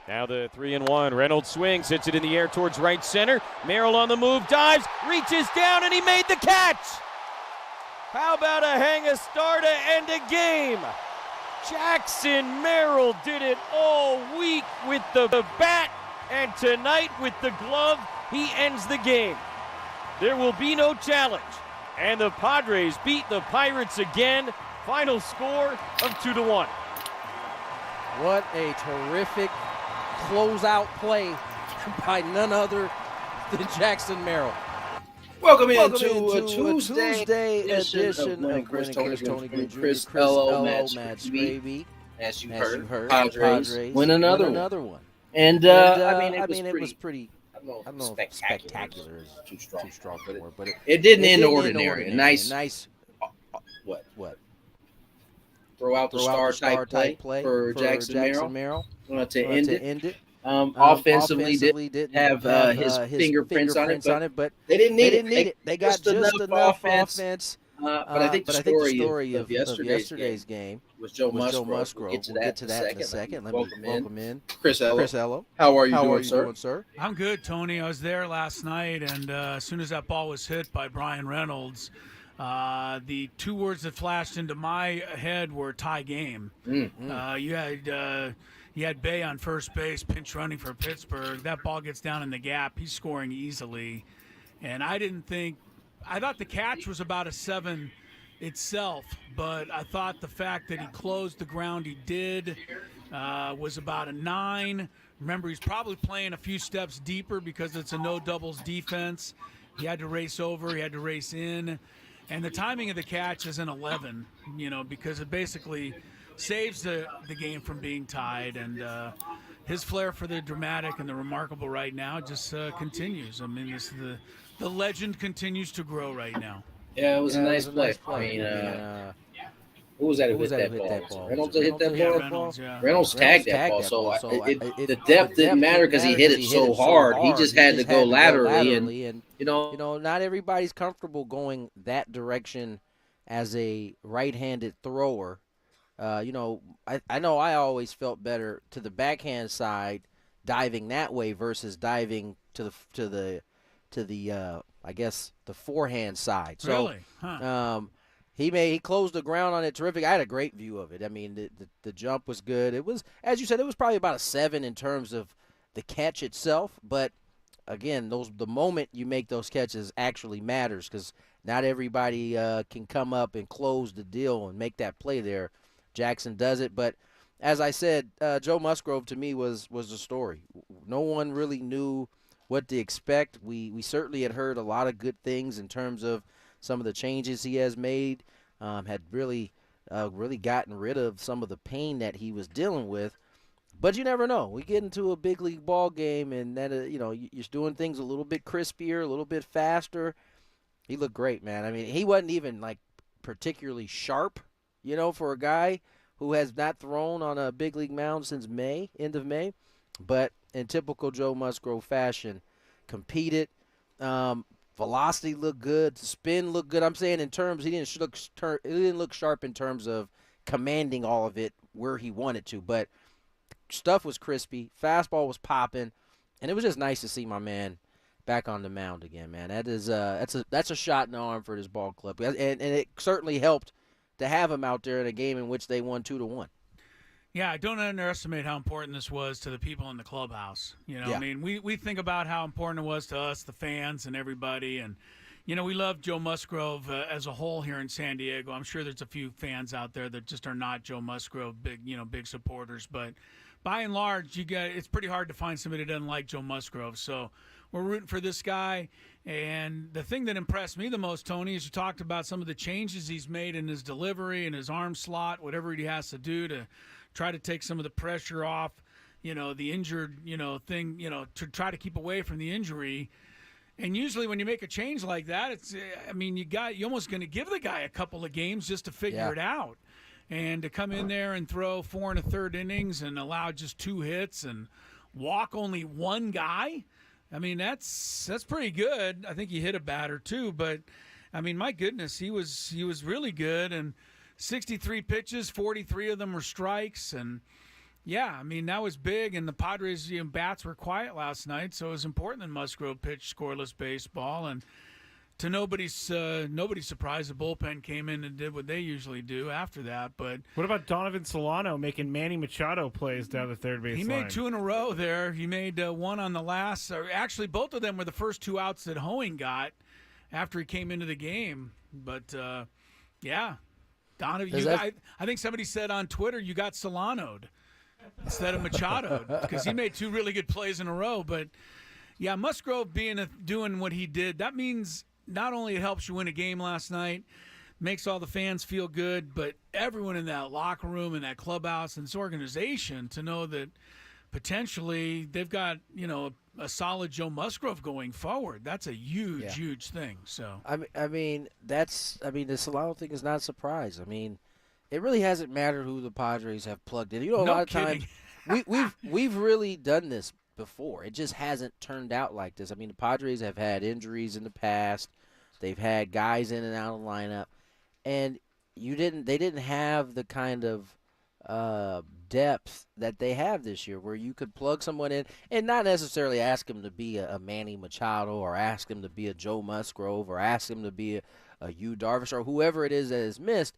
Now the 3-1. Reynolds swings, hits it in the air towards right center. Merrill on the move, dives, reaches down, and he made the catch. How about a hang-a-star to end a game? Jackson Merrill did it all week with the bat, and tonight with the glove, he ends the game. There will be no challenge, and the Padres beat the Pirates again. Final score of 2-1. What a terrific closeout play by none other than Jackson Merrill. Welcome into a Tuesday edition of Gwynn Chris, Gwynn Chris Match, baby. As you heard, Padres win another one. And it was pretty. I don't know if spectacular is too strong for the word, but it didn't end ordinary. A nice. What? Throw out the star type play for Jackson Merrill. To end it. Offensively didn't have his fingerprints on it, but they didn't need it. They got just enough offense. But I think the story of yesterday's game was Joe Musgrove. We'll get to that in a second. Let me welcome in Chris Ello. How are you doing, sir? I'm good, Tony. I was there last night, and as soon as that ball was hit by Brian Reynolds, the two words that flashed into my head were tie game. You had Bay on first base, pinch running for Pittsburgh. That ball gets down in the gap. He's scoring easily. And I thought the catch was about a 7 itself, but I thought the fact that he closed the ground he did was about a 9. Remember, he's probably playing a few steps deeper because it's a no doubles defense. He had to race over. He had to race in. And the timing of the catch is an 11, because it basically saves the game from being tied. And his flair for the dramatic and the remarkable right now just continues. I mean, the legend continues to grow right now. Yeah, it was a nice play. I mean, who was that who hit that ball? Reynolds hit that ball? Reynolds tagged that ball. So the depth didn't matter because he hit it so hard. He just had to go laterally. And not everybody's comfortable going that direction as a right-handed thrower. I know I always felt better to the backhand side diving that way versus diving to the I guess the forehand side. So, really? Huh. He closed the ground on it terrific. I had a great view of it. I mean, the jump was good. It was, as you said, it was probably about a 7 in terms of the catch itself. But again, the moment you make those catches actually matters because not everybody can come up and close the deal and make that play there. Jackson does it, but as I said, Joe Musgrove to me was the story. No one really knew what to expect. We certainly had heard a lot of good things in terms of some of the changes he has made. Had really gotten rid of some of the pain that he was dealing with. But you never know. We get into a big league ball game, and then you're doing things a little bit crispier, a little bit faster. He looked great, man. I mean, he wasn't even like particularly sharp, for a guy who has not thrown on a big league mound since end of May. But in typical Joe Musgrove fashion, competed. Velocity looked good. Spin looked good. I'm saying in terms, he didn't look sharp in terms of commanding all of it where he wanted to. But stuff was crispy. Fastball was popping. And it was just nice to see my man back on the mound again, man. That's a shot in the arm for this ball club. And it certainly helped to have him out there in a game in which they won 2-1. Yeah, I don't underestimate how important this was to the people in the clubhouse. I mean, we think about how important it was to us, the fans and everybody. And, we love Joe Musgrove as a whole here in San Diego. I'm sure there's a few fans out there that just are not Joe Musgrove, big supporters. But by and large, it's pretty hard to find somebody that doesn't like Joe Musgrove. So we're rooting for this guy. And the thing that impressed me the most, Tony, is you talked about some of the changes he's made in his delivery and his arm slot, whatever he has to do to try to take some of the pressure off, the injured, thing, to try to keep away from the injury. And usually when you make a change like that, you're almost going to give the guy a couple of games just to figure it out. And to come in there and throw 4 1/3 innings and allow just 2 hits and walk only 1 guy, that's pretty good. I think he hit a batter too, but my goodness, he was really good. And 63 pitches, 43 of them were strikes, and Yeah, I mean, that was big, and the Padres' bats were quiet last night, so it was important that Musgrove pitched scoreless baseball. And to nobody's surprise, the bullpen came in and did what they usually do after that. But what about Donovan Solano making Manny Machado plays down the third base line? He made 2 in a row there. He made one on the last. Or actually, both of them were the first 2 outs that Hoeing got after he came into the game. But, yeah, Donovan, I think somebody said on Twitter, you got Solano'd instead of Machado, because he made 2 really good plays in a row. But, yeah, Musgrove doing what he did, that means not only it helps you win a game last night, makes all the fans feel good, but everyone in that locker room and that clubhouse and this organization to know that potentially they've got, a solid Joe Musgrove going forward. That's a huge thing. So I mean, the Solano thing is not a surprise. I mean, it really hasn't mattered who the Padres have plugged in. A lot of times we've really done this before. It just hasn't turned out like this. I mean, the Padres have had injuries in the past. They've had guys in and out of the lineup, and they didn't have the kind of depth that they have this year, where you could plug someone in and not necessarily ask him to be a Manny Machado or ask him to be a Joe Musgrove or ask him to be a Yu Darvish or whoever it is that is missed.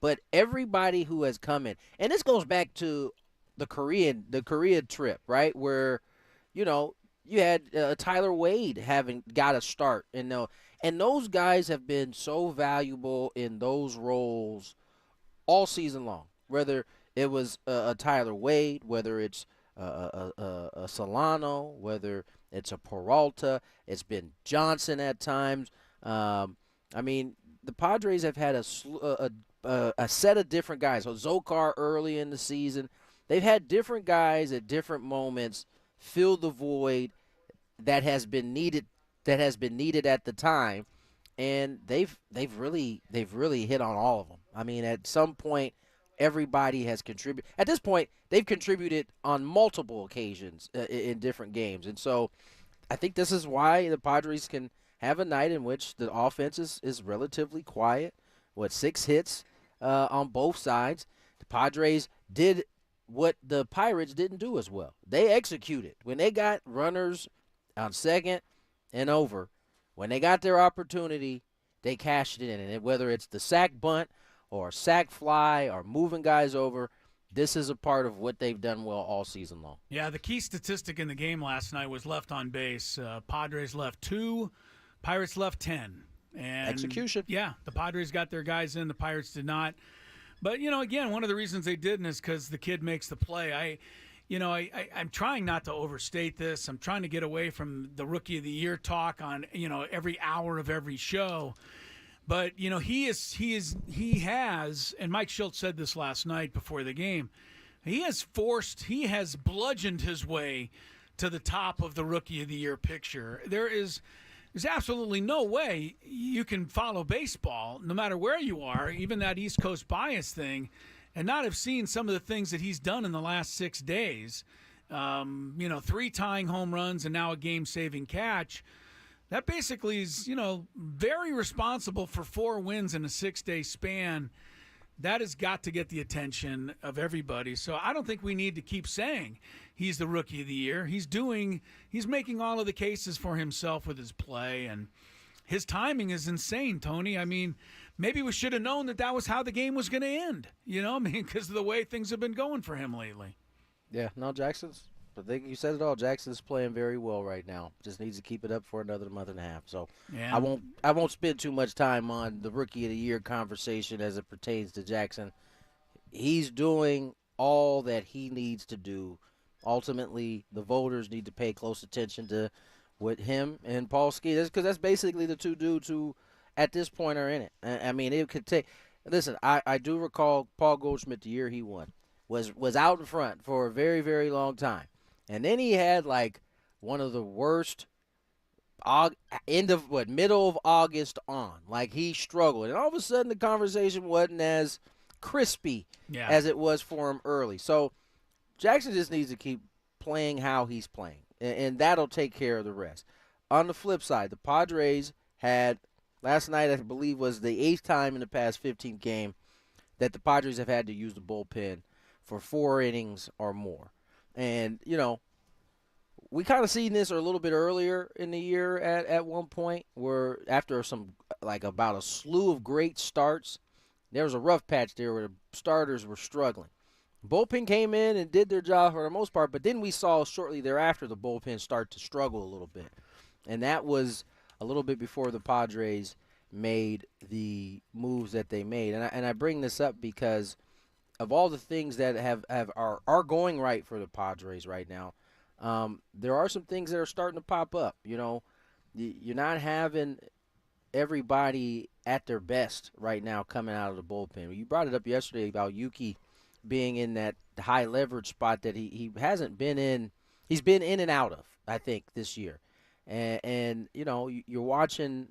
But everybody who has come in, and this goes back to the Korea trip, right? Where, you had Tyler Wade having got a start, and those guys have been so valuable in those roles all season long. Whether it was a Tyler Wade, whether it's a Solano, whether it's a Peralta, it's been Johnson at times. I mean, the Padres have had a set of different guys. So Zokar early in the season, they've had different guys at different moments fill the void that has been needed at the time, and they've really hit on all of them. I mean, at some point, everybody has contributed. At this point, they've contributed on multiple occasions in different games, and so I think this is why the Padres can have a night in which the offense is relatively quiet. 6 hits on both sides. The Padres did what the Pirates didn't do as well. They executed. When they got runners on second and over, when they got their opportunity, they cashed it in. And whether it's the sack bunt or sack fly or moving guys over, this is a part of what they've done well all season long. Yeah, the key statistic in the game last night was left on base. Padres left 2, Pirates left 10. And execution. Yeah, the Padres got their guys in, the Pirates did not. But, again, one of the reasons they didn't is because the kid makes the play. I'm trying not to overstate this. I'm trying to get away from the Rookie of the Year talk on, every hour of every show. But, he has, and Mike Schultz said this last night before the game, he has bludgeoned his way to the top of the Rookie of the Year picture. There's absolutely no way you can follow baseball, no matter where you are, even that East Coast bias thing, and not have seen some of the things that he's done in the last 6 days. 3 tying home runs and now a game-saving catch. That basically is, very responsible for 4 wins in a 6-day span. That has got to get the attention of everybody. So I don't think we need to keep saying he's the Rookie of the Year. He's making all of the cases for himself with his play, and his timing is insane, Tony. I mean, maybe we should have known that was how the game was going to end, because of the way things have been going for him lately. Yeah, no, but you said it all. Jackson's playing very well right now. Just needs to keep it up for another month and a half. So yeah. I won't spend too much time on the Rookie of the Year conversation as it pertains to Jackson. He's doing all that he needs to do. Ultimately, the voters need to pay close attention to what him and Paul Skeet, because that's basically the 2 dudes who, at this point, are in it. I mean, it could take. Listen, I do recall Paul Goldschmidt, the year he won, was out in front for a very, very long time. And then he had one of the worst middle of August on. He struggled. And all of a sudden the conversation wasn't as crispy as it was for him early. So Jackson just needs to keep playing how he's playing. And that'll take care of the rest. On the flip side, the Padres had, last night I believe was the 8th time in the past 15 game that the Padres have had to use the bullpen for 4 innings or more. And, we kind of seen this a little bit earlier in the year at one point where after about a slew of great starts, there was a rough patch there where the starters were struggling. Bullpen came in and did their job for the most part, but then we saw shortly thereafter the bullpen start to struggle a little bit. And that was a little bit before the Padres made the moves that they made. And I bring this up because of all the things that are going right for the Padres right now, there are some things that are starting to pop up. You're not having everybody at their best right now coming out of the bullpen. You brought it up yesterday about Yuki being in that high leverage spot that he hasn't been in. He's been in and out of, I think, this year. And you're watching.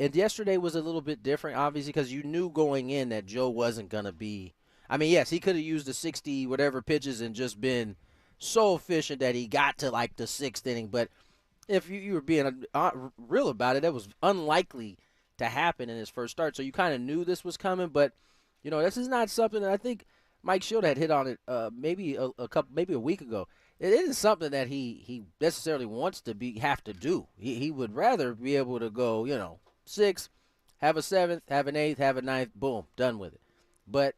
And yesterday was a little bit different, obviously, because you knew going in that Joe wasn't going to be. I mean, yes, he could have used the 60 whatever pitches and just been so efficient that he got to like the 6th inning. But if you were being real about it, that was unlikely to happen in his first start. So you kind of knew this was coming. But this is not something that I think Mike Shield had hit on it maybe a week ago. It isn't something that he necessarily wants to have to do. He would rather be able to go 6, have a 7th, have an 8th, have a 9th, boom, done with it. But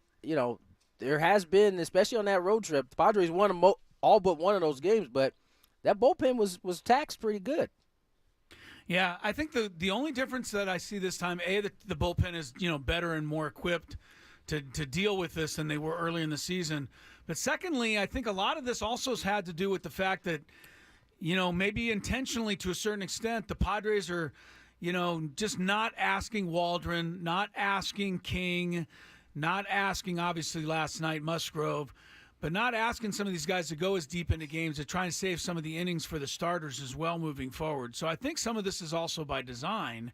there has been, especially on that road trip, the Padres won all but one of those games, but that bullpen was taxed pretty good. Yeah, I think the only difference that I see this time, the bullpen is better and more equipped to deal with this than they were early in the season. But secondly, I think a lot of this also has had to do with the fact that, maybe intentionally to a certain extent, the Padres are, just not asking Waldron, not asking King, not asking, obviously, last night Musgrove, but not asking some of these guys to go as deep into games, to try and save some of the innings for the starters as well moving forward. So I think some of this is also by design.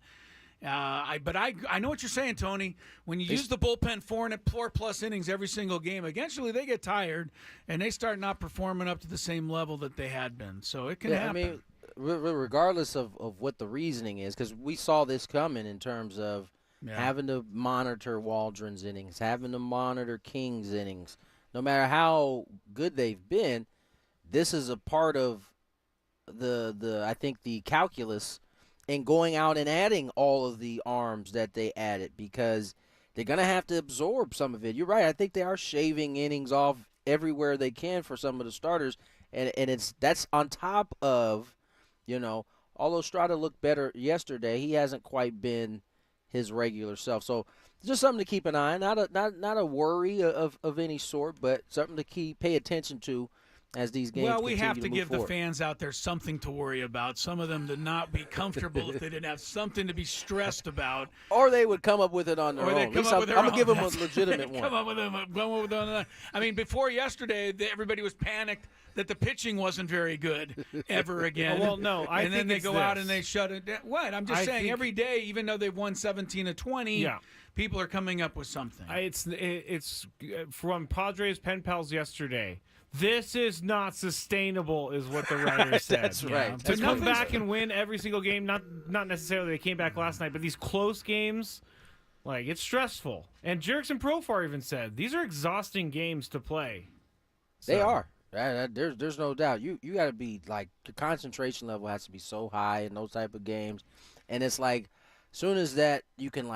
But I know what you're saying, Tony. When you use the bullpen 4+ innings every single game, eventually they get tired and they start not performing up to the same level that they had been. So it can happen. I mean, regardless of what the reasoning is, because we saw this coming in terms of having to monitor Waldron's innings, having to monitor King's innings. No matter how good they've been, this is a part of I think the calculus in going out and adding all of the arms that they added, because they're going to have to absorb some of it. You're right. I think they are shaving innings off everywhere they can for some of the starters, and that's on top of, although Strada looked better yesterday, he hasn't quite been his regular self. So just something to keep an eye on. Not a worry of any sort, but something to pay attention to as these games continue to move forward. Well, we have to give the fans out there something to worry about. Some of them to not be comfortable if they didn't have something to be stressed about. Or they would come up with it on their own. I'm going to give them a legitimate one. Come up with them. I mean, before yesterday, everybody was panicked that the pitching wasn't very good ever again. Well, no, and then they go out and they shut it down. What? I'm just saying, every day, even though they've won 17 of 20, people are coming up with something. It's from Padres pen pals yesterday. This is not sustainable, is what the writer said. That's right. To come back and win every single game, not necessarily they came back last night, but these close games, it's stressful. And Jerickson Profar even said, these are exhausting games to play. They are. There's no doubt. You got to be, your concentration level has to be so high in those type of games. And it's as soon as that you can,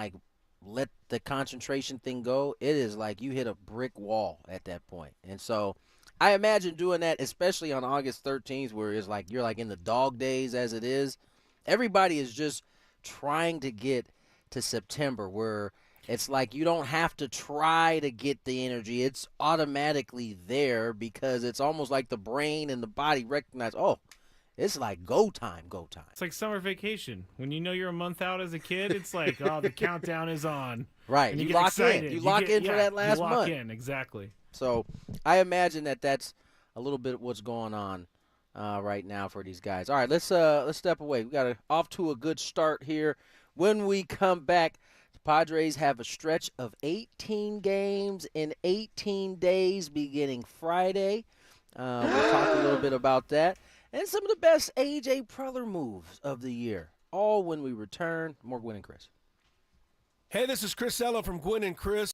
let the concentration thing go, it is you hit a brick wall at that point. And so I imagine doing that, especially on August 13th, where it's you're in the dog days as it is. Everybody is just trying to get to September, where it's you don't have to try to get the energy. It's automatically there because it's almost like the brain and the body recognize, it's go time. It's like summer vacation. When you know you're a month out as a kid, it's the countdown is on. Right. And you lock in. You lock in for that last month. You lock in, exactly. So I imagine that's a little bit of what's going on right now for these guys. All right, let's step away. We got off to a good start here. When we come back, the Padres have a stretch of 18 games in 18 days beginning Friday. We'll talk a little bit about that and some of the best A.J. Preller moves of the year. All when we return. More Gwynn and Chris. Hey, this is Chris Ello from Gwynn and Chris.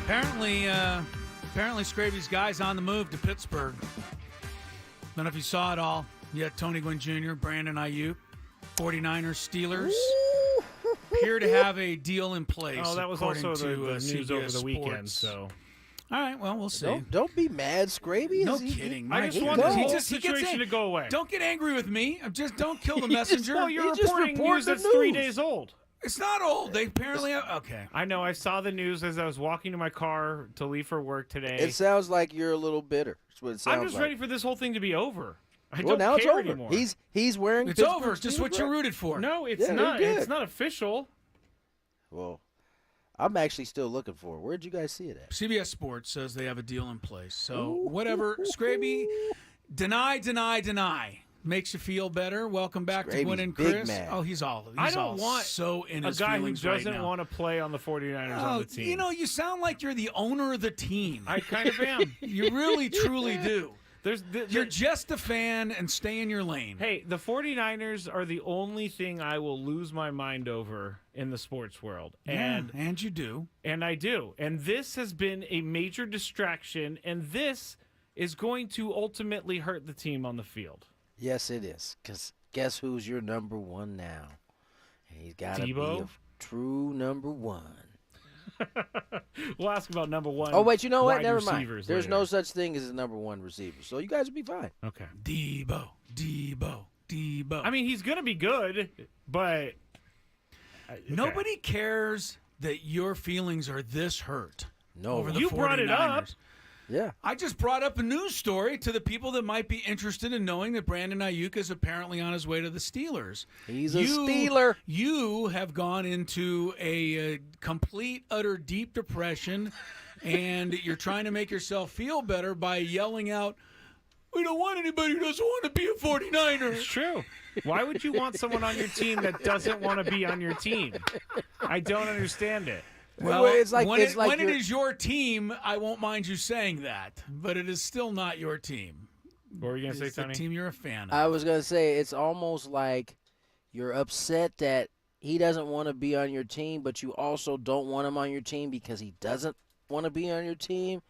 Apparently, Scravy's guy's on the move to Pittsburgh. Don't know if you saw it all. You had Tony Gwynn Jr., Brandon Aiyuk, 49ers, Steelers. Appear to have a deal in place. Oh, that was also the news CBS over the weekend. Sports. So, all right, well, we'll see. Don't be mad, Scraby. No kidding. I just want the whole situation to go away. Don't get angry with me. Just don't kill the messenger. Well, you're reporting news that's 3 days old. It's not old. They apparently have. Okay. I know. I saw the news as I was walking to my car to leave for work today. It sounds like you're a little bitter. That's what it sounds I'm just ready for this whole thing to be over. I well, don't now care it's over. anymore. He's wearing. It's over. It's just what you rooted for. No, it's not. It's not official. Well, I'm actually still looking for it. Where'd you guys see it at? CBS Sports says they have a deal in place. So whatever, Scraby, deny. Makes you feel better. Welcome back to Gwynn and Chris. Man. Oh, he's all so in his a guy who feelings right doesn't now. want to play on the 49ers on the team. You know, you sound like you're the owner of the team. I kind of am. You really, truly do. You're just a fan and stay in your lane. Hey, the 49ers are the only thing I will lose my mind over in the sports world. And you do. And I do. And this has been a major distraction, and this is going to ultimately hurt the team on the field. Yes, it is. Because guess who's your number one now? He's got to be a true number one. We'll ask about number one. Oh, wait, you know what? Never mind. There's later. No such thing as a number one receiver. So you guys will be fine. Okay. Debo. I mean, he's going to be good, but... Okay. Nobody cares that your feelings are this hurt. No. Over the you 49ers. Brought it up. Yeah. I just brought up a news story to the people that might be interested in knowing that Brandon Aiyuk is apparently on his way to the Steelers. He's a Steeler. You have gone into a complete, utter, deep depression, and you're trying to make yourself feel better by yelling out, "We don't want anybody who doesn't want to be a 49er." It's true. Why would you want someone on your team that doesn't want to be on your team? I don't understand it. Well, it's like when it is your team, I won't mind you saying that, but it is still not your team. What were you going to say, Tony? The team you're a fan of. I was going to say it's almost like you're upset that he doesn't want to be on your team, but you also don't want him on your team because he doesn't want to be on your team.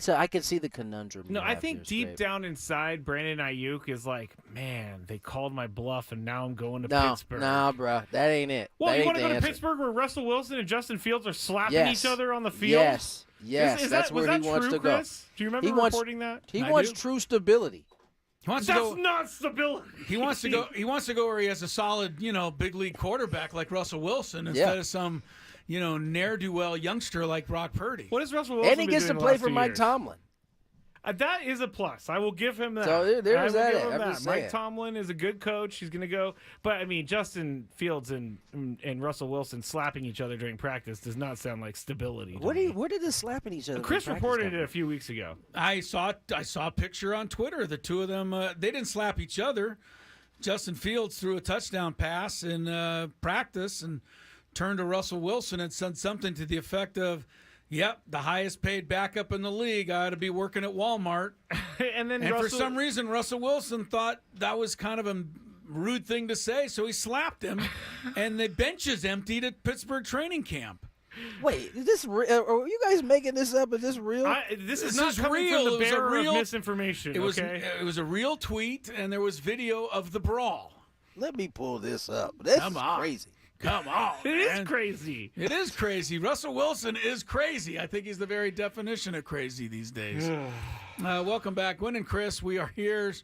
I can see the conundrum. No, I think deep down inside, Brandon Aiyuk is like, man, they called my bluff, and now I'm going to Pittsburgh. Nah, bro, that ain't it. Well, you want to go to Pittsburgh where Russell Wilson and Justin Fields are slapping each other on the field? Yes, that's where he wants to go. Chris? Do you remember reporting that? He wants true stability. That's not stability. He wants to go. He wants to go where he has a solid, big league quarterback like Russell Wilson instead of some, ne'er-do-well youngster like Brock Purdy. What is Russell Wilson? And he gets to play for Mike Tomlin. That is a plus. I will give him that. So there's that. Mike Tomlin is a good coach. He's going to go. But, I mean, Justin Fields and Russell Wilson slapping each other during practice does not sound like stability. Where did this slapping each other? Chris reported it a few weeks ago. I saw a picture on Twitter. The two of them, they didn't slap each other. Justin Fields threw a touchdown pass in practice and turned to Russell Wilson and said something to the effect of, "Yep, the highest paid backup in the league. I ought to be working at Walmart." and for some reason, Russell Wilson thought that was kind of a rude thing to say, so he slapped him, and the bench is emptied at Pittsburgh training camp. Wait, is this real? Are you guys making this up? Is this real? This is not coming real. From the bearer of misinformation. It was a real tweet, and there was video of the brawl. Let me pull this up. This is crazy. Come on, It is crazy. It is crazy. Russell Wilson is crazy. I think he's the very definition of crazy these days. Welcome back, Gwynn and Chris. We are here.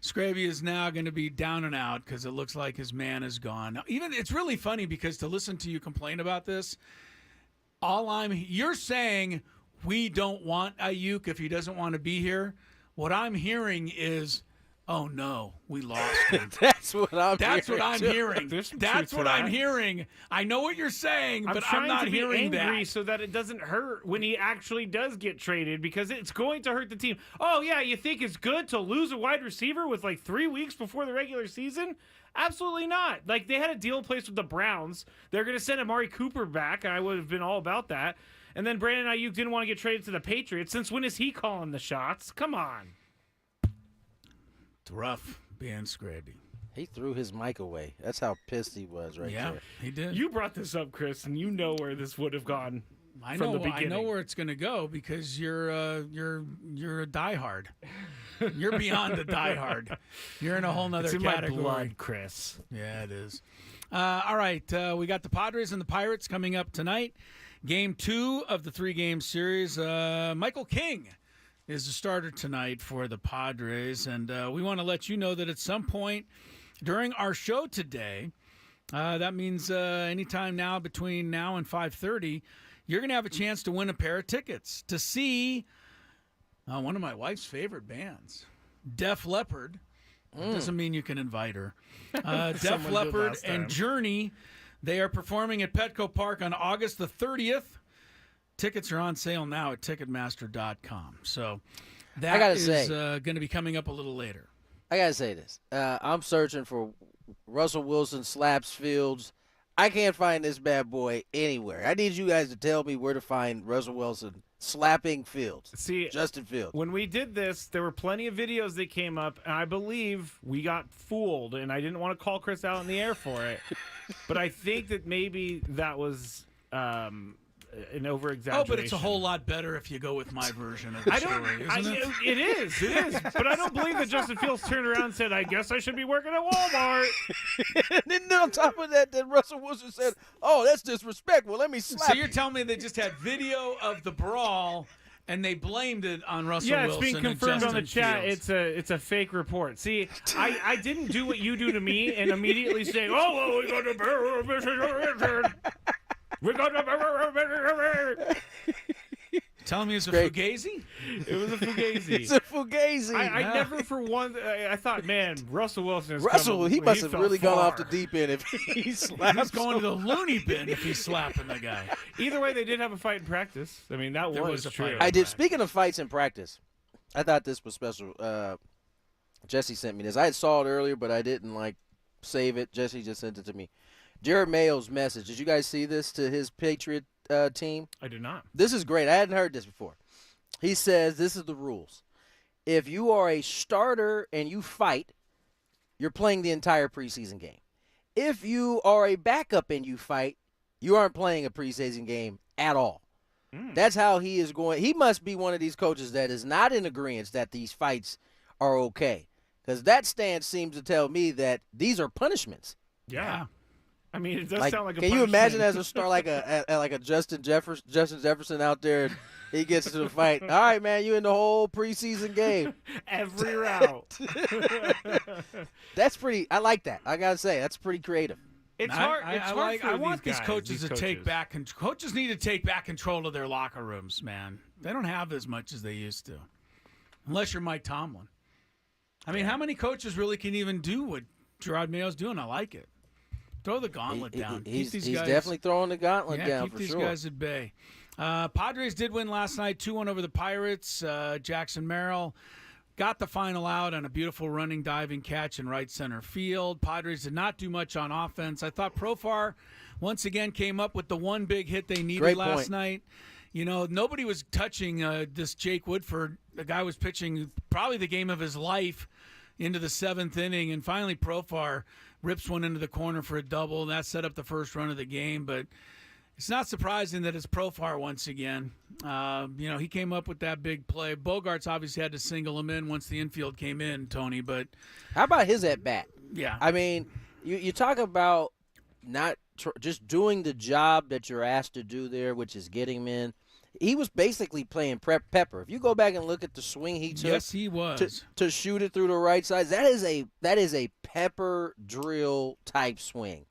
Scraby is now going to be down and out because it looks like his man is gone. Now, it's really funny because to listen to you complain about this, you're saying we don't want Aiyuk if he doesn't want to be here. What I'm hearing is, oh no, we lost him. That's what I'm hearing. That's what I'm hearing. I know what you're saying, but I'm not hearing that. Angry so that it doesn't hurt when he actually does get traded because it's going to hurt the team. Oh yeah, you think it's good to lose a wide receiver with like 3 weeks before the regular season? Absolutely not. Like, they had a deal in place with the Browns. They're going to send Amari Cooper back, and I would have been all about that. And then Brandon Aiyuk didn't want to get traded to the Patriots. Since when is he calling the shots? Come on. It's rough being Scraby. He threw his mic away. That's how pissed he was there. Yeah, he did. You brought this up, Chris, and you know where this would have gone. from the beginning. I know where it's going to go because you're a diehard. You're beyond the diehard. You're in a whole nother category. My blood, Chris. Yeah, it is. All right, we got the Padres and the Pirates coming up tonight. Game 2 of the 3-game series. Michael King is the starter tonight for the Padres, and we want to let you know that at some point during our show today, that means anytime now between now and 5:30, you're going to have a chance to win a pair of tickets to see one of my wife's favorite bands, Def Leppard. Doesn't mean you can invite her. Def Leppard and Journey. They are performing at Petco Park on August the 30th. Tickets are on sale now at Ticketmaster.com. So that is going to be coming up a little later. I got to say this. I'm searching for Russell Wilson slaps Fields. I can't find this bad boy anywhere. I need you guys to tell me where to find Russell Wilson slapping Fields. Justin Fields. When we did this, there were plenty of videos that came up, and I believe we got fooled, and I didn't want to call Chris out in the air for it. But I think that maybe that was an over-exaggeration. Oh, but it's a whole lot better if you go with my version of the story, isn't it? It is. But I don't believe that Justin Fields turned around and said, I guess I should be working at Walmart. And then on top of that, Russell Wilson said, oh, that's disrespectful. Let me slap So you're telling me they just had video of the brawl and they blamed it on Russell Wilson? Yeah, it's being confirmed on the chat. It's a fake report. See, I didn't do what you do to me and immediately say, oh, well, we got to we got to telling me it's a fugazi? It was a fugazi. It's a fugazi. I never for one. I thought, man, Russell Wilson is he must have really gone off the deep end if he slapped. He's going to the loony bin if he's slapping the guy. Either way, they did have a fight in practice. I mean, that was a true. fight. I did. Speaking of fights in practice, I thought this was special. Jesse sent me this. I had saw it earlier, but I didn't save it. Jesse just sent it to me. Jared Mayo's message. Did you guys see this to his Patriot team? I did not. This is great. I hadn't heard this before. He says this is the rules. If you are a starter and you fight, you're playing the entire preseason game. If you are a backup and you fight, you aren't playing a preseason game at all. That's how he is going. He must be one of these coaches that is not in agreement that these fights are okay, because that stance seems to tell me that these are punishments. Yeah. I mean, it does sound like a Can you imagine as a star like a Justin Jefferson out there, he gets to the fight. All right, man, you in the whole preseason game. Every round. That's pretty – I like that. I got to say, that's pretty creative. It's hard. I want these coaches to take back – coaches need to take back control of their locker rooms, man. They don't have as much as they used to, unless you're Mike Tomlin. I mean, how many coaches really can even do what Gerard Mayo's doing? I like it. Throw the gauntlet down. He's definitely throwing the gauntlet down for sure. Keep these guys at bay. Padres did win last night, 2-1 over the Pirates. Jackson Merrill got the final out on a beautiful running, diving catch in right center field. Padres did not do much on offense. I thought Profar once again came up with the one big hit they needed last night. You know, nobody was touching this Jake Woodford. The guy was pitching probably the game of his life into the 7th inning, and finally Profar rips one into the corner for a double. That set up the first run of the game, but it's not surprising that it's Profar once again. He came up with that big play. Bogarts obviously had to single him in once the infield came in, Tony, but how about his at-bat? Yeah. I mean, you talk about not just doing the job that you're asked to do there, which is getting him in. He was basically playing Pepper. If you go back and look at the swing he took, yes, he was to shoot it through the right side. That is a Pepper drill type swing,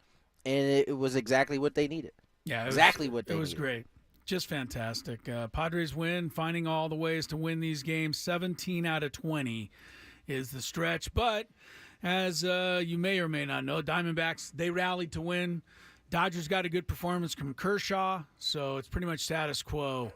and it was exactly what they needed. Yeah, it was great, just fantastic. Padres win, finding all the ways to win these games. 17 out of 20 is the stretch, but as you may or may not know, Diamondbacks, they rallied to win. Dodgers got a good performance from Kershaw, so it's pretty much status quo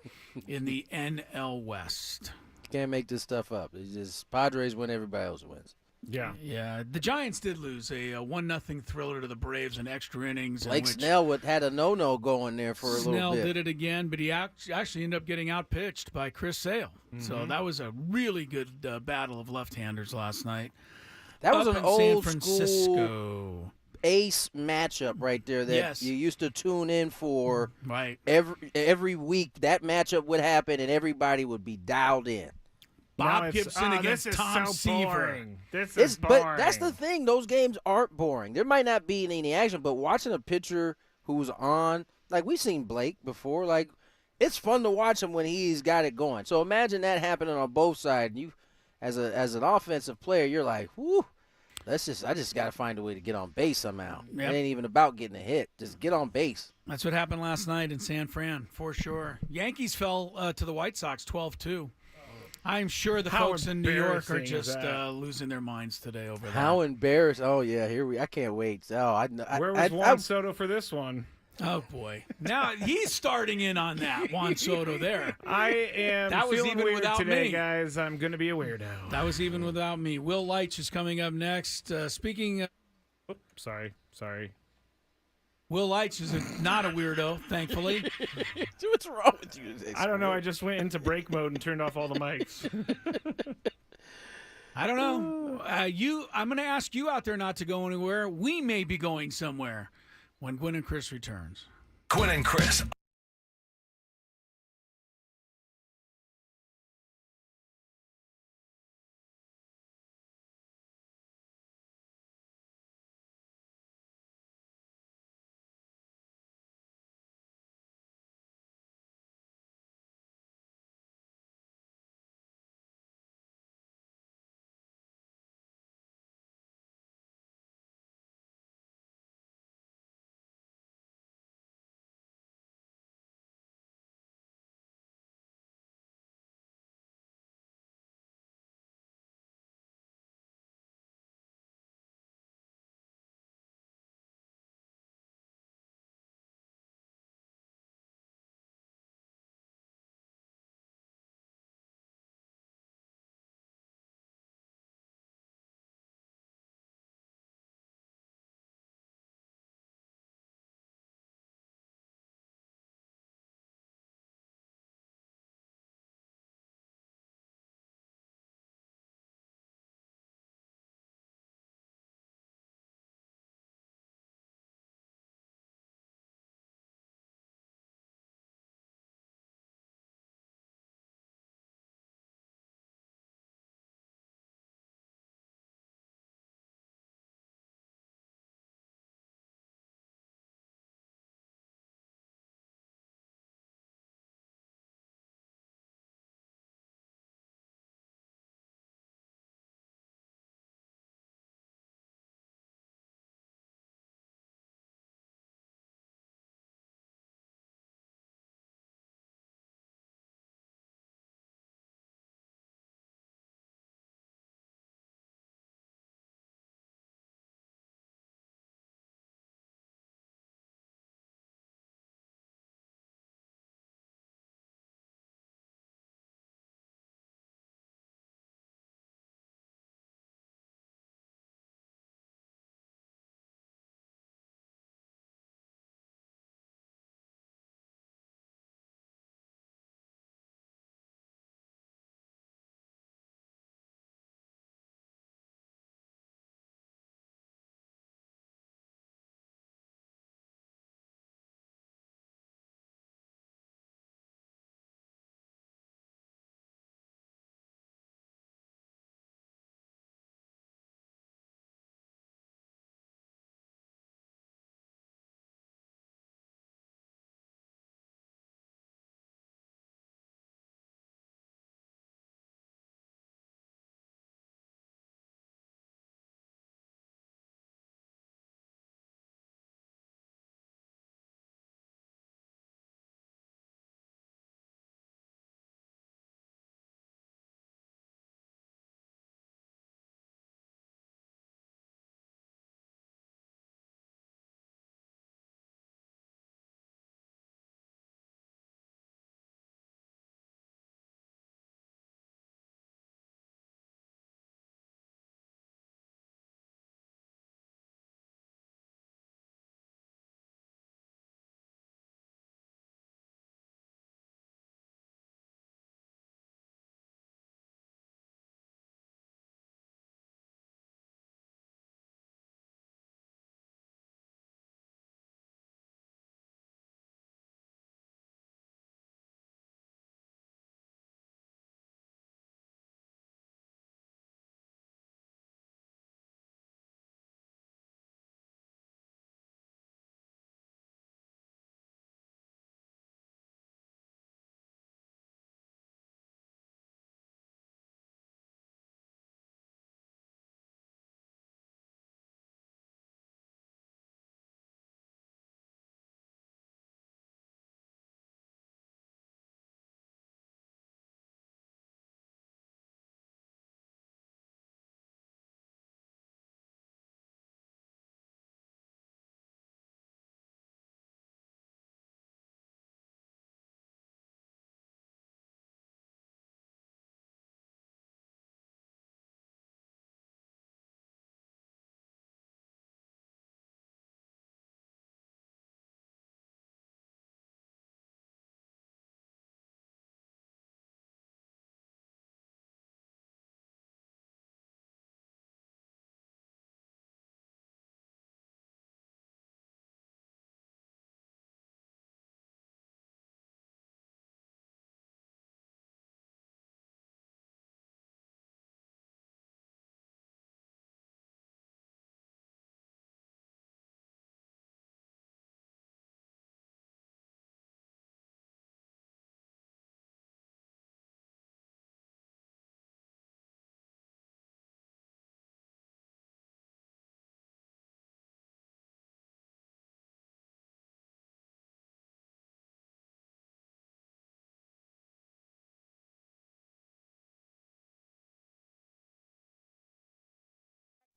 in the NL West. Can't make this stuff up. It's just Padres win, everybody else wins. Yeah. The Giants did lose a 1-0 thriller to the Braves in extra innings. Blake Snell had a no-no going there for a little bit. Snell did it again, but he actually ended up getting outpitched by Chris Sale. Mm-hmm. So that was a really good battle of left-handers last night. That was an old San Francisco. School. ace matchup right there that you used to tune in for. Right. Every week that matchup would happen and everybody would be dialed in. Bob Gibson against Tom Seaver. This is boring. But that's the thing. Those games aren't boring. There might not be any action, but watching a pitcher who's on, like we've seen Blake before, like it's fun to watch him when he's got it going. So imagine that happening on both sides. You, as an offensive player, you're like, whoo. I just got to find a way to get on base somehow. Yep. It ain't even about getting a hit. Just get on base. That's what happened last night in San Fran, for sure. Yankees fell to the White Sox 12-2. I'm sure the folks in New York are just losing their minds today over that. How embarrassed. Oh, yeah, I can't wait. Oh, Where was Juan Soto for this one? Oh, boy. Now he's starting in on that, Juan Soto there. I am that was feeling even weird without today, me. guys. I'm going to be a weirdo. That was even without me. Will Leitch is coming up next. Speaking of... Sorry. Will Leitch is not a weirdo, thankfully. What's wrong with you today? I don't know. I just went into break mode and turned off all the mics. I don't know. I'm going to ask you out there not to go anywhere. We may be going somewhere when Gwynn and Chris returns. Gwynn and Chris.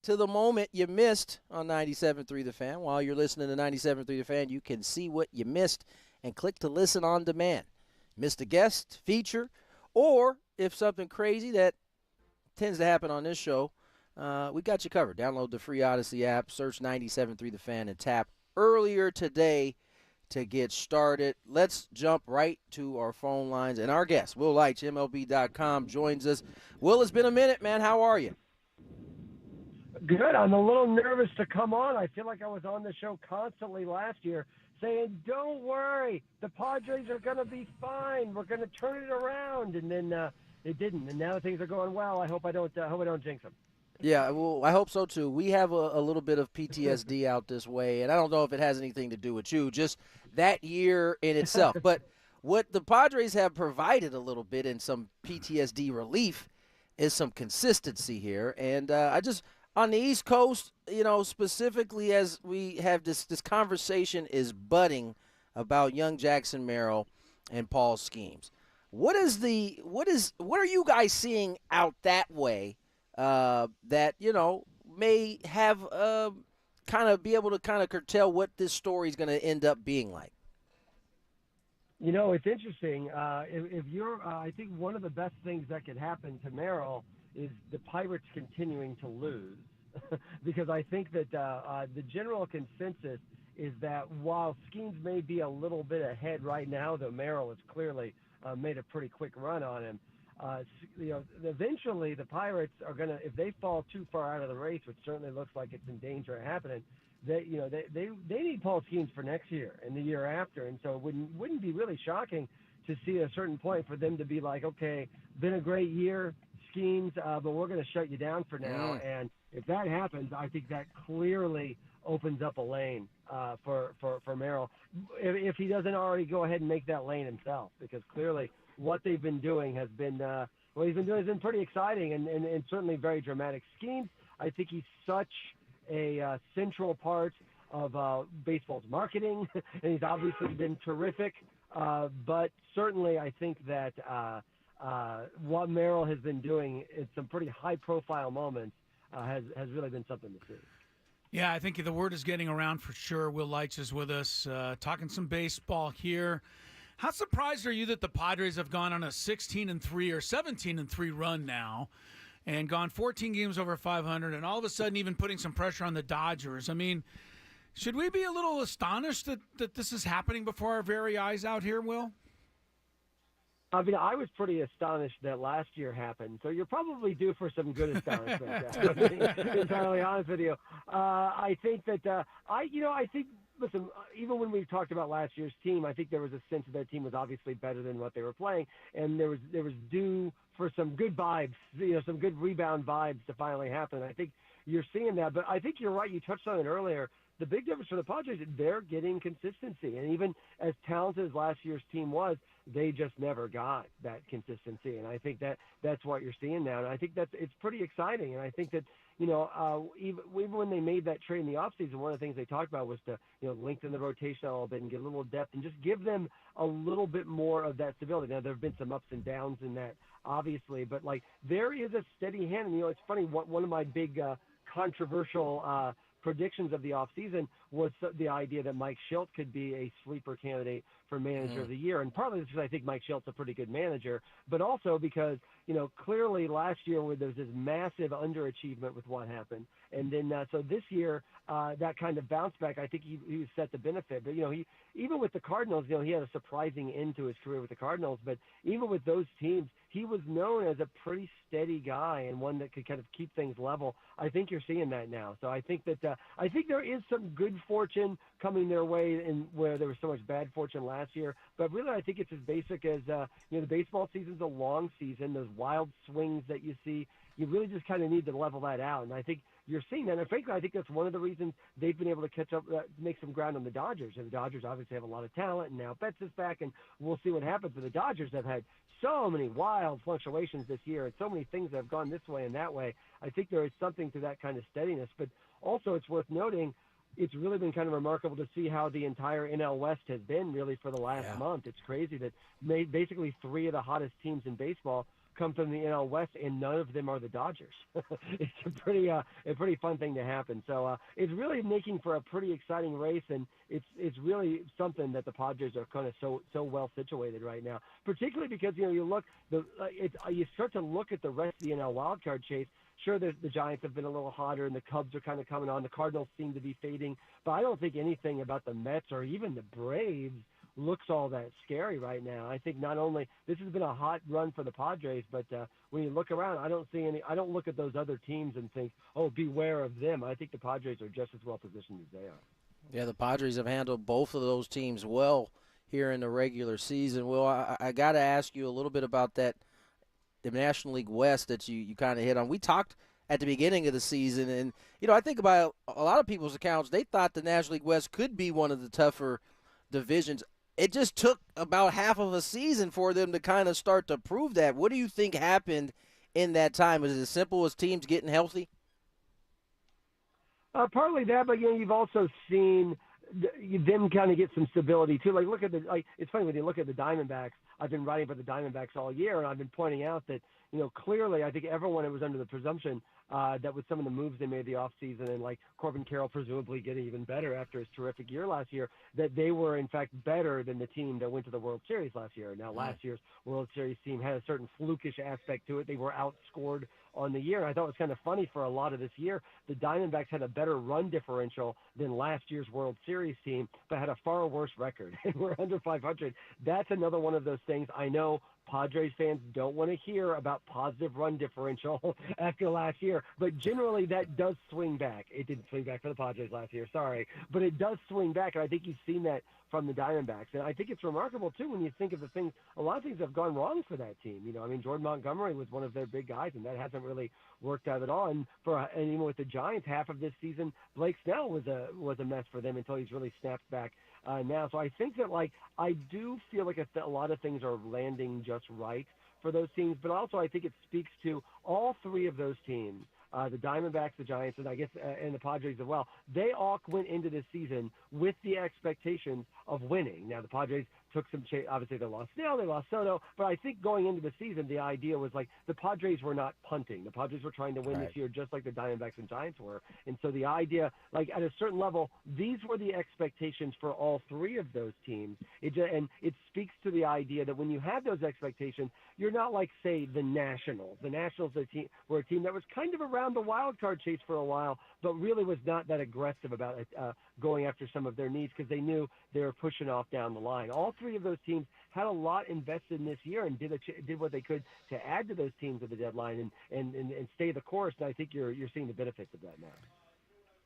to the moment you missed on 97.3 The Fan. While you're listening to 97.3 The Fan, you can see what you missed and click to listen on demand. Missed a guest, feature, or if something crazy that tends to happen on this show, we got you covered. Download the free Odyssey app, search 97.3 The Fan, and tap earlier today to get started. Let's jump right to our phone lines. And our guest, Will Leitch, MLB.com, joins us. Will, it's been a minute, man. How are you? Good. I'm a little nervous to come on. I feel like I was on the show constantly last year saying, don't worry, the Padres are going to be fine. We're going to turn it around. And then it didn't. And now things are going well. I hope I don't jinx them. Yeah, well, I hope so, too. We have a little bit of PTSD out this way, and I don't know if it has anything to do with you, just that year in itself. But what the Padres have provided a little bit in some PTSD relief is some consistency here. And I just – on the East Coast, you know, specifically as we have this conversation is budding about young Jackson Merrill and Paul's schemes. What are you guys seeing out that way that, you know, may have kind of be able to kind of curtail what this story is going to end up being like? You know, it's interesting. If you're, I think one of the best things that could happen to Merrill is the Pirates continuing to lose, because I think that the general consensus is that while Skeens may be a little bit ahead right now, though Merrill has clearly made a pretty quick run on him, you know, eventually the Pirates are going to, if they fall too far out of the race, which certainly looks like it's in danger of happening, they need Paul Skeens for next year and the year after, and so it wouldn't be really shocking to see at a certain point for them to be like, okay, been a great year, Skeens, but we're going to shut you down for now. And if that happens, I think that clearly opens up a lane for Merrill, if he doesn't already go ahead and make that lane himself, because clearly what they've been doing has been what he's been doing has been pretty exciting and certainly very dramatic. Skeens, I think he's such a central part of baseball's marketing, and he's obviously been terrific. But certainly, I think that what Merrill has been doing in some pretty high-profile moments has really been something to see. Yeah, I think the word is getting around for sure. Will Leitch is with us, talking some baseball here. How surprised are you that the Padres have gone on a 16-3 or 17-3 run now, and gone 14 games over 500, and all of a sudden even putting some pressure on the Dodgers? I mean, should we be a little astonished that this is happening before our very eyes out here, Will? I mean, I was pretty astonished that last year happened, so you're probably due for some good astonishment. To be entirely honest with you, I think that I think. Listen, even when we talked about last year's team, I think there was a sense that team was obviously better than what they were playing, and there was due for some good vibes, some good rebound vibes to finally happen. I think you're seeing that, but I think you're right. You touched on it earlier. The big difference for the Padres is they're getting consistency, and even as talented as last year's team was, they just never got that consistency. And I think that's what you're seeing now, and I think it's pretty exciting. And I think that even when they made that trade in the offseason, one of the things they talked about was to lengthen the rotation a little bit and get a little depth and just give them a little bit more of that stability. Now there have been some ups and downs in that, obviously, but like there is a steady hand. And it's funny. One of my big controversial predictions of the offseason was the idea that Mike Shildt could be a sleeper candidate for manager of the year. And partly because I think Mike Shilt's a pretty good manager, but also because, clearly last year where there was this massive underachievement with what happened. And then, so this year, that kind of bounce back, I think he was set to benefit. But, he, even with the Cardinals, he had a surprising end to his career with the Cardinals. But even with those teams, he was known as a pretty steady guy and one that could kind of keep things level. I think you're seeing that now. So I think that I think there is some good fortune coming their way in where there was so much bad fortune last year. But really, I think it's as basic as, the baseball season's a long season. Those wild swings that you see, you really just kind of need to level that out. And I think you're seeing that. And frankly, I think that's one of the reasons they've been able to catch up, make some ground on the Dodgers. And the Dodgers obviously have a lot of talent, and now Betts is back, and we'll see what happens. But the Dodgers have had so many wild fluctuations this year and so many things that have gone this way and that way. I think there is something to that kind of steadiness. But also it's worth noting, it's really been kind of remarkable to see how the entire NL West has been really for the last month. It's crazy that basically three of the hottest teams in baseball come from the NL West, and none of them are the Dodgers. It's a pretty fun thing to happen. So it's really making for a pretty exciting race, and it's really something that the Padres are kind of so well situated right now. Particularly because you start to look at the rest of the NL wildcard chase. Sure, the Giants have been a little hotter, and the Cubs are kind of coming on. The Cardinals seem to be fading, but I don't think anything about the Mets or even the Braves looks all that scary right now. I think not only this has been a hot run for the Padres, but when you look around, I don't look at those other teams and think, oh, beware of them. I think the Padres are just as well positioned as they are. Yeah, the Padres have handled both of those teams well here in the regular season. Well, I got to ask you a little bit about the National League West that you kind of hit on. We talked at the beginning of the season, and, I think about a lot of people's accounts, they thought the National League West could be one of the tougher divisions. It just took about half of a season for them to kind of start to prove that. What do you think happened in that time? Was it as simple as teams getting healthy? Partly that, but you've also seen them kind of get some stability too. It's funny when you look at the Diamondbacks. I've been writing for the Diamondbacks all year, and I've been pointing out that clearly I think everyone was under the presumption that with some of the moves they made the offseason and like Corbin Carroll presumably getting even better after his terrific year last year, that they were in fact better than the team that went to the World Series last year. Now last year's World Series team had a certain flukish aspect to it. They were outscored on the year. I thought it was kind of funny for a lot of this year. The Diamondbacks had a better run differential than last year's World Series team, but had a far worse record. And we're under 500. That's another one of those things. I know Padres fans don't want to hear about positive run differential after last year, but generally that does swing back. It didn't swing back for the Padres last year, sorry, but it does swing back, and I think you've seen that from the Diamondbacks. And I think it's remarkable, too, when you think of a lot of things have gone wrong for that team. Jordan Montgomery was one of their big guys, and that hasn't really worked out at all. And even with the Giants, half of this season, Blake Snell was a mess for them until he's really snapped back now. So I think that, I do feel like a lot of things are landing just right for those teams, but also I think it speaks to all three of those teams, the Diamondbacks, the Giants, and I guess and the Padres as well. They all went into this season with the expectations of winning. Now the Padres took some obviously they lost Snell, they lost Soto, but I think going into the season the idea was the Padres were not punting. The Padres were trying to win this year just like the Diamondbacks and Giants were. And so the idea, at a certain level, these were the expectations for all three of those teams. It speaks to the idea that when you have those expectations, you're not like, say, the Nationals. The Nationals were a team that was kind of around the wild card chase for a while, but really was not that aggressive about going after some of their needs because they knew they were pushing off down the line. All three of those teams had a lot invested in this year and did what they could to add to those teams at the deadline and stay the course. And I think you're seeing the benefits of that now.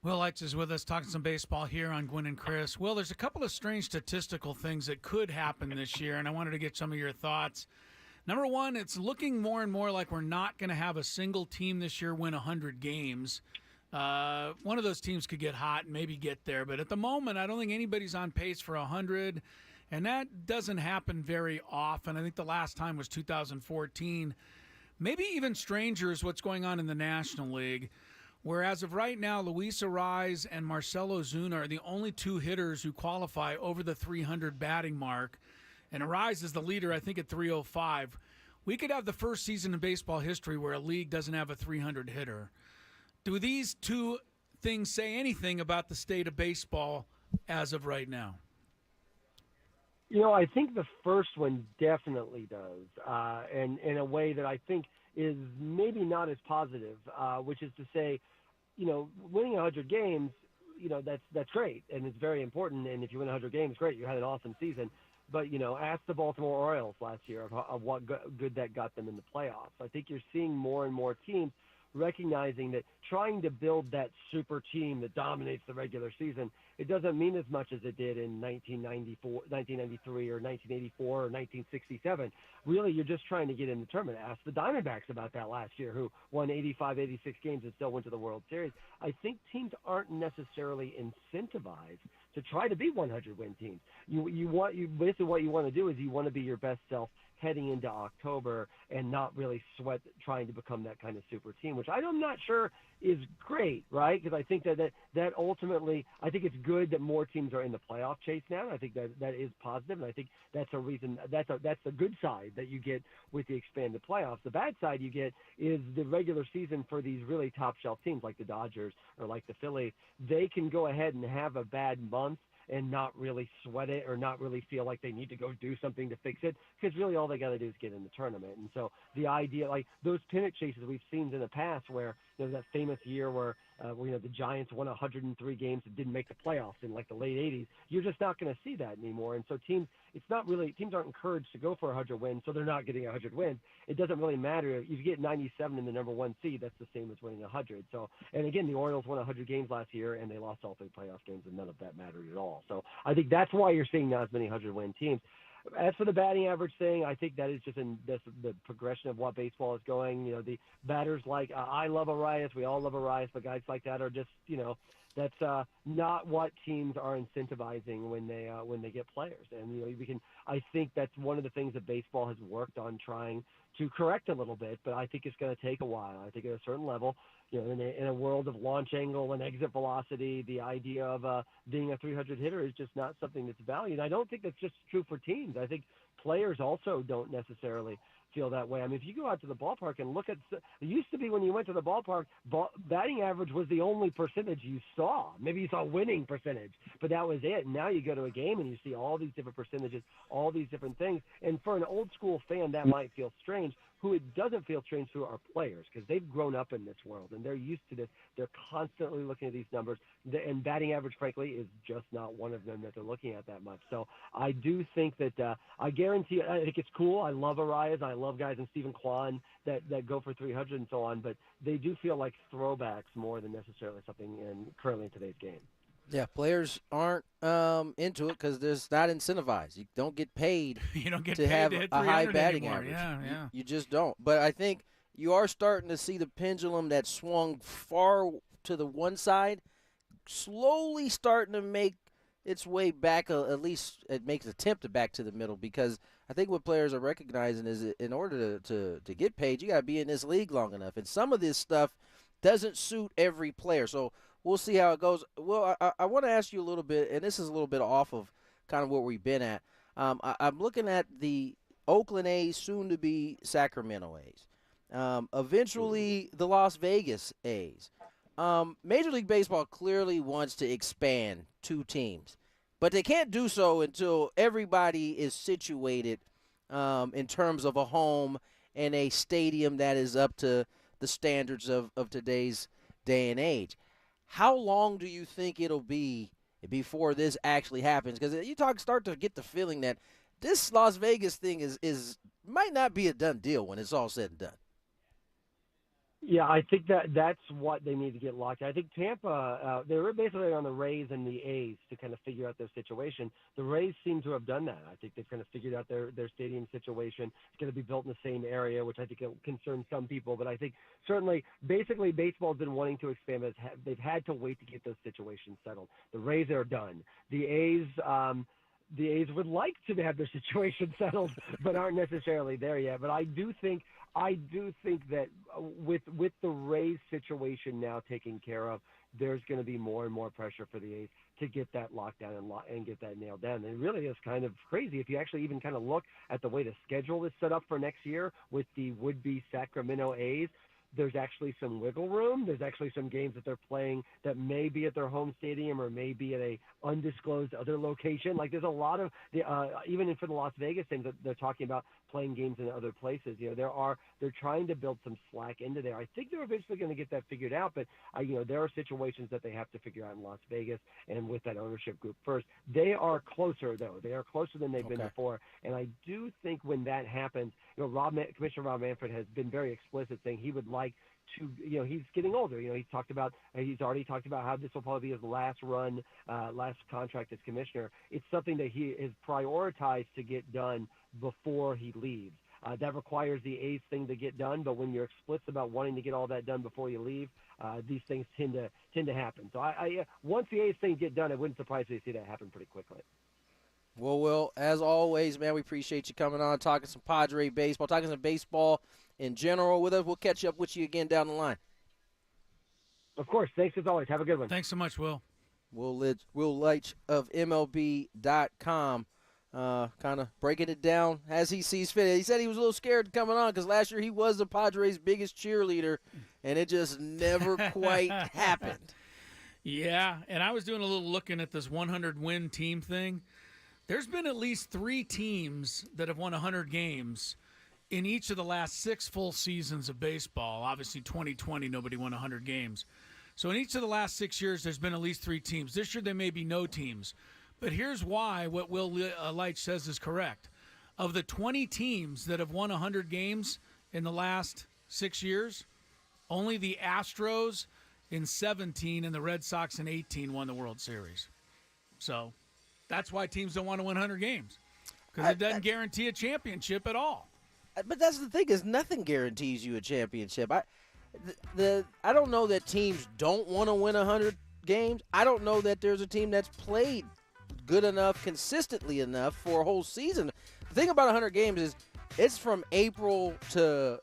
Will Leitch is with us talking some baseball here on Gwynn and Chris. Will, there's a couple of strange statistical things that could happen this year, and I wanted to get some of your thoughts. Number one, it's looking more and more like we're not going to have a single team this year win 100 games. One of those teams could get hot and maybe get there, but at the moment, I don't think anybody's on pace for 100, and that doesn't happen very often. I think the last time was 2014. Maybe even stranger is what's going on in the National League, where as of right now, Luis Arraez and Marcell Ozuna are the only two hitters who qualify over the 300 batting mark, and Arraez is the leader, I think, at 305. We could have the first season in baseball history where a league doesn't have a 300 hitter. Do these two things say anything about the state of baseball as of right now? I think the first one definitely does, and in a way that I think is maybe not as positive, which is to say, winning 100 games, that's great, and it's very important, and if you win 100 games, great, you had an awesome season. But, ask the Baltimore Orioles last year of what good that got them in the playoffs. I think you're seeing more and more teams recognizing that trying to build that super team that dominates the regular season, it doesn't mean as much as it did in 1993 or 1984 or 1967. Really, you're just trying to get in the tournament. Ask the Diamondbacks about that last year, who won 85, 86 games and still went to the World Series. I think teams aren't necessarily incentivized to try to be 100-win teams. Basically what you want to do is you want to be your best self heading into October and not really sweat trying to become that kind of super team, which I'm not sure is great, right? Because I think that ultimately, I think it's good that more teams are in the playoff chase now. And I think that is positive, and I think that's a reason. That's the good side that you get with the expanded playoffs. The bad side you get is the regular season for these really top shelf teams like the Dodgers or like the Phillies. They can go ahead and have a bad month and not really sweat it or not really feel like they need to go do something to fix it, because really all they got to do is get in the tournament. And so the idea, like those pennant chases we've seen in the past where there's that famous year where the Giants won 103 games and didn't make the playoffs in like the late 80s, you're just not going to see that anymore. And so teams aren't encouraged to go for 100 wins, so they're not getting 100 wins. It doesn't really matter. If you get 97 in the number one seed, that's the same as winning 100. So, and again, the Orioles won 100 games last year, and they lost all 3 playoff games, and none of that mattered at all. So I think that's why you're seeing not as many 100-win teams. As for the batting average thing, I think that is just the progression of what baseball is going. The batters like I love Arias, we all love Arias, but guys like that are just that's not what teams are incentivizing when they get players. And I think that's one of the things that baseball has worked on trying to correct a little bit, but I think it's going to take a while. I think at a certain level, in a world of launch angle and exit velocity, the idea of being a 300 hitter is just not something that's valued. I don't think that's just true for teams. I think players also don't necessarily feel that way. I mean, if you go out to the ballpark and look at – it used to be when you went to the ballpark, batting average was the only percentage you saw. Maybe you saw winning percentage, but that was it. And now you go to a game and you see all these different percentages, all these different things. And for an old-school fan, that might feel strange. Who it doesn't feel strange to are players, because they've grown up in this world and they're used to this. They're constantly looking at these numbers, and batting average, frankly, is just not one of them that they're looking at that much. So I do think that I guarantee, I think it's cool. I love Arias. I love guys in Stephen Kwan that go for 300 and so on, but they do feel like throwbacks more than necessarily something currently in today's game. Yeah, players aren't into it because there's not incentivized. You don't get paid you don't get to paid have to hit a high batting anymore. average. Yeah. You just don't. But I think you are starting to see the pendulum that swung far to the one side slowly starting to make its way back, at least it makes an attempt to back to the middle, because I think what players are recognizing is that in order to get paid, you got to be in this league long enough. And some of this stuff doesn't suit every player. So we'll see how it goes. Well, I want to ask you a little bit, and this is a little bit off of kind of where we've been at. I'm looking at the Oakland A's, soon to be Sacramento A's. Eventually the Las Vegas A's. Major League Baseball clearly wants to expand 2 teams, but they can't do so until everybody is situated in terms of a home and a stadium that is up to the standards of today's day and age. How long do you think it'll be before this actually happens? Because you start to get the feeling that this Las Vegas thing is might not be a done deal when it's all said and done. Yeah, I think that's what they need to get locked. I think Tampa, they were basically on the Rays and the A's to kind of figure out their situation. The Rays seem to have done that. I think they've kind of figured out their stadium situation. It's going to be built in the same area, which I think will concern some people. But I think certainly, basically, baseball's been wanting to expand, but they've had to wait to get those situations settled. The Rays are done. The A's would like to have their situation settled, but aren't necessarily there yet. But I do think that with the Rays situation now taken care of, there's going to be more and more pressure for the A's to get that locked down and get that nailed down. And it really is kind of crazy if you actually even kind of look at the way the schedule is set up for next year with the would-be Sacramento A's. There's actually some wiggle room. There's actually some games that they're playing that may be at their home stadium or may be at a undisclosed other location. Like there's a lot of even for the Las Vegas things that they're talking about playing games in other places. They're trying to build some slack into there. I think they're eventually going to get that figured out, but there are situations that they have to figure out in Las Vegas and with that ownership group first. They are closer though. They are closer than they've been before, and I do think when that happens, Commissioner Rob Manfred has been very explicit saying he would like to, he's getting older. He's already talked about how this will probably be his last contract as commissioner. It's something that he has prioritized to get done before he leaves. That requires the A's thing to get done, but when you're explicit about wanting to get all that done before you leave, these things tend to happen. So once the A's thing get done, it wouldn't surprise me to see that happen pretty quickly. Well, Will, as always, man, we appreciate you coming on, talking some Padre baseball, talking some baseball in general with us. We'll catch up with you again down the line. Of course. Thanks as always. Have a good one. Thanks so much, Will. Will Leitch of MLB.com, kind of breaking it down as he sees fit. He said he was a little scared coming on because last year he was the Padres' biggest cheerleader, and it just never quite happened. Yeah, and I was doing a little looking at this 100-win team thing. There's been at least 3 teams that have won 100 games in each of the last 6 full seasons of baseball. Obviously, 2020, nobody won 100 games. So in each of the last 6 years, there's been at least 3 teams. This year, there may be no teams. But here's why what Will Leitch says is correct. Of the 20 teams that have won 100 games in the last 6 years, only the Astros in 17 and the Red Sox in 18 won the World Series. So that's why teams don't want to win 100 games, because it doesn't guarantee a championship at all. But that's the thing, is nothing guarantees you a championship. I don't know that teams don't want to win 100 games. I don't know that there's a team that's played good enough, consistently enough for a whole season. The thing about 100 games is it's from April to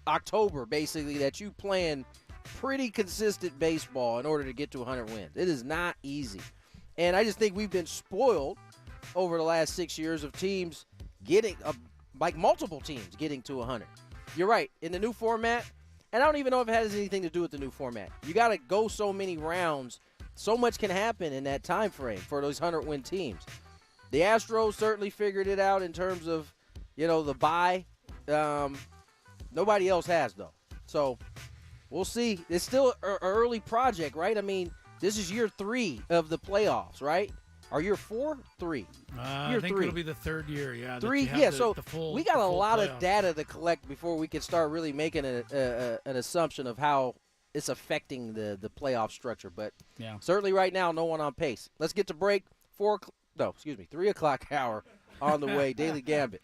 October, basically, that you playing pretty consistent baseball in order to get to 100 wins. It is not easy. And I just think we've been spoiled over the last 6 years of teams getting, like multiple teams getting to 100. You're right. In the new format, and I don't even know if it has anything to do with the new format. You got to go so many rounds. So much can happen in that time frame for those 100-win teams. The Astros certainly figured it out in terms of, the bye. Nobody else has, though. So we'll see. It's still an early project, right? I mean, this is year 3 of the playoffs, right? Or year 4? 3. I think it'll be the 3rd year, yeah. 3, yeah. So we got a lot of data to collect before we can start really making an assumption of how it's affecting the playoff structure. But certainly right now, no one on pace. Let's get to break. 3 o'clock hour on the way. Daily Gambit.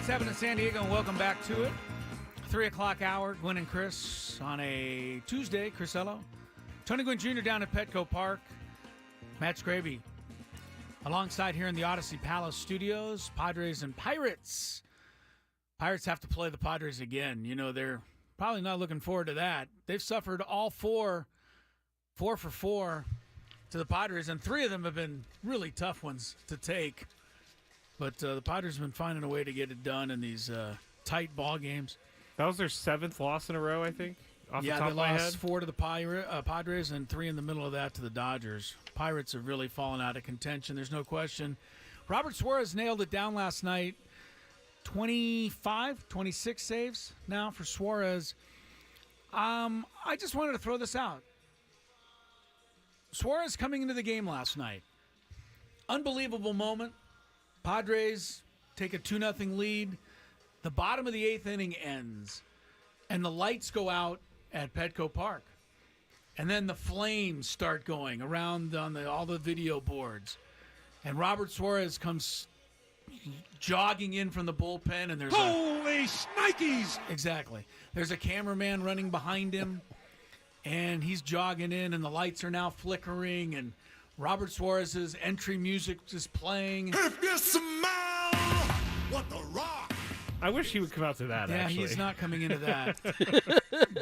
what's happening in San Diego, and welcome back to it. 3 o'clock hour, Gwynn and Chris on a Tuesday. Crisello. Tony Gwynn Jr. down at Petco Park. Matt Scravey alongside here in the Odyssey Palace Studios. Padres and Pirates. Pirates have to play the Padres again. You know, they're probably not looking forward to that. They've suffered all four for four to the Padres, and 3 of them have been really tough ones to take. But the Padres have been finding a way to get it done in these tight ball games. That was their 7th loss in a row, I think, off the top of my head. They lost 4 to the Padres and 3 in the middle of that to the Dodgers. Pirates have really fallen out of contention. There's no question. Robert Suarez nailed it down last night. 26 saves now for Suarez. I just wanted to throw this out. Suarez coming into the game last night. Unbelievable moment. Padres take a 2-0 lead. The bottom of the 8th inning ends, and the lights go out at Petco Park. And then the flames start going around on all the video boards. And Robert Suarez comes jogging in from the bullpen, and there's Holy shnikes! Exactly. There's a cameraman running behind him, and he's jogging in, and the lights are now flickering, and Robert Suarez's entry music is playing. If you smell what the rock. I wish he would come out to that, actually. Yeah, he's not coming into that.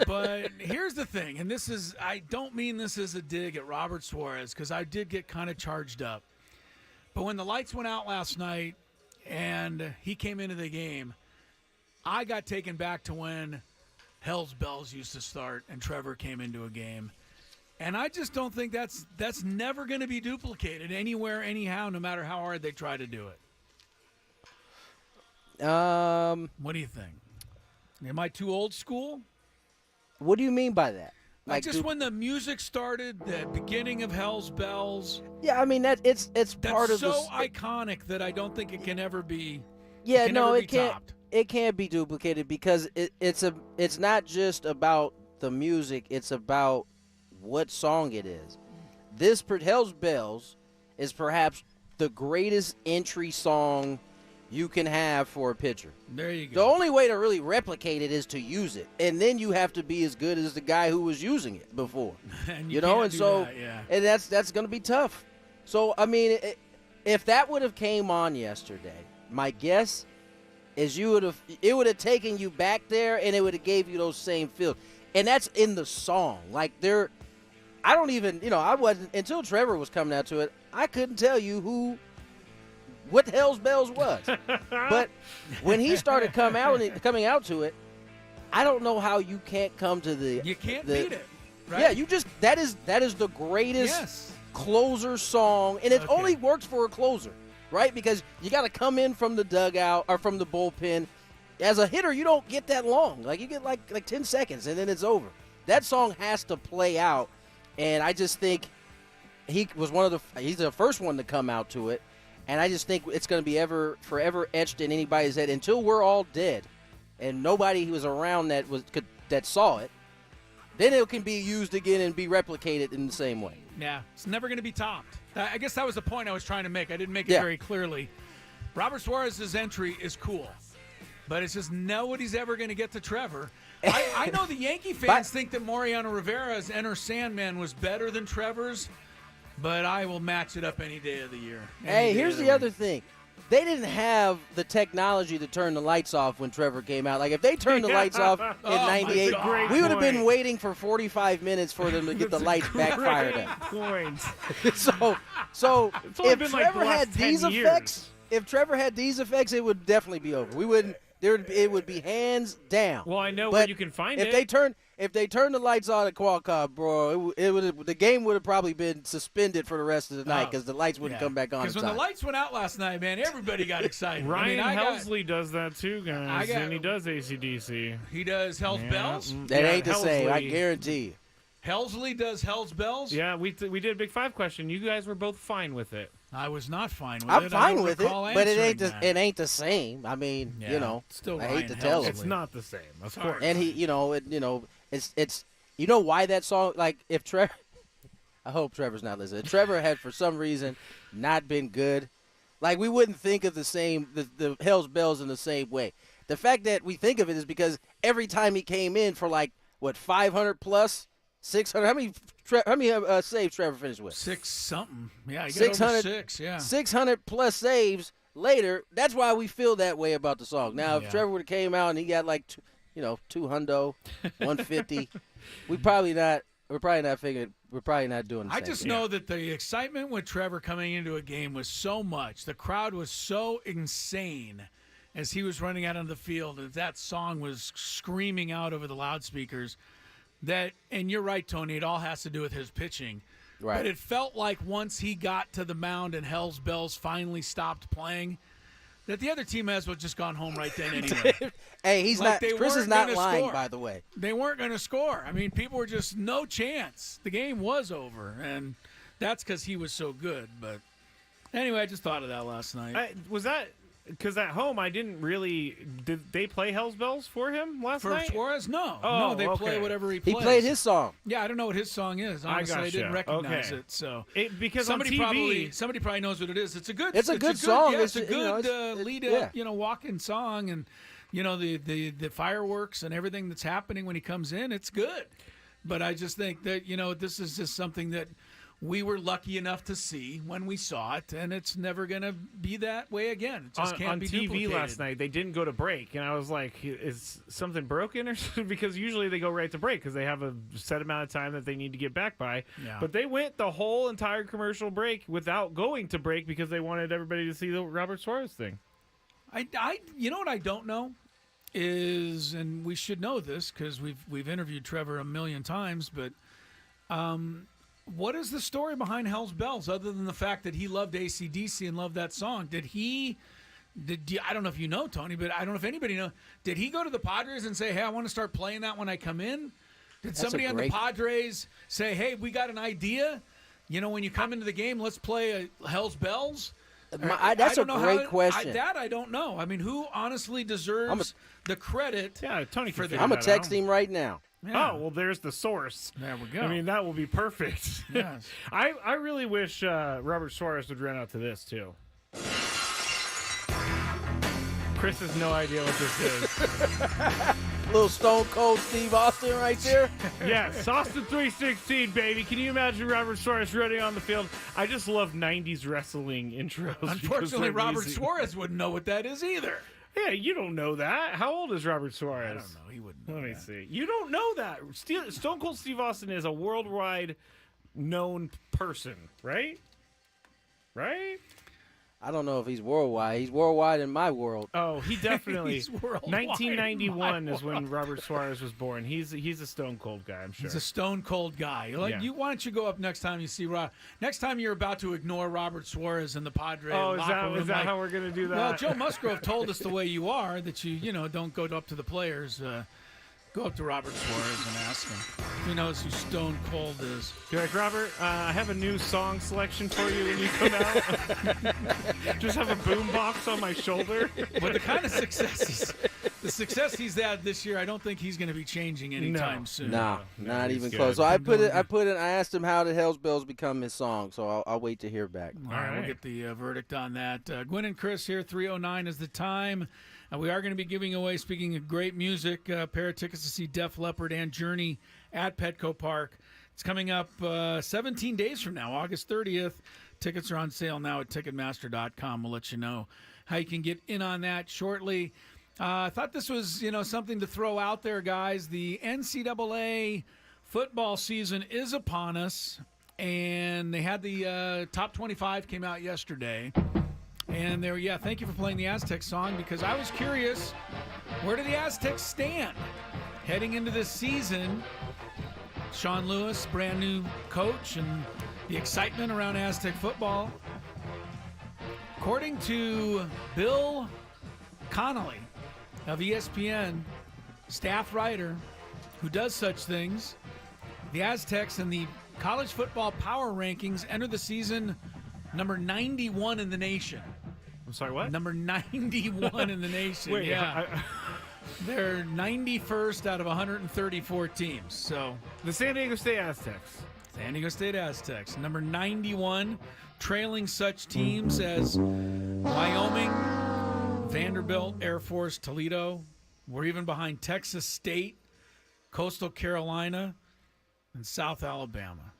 But here's the thing, and I don't mean this as a dig at Robert Suarez, because I did get kind of charged up. But when the lights went out last night and he came into the game, I got taken back to when Hell's Bells used to start and Trevor came into a game. And I just don't think that's never going to be duplicated anywhere, anyhow, no matter how hard they try to do it. What do you think? Am I too old school? What do you mean by that? Like just when the music started, the beginning of Hell's Bells. Yeah, I mean it's part of so iconic that I don't think it can ever be. Yeah, it can't. Topped. It can't be duplicated because it's not just about the music. It's about what song it is. This Hell's Bells is perhaps the greatest entry song you can have for a pitcher. There you go. The only way to really replicate it is to use it, and then you have to be as good as the guy who was using it before. And and that's going to be tough. So I mean, if that would have came on yesterday, my guess is it would have taken you back there, and it would have gave you those same feels. And that's in the song. Like I don't even, I wasn't until Trevor was coming out to it. I couldn't tell you what the Hell's Bells was. But when he started coming out to it, I don't know how you can't come to you can't beat it. Right? Yeah, that is the greatest closer song, and it only works for a closer, right? Because you got to come in from the dugout or from the bullpen. As a hitter, you don't get that long. Like you get like 10 seconds, and then it's over. That song has to play out, and I just think he's the first one to come out to it. And I just think it's going to be forever etched in anybody's head until we're all dead, and nobody who was around that saw it. Then it can be used again and be replicated in the same way. Yeah, it's never going to be topped. I guess that was the point I was trying to make. I didn't make it very clearly. Robert Suarez's entry is cool, but it's just nobody's ever going to get to Trevor. I know the Yankee fans think that Mariano Rivera's Enter Sandman was better than Trevor's. But I will match it up any day of the year. Hey, here's the other thing. They didn't have the technology to turn the lights off when Trevor came out. Like, if they turned the lights off in 98, we would have been waiting for 45 minutes for them to get the lights back fired up. So if Trevor had these effects, it would definitely be over. We wouldn't. It would be hands down. Well, I know where you can find it. If they turned the lights on at Qualcomm, bro, the game would have probably been suspended for the rest of the night because the lights wouldn't come back on. Because when the lights went out last night, man, everybody got excited. Ryan Helsley does that too, guys, and he does AC/DC. He does Hell's Bells? That ain't the same, I guarantee you. Helsley does Hell's Bells? Yeah, we did a Big Five question. You guys were both fine with it. I was not fine with it. I'm fine with it, but it ain't the same. I mean, still I hate to tell him. It's not the same, of course. And it's why that song, like, if Trevor, I hope Trevor's not listening. If Trevor had for some reason not been good, Like, we wouldn't think of the Hell's Bells in the same way. The fact that we think of it is because every time he came in for 500 plus, 600. How many saves Trevor finished with? 6 something. Yeah, he got 600, over 6. Yeah, 600 plus saves later. That's why we feel that way about the song. Now, if Yeah. Trevor would have came out and he got 200, 150, we're probably not figuring. We're probably not doing the I same just thing. know that the excitement with Trevor coming into a game was so much. The crowd was so insane as he was running out on the field, and that song was screaming out over the loudspeakers. And you're right, Tony, it all has to do with his pitching. Right. But it felt like once he got to the mound and Hell's Bells finally stopped playing, that the other team has well just gone home right then anyway. Hey, he's Like, not. Chris is weren't not gonna lying, score. by the way. They weren't going to score. I mean, people were just no chance. The game was over, and that's because he was so good. But anyway, I just thought of that last night. Was that because at home I didn't really? Did they play Hell's Bells for him last For night? Suarez, no. Oh, no, they play okay. whatever he He plays. played his song. Yeah, I don't know what his song is. Honestly, I didn't gotcha. recognize Okay. it. So Because somebody on TV, somebody probably knows what it is. It's a good. It's a good song. Yeah, it's a It's, you know, good it's- lead yeah. up, walk-in song, and the fireworks and everything that's happening when he comes in. It's good, but I just think that this is just something that we were lucky enough to see when we saw it, and it's never going to be that way again. It just can't on be TV duplicated. last night, they didn't go to break, and I was like, "Is something broken?" Or something? Because usually they go right to break because they have a set amount of time that they need to get back by. Yeah. But they went the whole entire commercial break without going to break because they wanted everybody to see the Robert Suarez thing. You know what I don't know is, and we should know this because we've interviewed Trevor a million times, but what is the story behind Hell's Bells other than the fact that he loved AC/DC and loved that song? I don't know if you know, Tony, but I don't know if anybody knows. Did he go to the Padres and say, "Hey, I want to start playing that when I come in"? Did somebody on the Padres say, "Hey, we got an idea. When you come into the game, let's play Hell's Bells"? That's a great question. I don't know. I mean, who honestly deserves the credit? Yeah, Tony for can that. figure I'm that going to text out. him right now. Yeah. Oh, well, there's the source. There we go. I mean, that will be perfect. Yes. I really wish Robert Suarez would run out to this, too. Chris has no idea what this is. Little Stone Cold Steve Austin right there. Yes, Austin 316, baby. Can you imagine Robert Suarez running on the field? I just love 90s wrestling intros. because Unfortunately, they're Robert easy. Suarez wouldn't know what that is either. Yeah, you don't know that. How old is Robert Suarez? I don't know. He wouldn't know Let me that. see. You don't know that. Stone Cold Steve Austin is a worldwide known person, right? Right? I don't know if he's worldwide. He's worldwide in my world. Oh, he definitely. He's worldwide. 1991 is when Robert Suarez was born. He's a Stone Cold guy, I'm sure. He's a stone cold guy. Why don't you go up next time you see Rob? Next time you're about to ignore Robert Suarez in the Padres. Oh, locker room, is that how we're gonna do that? Well, Joe Musgrove told us the way you are that you don't go up to the players. Go up to Robert Suarez and ask him. He knows who Stone Cold is. You're like, Robert, I have a new song selection for you when you come out. Just have a boombox on my shoulder. But the kind of success he's had this year, I don't think he's going to be changing anytime soon. Nah, No, not he's even good. close. So I asked him how did Hell's Bells become his song. So I'll wait to hear back. All right, we'll right. get the verdict on that. Gwynn and Chris here, 3:09 is the time. We are going to be giving away, speaking of great music, a pair of tickets to see Def Leppard and Journey at Petco Park. It's coming up 17 days from now, August 30th. Tickets are on sale now at Ticketmaster.com. We'll let you know how you can get in on that shortly. I thought this was, something to throw out there, guys. The NCAA football season is upon us, and they had the top 25 came out yesterday. And thank you for playing the Aztecs song because I was curious, where do the Aztecs stand heading into this season? Sean Lewis, brand new coach, and the excitement around Aztec football. According to Bill Connolly of ESPN, staff writer who does such things, the Aztecs in the college football power rankings enter the season number 91 in the nation. I'm sorry, what? Number 91 in the nation. Wait, yeah. They're 91st out of 134 teams. So The San Diego State Aztecs. San Diego State Aztecs, number 91, trailing such teams as Wyoming, Vanderbilt, Air Force, Toledo. We're even behind Texas State, Coastal Carolina, and South Alabama,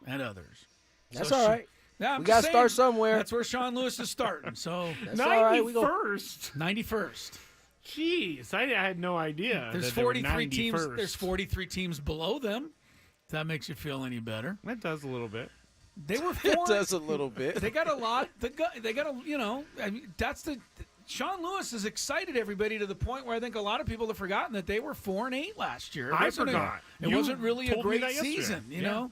and others. That's all right. Yeah, we got to start somewhere. That's where Sean Lewis is starting. So 91st. 91st. Jeez, I had no idea. There's 43 teams. There's 43 teams below them. If that makes you feel any better. That does a little bit. They were It does a little bit. They got a lot. They got a, I mean, that's the. Sean Lewis has excited everybody to the point where I think a lot of people have forgotten that they were 4-8 last year. I forgot. It wasn't really a great season, season, you know.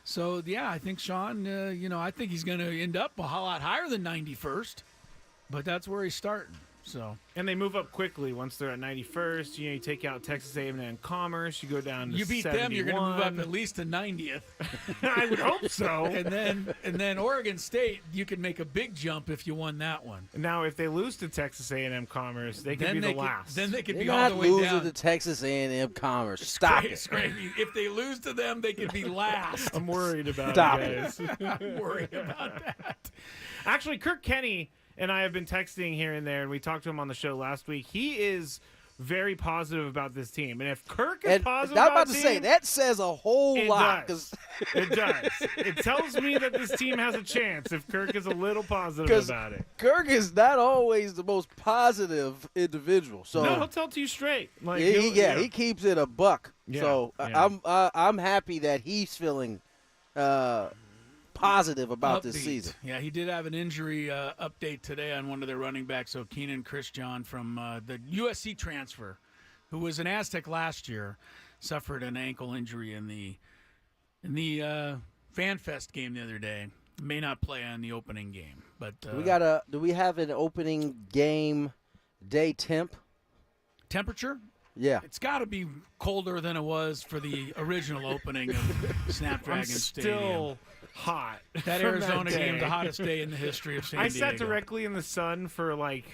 So yeah, I think Sean. I think he's going to end up a lot higher than 91st, but that's where he's starting. So and they move up quickly once they're at 91st. You take out Texas A&M and Commerce. You go down to you beat 71. them, you're going to move up at least to 90th. I would hope so. and then Oregon State, you could make a big jump if you won that one. Now, if they lose to Texas A&M Commerce, they could be the last. Then they could They're be all the way down. not losing to Texas A&M Commerce. Stop it. If they lose to them, they could be last. I'm worried about it, guys. I'm worried about that. Actually, Kirk Kenny and I have been texting here and there, and we talked to him on the show last week. He is very positive about this team. And if Kirk is positive I'm about about to the say, team, that says a whole lot. Does. It does. It tells me that this team has a chance if Kirk is a little positive about it. Kirk is not always the most positive individual. So no, he'll tell it to you straight. Like he keeps it a buck. Yeah, so I'm happy that he's feeling positive about this season. Yeah, he did have an injury update today on one of their running backs. So Keenan Christian from the USC transfer, who was an Aztec last year, suffered an ankle injury in the FanFest game the other day. May not play on the opening game, but do we have an opening game day temperature? Yeah, it's got to be colder than it was for the original opening of Snapdragon Stadium. Still hot. That Arizona game, the hottest day in the history of San Diego. I sat directly in the sun for like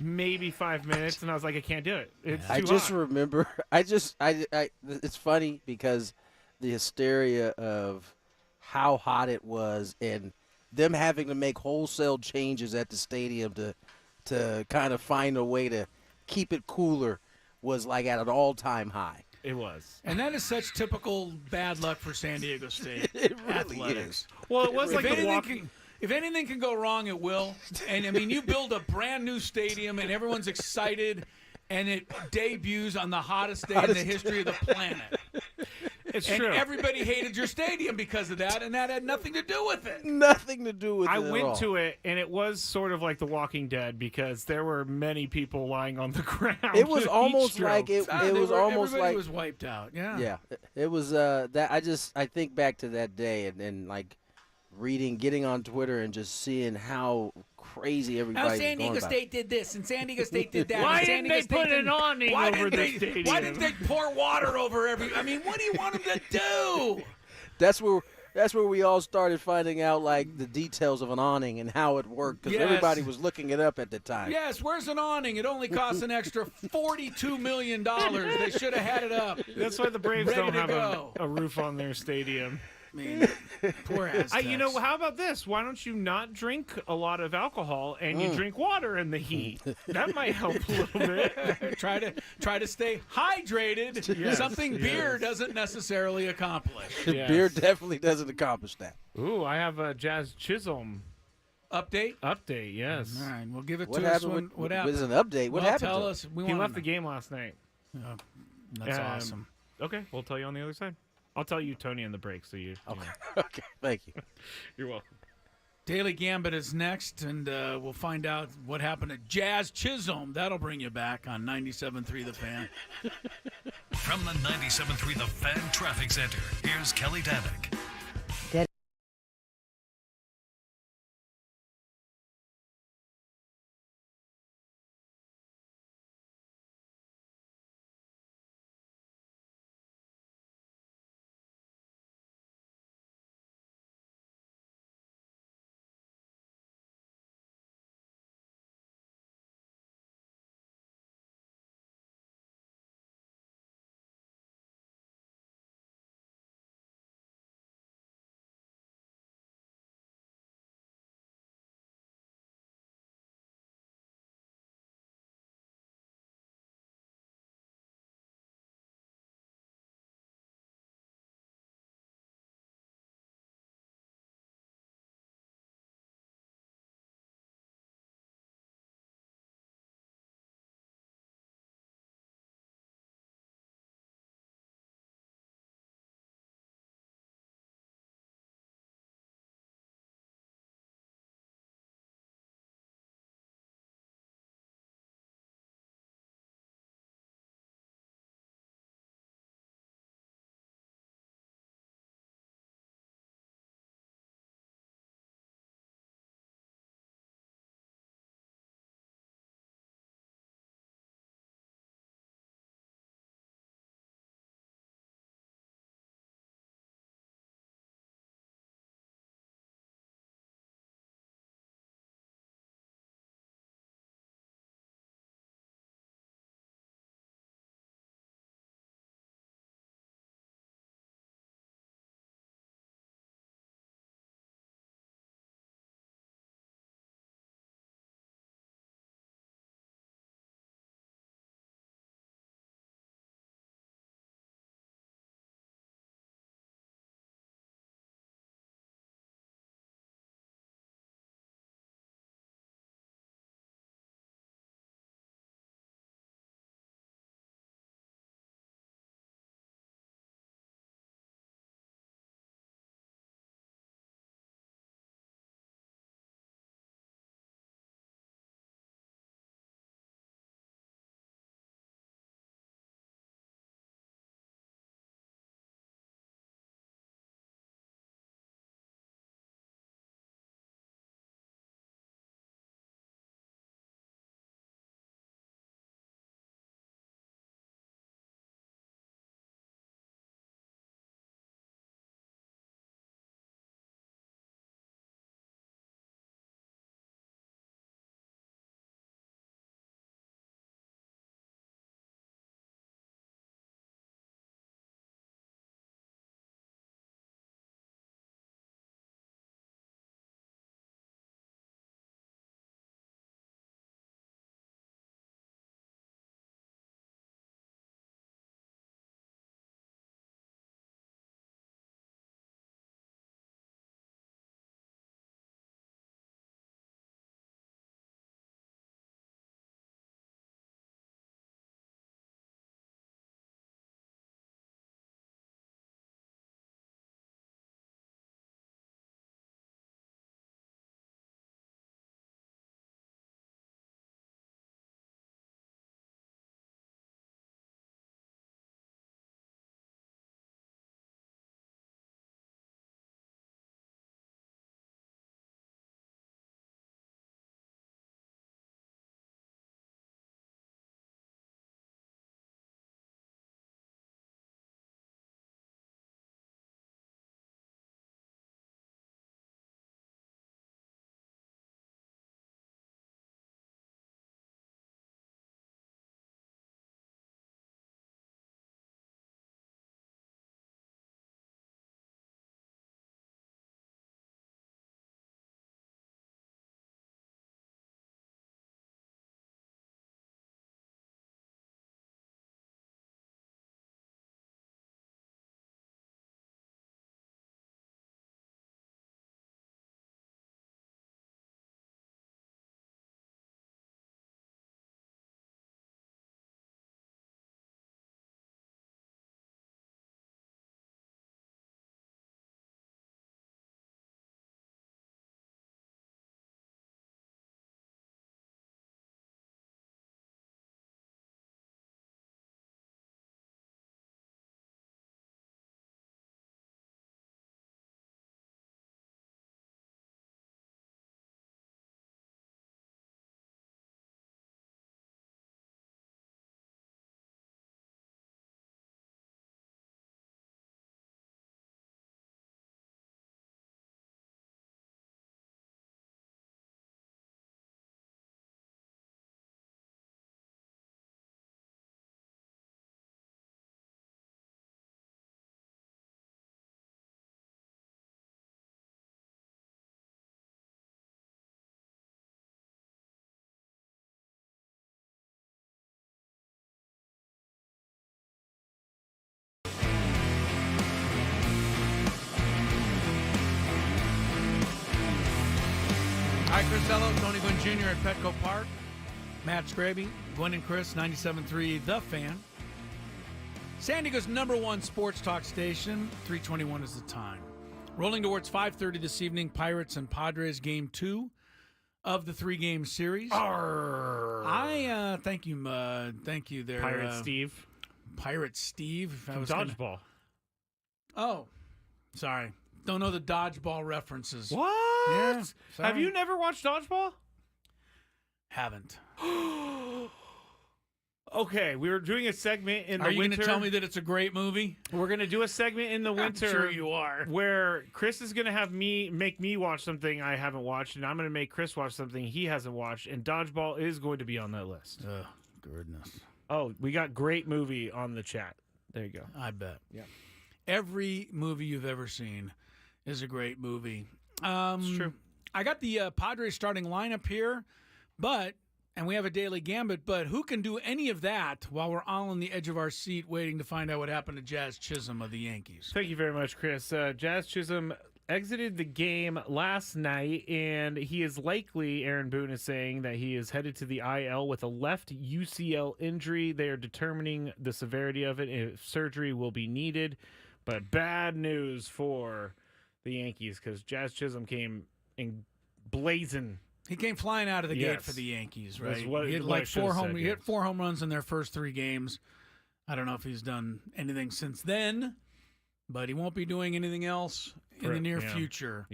maybe 5 minutes, and I was like, I can't do it. It's I too just hot. remember. It's funny because the hysteria of how hot it was and them having to make wholesale changes at the stadium to kind of find a way to keep it cooler was like at an all-time high. It was. And that is such typical bad luck for San Diego State. It really athletics. is. Well, it was If like if anything can go wrong, it will. And, I mean, you build a brand-new stadium, and everyone's excited, and it debuts on the hottest day in the history of the planet. It's and true. Everybody hated your stadium because of that, and that had nothing to do with it. Nothing to do with it I at went all. to it, and it was sort of like The Walking Dead because there were many people lying on the ground. It was with almost heat like strokes. Everybody was wiped out. Yeah, it was that. I think back to that day and like getting on Twitter and just seeing how crazy everybody. Now San Diego State did this, and San Diego State did that. Why and San didn't Diego they State put an awning over the stadium? Why didn't they pour water over every? I mean, what do you want them to do? That's where we all started finding out like the details of an awning and how it worked because everybody was looking it up at the time. Yes, where's an awning? It only costs an extra $42 million. They should have had it up. That's why the Braves Ready don't to have go. a roof on their stadium. I mean, poor Aztecs. How about this? Why don't you not drink a lot of alcohol and you drink water in the heat? That might help a little bit. try to stay hydrated. Yes, Something beer doesn't necessarily accomplish. Yes. Beer definitely doesn't accomplish that. Ooh, I have a Jazz Chisholm Update. Yes. All right, we'll give it What to us happened? what happened. With an update. What happened? Tell to him? us. We He wanna left the know. game last night. That's awesome. Okay, we'll tell you on the other side. I'll tell you Tony on the break, so you. Okay. Okay. Thank you. You're welcome. Daily Gambit is next, and we'll find out what happened to Jazz Chisholm. That'll bring you back on 97.3 The Fan. From the 97.3 The Fan Traffic Center, here's Kelly Danick. Jr. at Petco Park. Matt Scraby, Gwynn and Chris, 97.3 The Fan. San Diego's #1 sports talk station. 3:21 is the time. Rolling towards 5:30 this evening, Pirates and Padres Game 2 of the 3-game series. I thank you there, Pirate Steve. Pirate Steve. From Dodgeball. Oh, sorry. Don't know the Dodgeball references. What? Yeah, have you never watched Dodgeball? Haven't. Okay, we were doing a segment in the winter. Are you going to tell me that it's a great movie? We're going to do a segment in the winter. I'm sure you are. Where Chris is going to make me watch something I haven't watched, and I'm going to make Chris watch something he hasn't watched, and Dodgeball is going to be on that list. Oh, goodness. Oh, we got great movie on the chat. There you go. I bet. Yeah. Every movie you've ever seen is a great movie. It's true. I got the Padres starting lineup here, and we have a daily gambit, but who can do any of that while we're all on the edge of our seat waiting to find out what happened to Jazz Chisholm of the Yankees? Thank you very much, Chris. Jazz Chisholm exited the game last night, and he is likely, Aaron Boone is saying, that he is headed to the IL with a left UCL injury. They are determining the severity of it, if surgery will be needed. But bad news for the Yankees because Jazz Chisholm came in blazing. He came flying out of the gate for the Yankees, right? He hit like 4 home runs in their first 3 games. I don't know if he's done anything since then, but he won't be doing anything else in the near future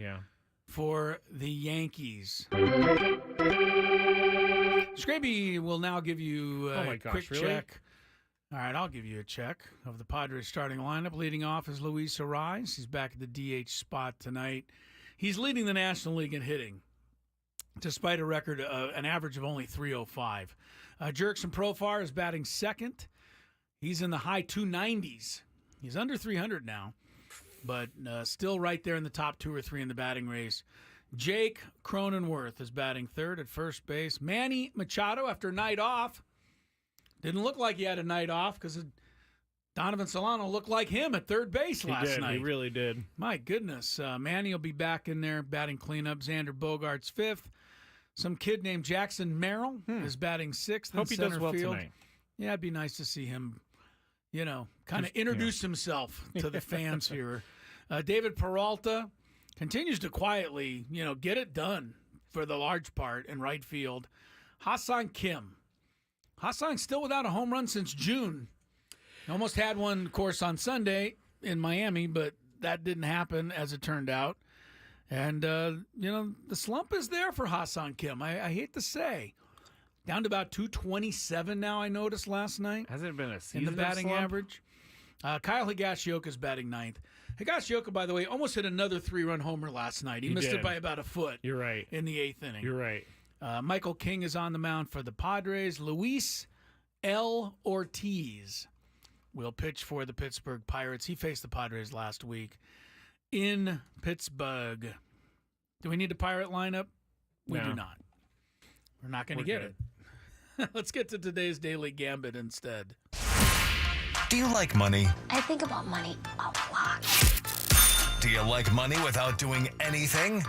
for the Yankees. Scraby will now give you a quick check. All right, I'll give you a check of the Padres starting lineup. Leading off is Luis Arraez. He's back at the DH spot tonight. He's leading the National League in hitting, despite a record, an average of only .305. Jurickson Profar is batting second. He's in the high 290s. He's under 300 now, but still right there in the top 2 or 3 in the batting race. Jake Cronenworth is batting third at first base. Manny Machado, after a night off, didn't look like he had a night off because Donovan Solano looked like him at third base last night. He really did. My goodness. Manny will be back in there batting cleanup. Xander Bogaerts fifth. Some kid named Jackson Merrill is batting sixth. Hope he does well tonight. Yeah, it'd be nice to see him, kind of introduce himself to the fans here. David Peralta continues to quietly, get it done for the large part in right field. Ha-Seong Kim. Ha-Seong's still without a home run since June. Almost had one, of course, on Sunday in Miami, but that didn't happen as it turned out. And, the slump is there for Ha-Seong Kim. I hate to say. Down to about 227 now, I noticed last night. Hasn't it been a season in the batting slump? average? Kyle Higashioka is batting ninth. Higashioka, by the way, almost hit another 3-run homer last night. He missed it by about a foot. You're right. In the 8th inning. You're right. Michael King is on the mound for the Padres. Luis L. Ortiz will pitch for the Pittsburgh Pirates. He faced the Padres last week in Pittsburgh. Do we need a Pirate lineup? We do not. We're not going to get it. Let's get to today's Daily Gambit instead. Do you like money? I think about money a lot. Do you like money without doing anything?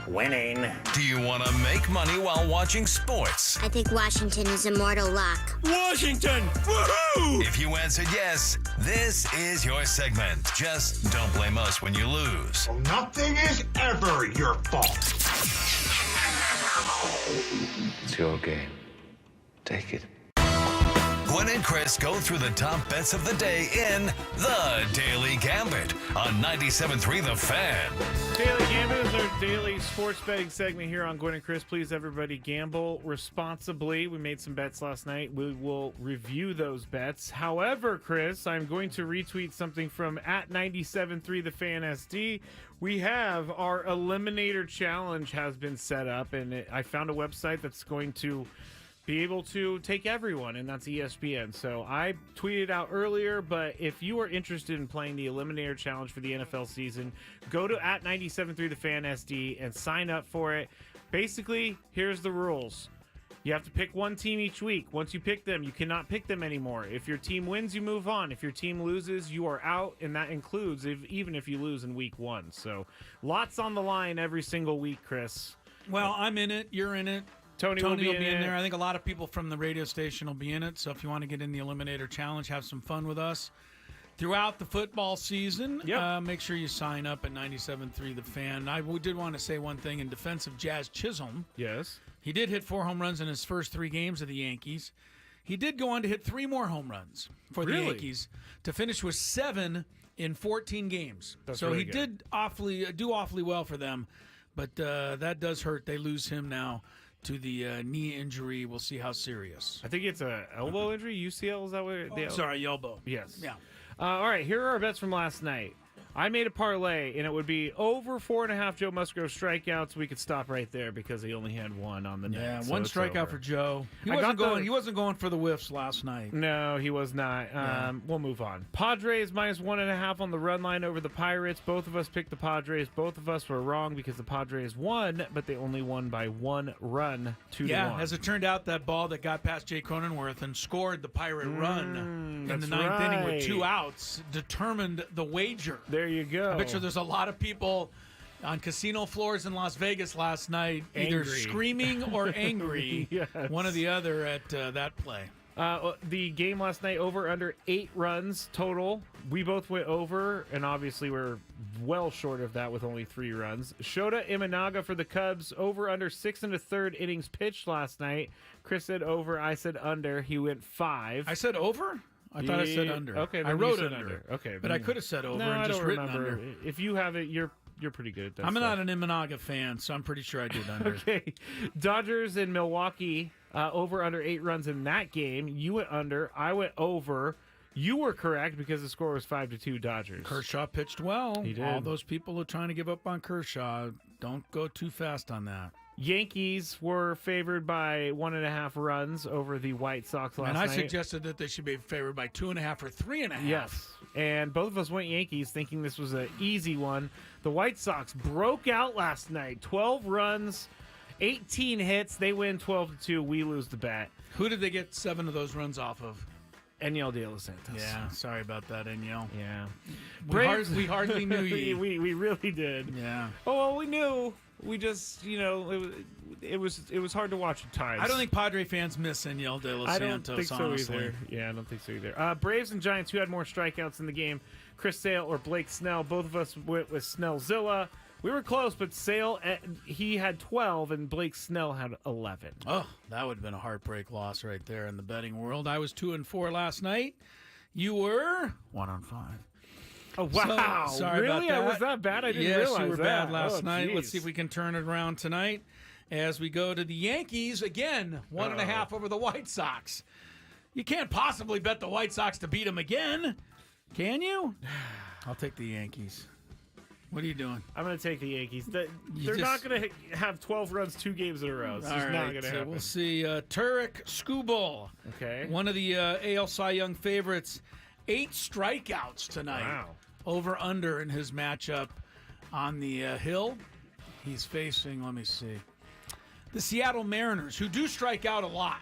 Winning. Do you want to make money while watching sports? I think Washington is immortal luck. Washington! Woohoo! If you answered yes, this is your segment. Just don't blame us when you lose. Nothing is ever your fault. It's your game. Take it. Gwynn and Chris go through the top bets of the day in The Daily Gambit on 97.3 The Fan. Daily Gambit is our daily sports betting segment here on Gwynn and Chris. Please, everybody, gamble responsibly. We made some bets last night. We will review those bets. However, Chris, I'm going to retweet something from at 97.3 The Fan SD. We have our Eliminator Challenge has been set up, and I found a website that's going to be able to take everyone, and that's ESPN. So I tweeted out earlier, but if you are interested in playing the Eliminator Challenge for the NFL season, go to at 97.3 The Fan SD and sign up for it. Basically, here's the rules. You have to pick one team each week. Once you pick them, you cannot pick them anymore. If your team wins, you move on. If your team loses, you are out, and that includes even if you lose in week 1. So lots on the line every single week, Chris. Well, I'm in it. You're in it. Tony will be in there. I think a lot of people from the radio station will be in it. So if you want to get in the Eliminator Challenge, have some fun with us throughout the football season. Make sure you sign up at 97.3 The Fan. I did want to say one thing in defense of Jazz Chisholm. Yes. He did hit 4 home runs in his first 3 games of the Yankees. He did go on to hit 3 more home runs for the Yankees to finish with 7 in 14 games. So really he did do awfully well for them, but that does hurt. They lose him now to the knee injury. We'll see how serious. I think it's an elbow injury, UCL. Is that what? Sorry, elbow. Yes. Yeah. All right, here are our bets from last night. I made a parlay, and it would be over 4.5 Joe Musgrove strikeouts. We could stop right there because he only had 1 on the night. Yeah, so 1 strikeout for Joe. He wasn't going for the whiffs last night. No, he was not. We'll move on. Padres -1.5 on the run line over the Pirates. Both of us picked the Padres. Both of us were wrong because the Padres won, but they only won by 1 run, 2-1. Yeah, as it turned out, that ball that got past Jay Cronenworth and scored the Pirate run in the 9th inning with 2 outs determined the wager. There you go. I bet you there's a lot of people on casino floors in Las Vegas last night either screaming or angry, one or the other at that play. The game last night, over under 8 runs total. We both went over, and obviously we're well short of that with only 3 runs. Shota Imanaga for the Cubs, over under 6 1/3 innings pitched last night. Chris said over, I said under. He went 5. I said over? I thought I said under. Okay, I wrote under. Okay, but I could have said over no, and just I don't written remember. under. If you have it, you're pretty good at that. I'm not an Imanaga fan, so I'm pretty sure I did under. Okay, Dodgers in Milwaukee, over under 8 runs in that game. You went under. I went over. You were correct because the score was 5-2 Dodgers. Kershaw pitched well. He did. All those people who are trying to give up on Kershaw, don't go too fast on that. Yankees were favored by 1.5 runs over the White Sox last night. And I suggested that they should be favored by 2.5 or 3.5. Yes. And both of us went Yankees thinking this was an easy one. The White Sox broke out last night. 12 runs, 18 hits. They win 12-2. We lose the bet. Who did they get 7 of those runs off of? Enyel De Los Santos. Yeah, sorry about that, Enyel. Yeah. We hardly knew you. we really did. Yeah. Oh, well, we knew. We just, it was hard to watch at times. I don't think Padre fans miss Enyel De Los Santos, I don't think so honestly. either. Yeah, I don't think so either. Braves and Giants, who had more strikeouts in the game? Chris Sale or Blake Snell? Both of us went with Snellzilla. We were close, but Sale, he had 12, and Blake Snell had 11. Oh, that would have been a heartbreak loss right there in the betting world. I was 2-4 last night. You were 1-5. Oh, wow. So, sorry really? about that. I was that bad? I didn't realize that. Yes, you were bad last night. Geez. Let's see if we can turn it around tonight as we go to the Yankees. Again, 1.5 over the White Sox. You can't possibly bet the White Sox to beat them again, can you? I'll take the Yankees. What are you doing? I'm going to take the Yankees. They're not going to have 12 runs 2 games in a row. It's just not going to happen. We'll see. Turek Skubal, one of the AL Cy Young favorites, 8 strikeouts tonight. Wow. Over under in his matchup on the Hill. He's facing, let me see, the Seattle Mariners, who do strike out a lot.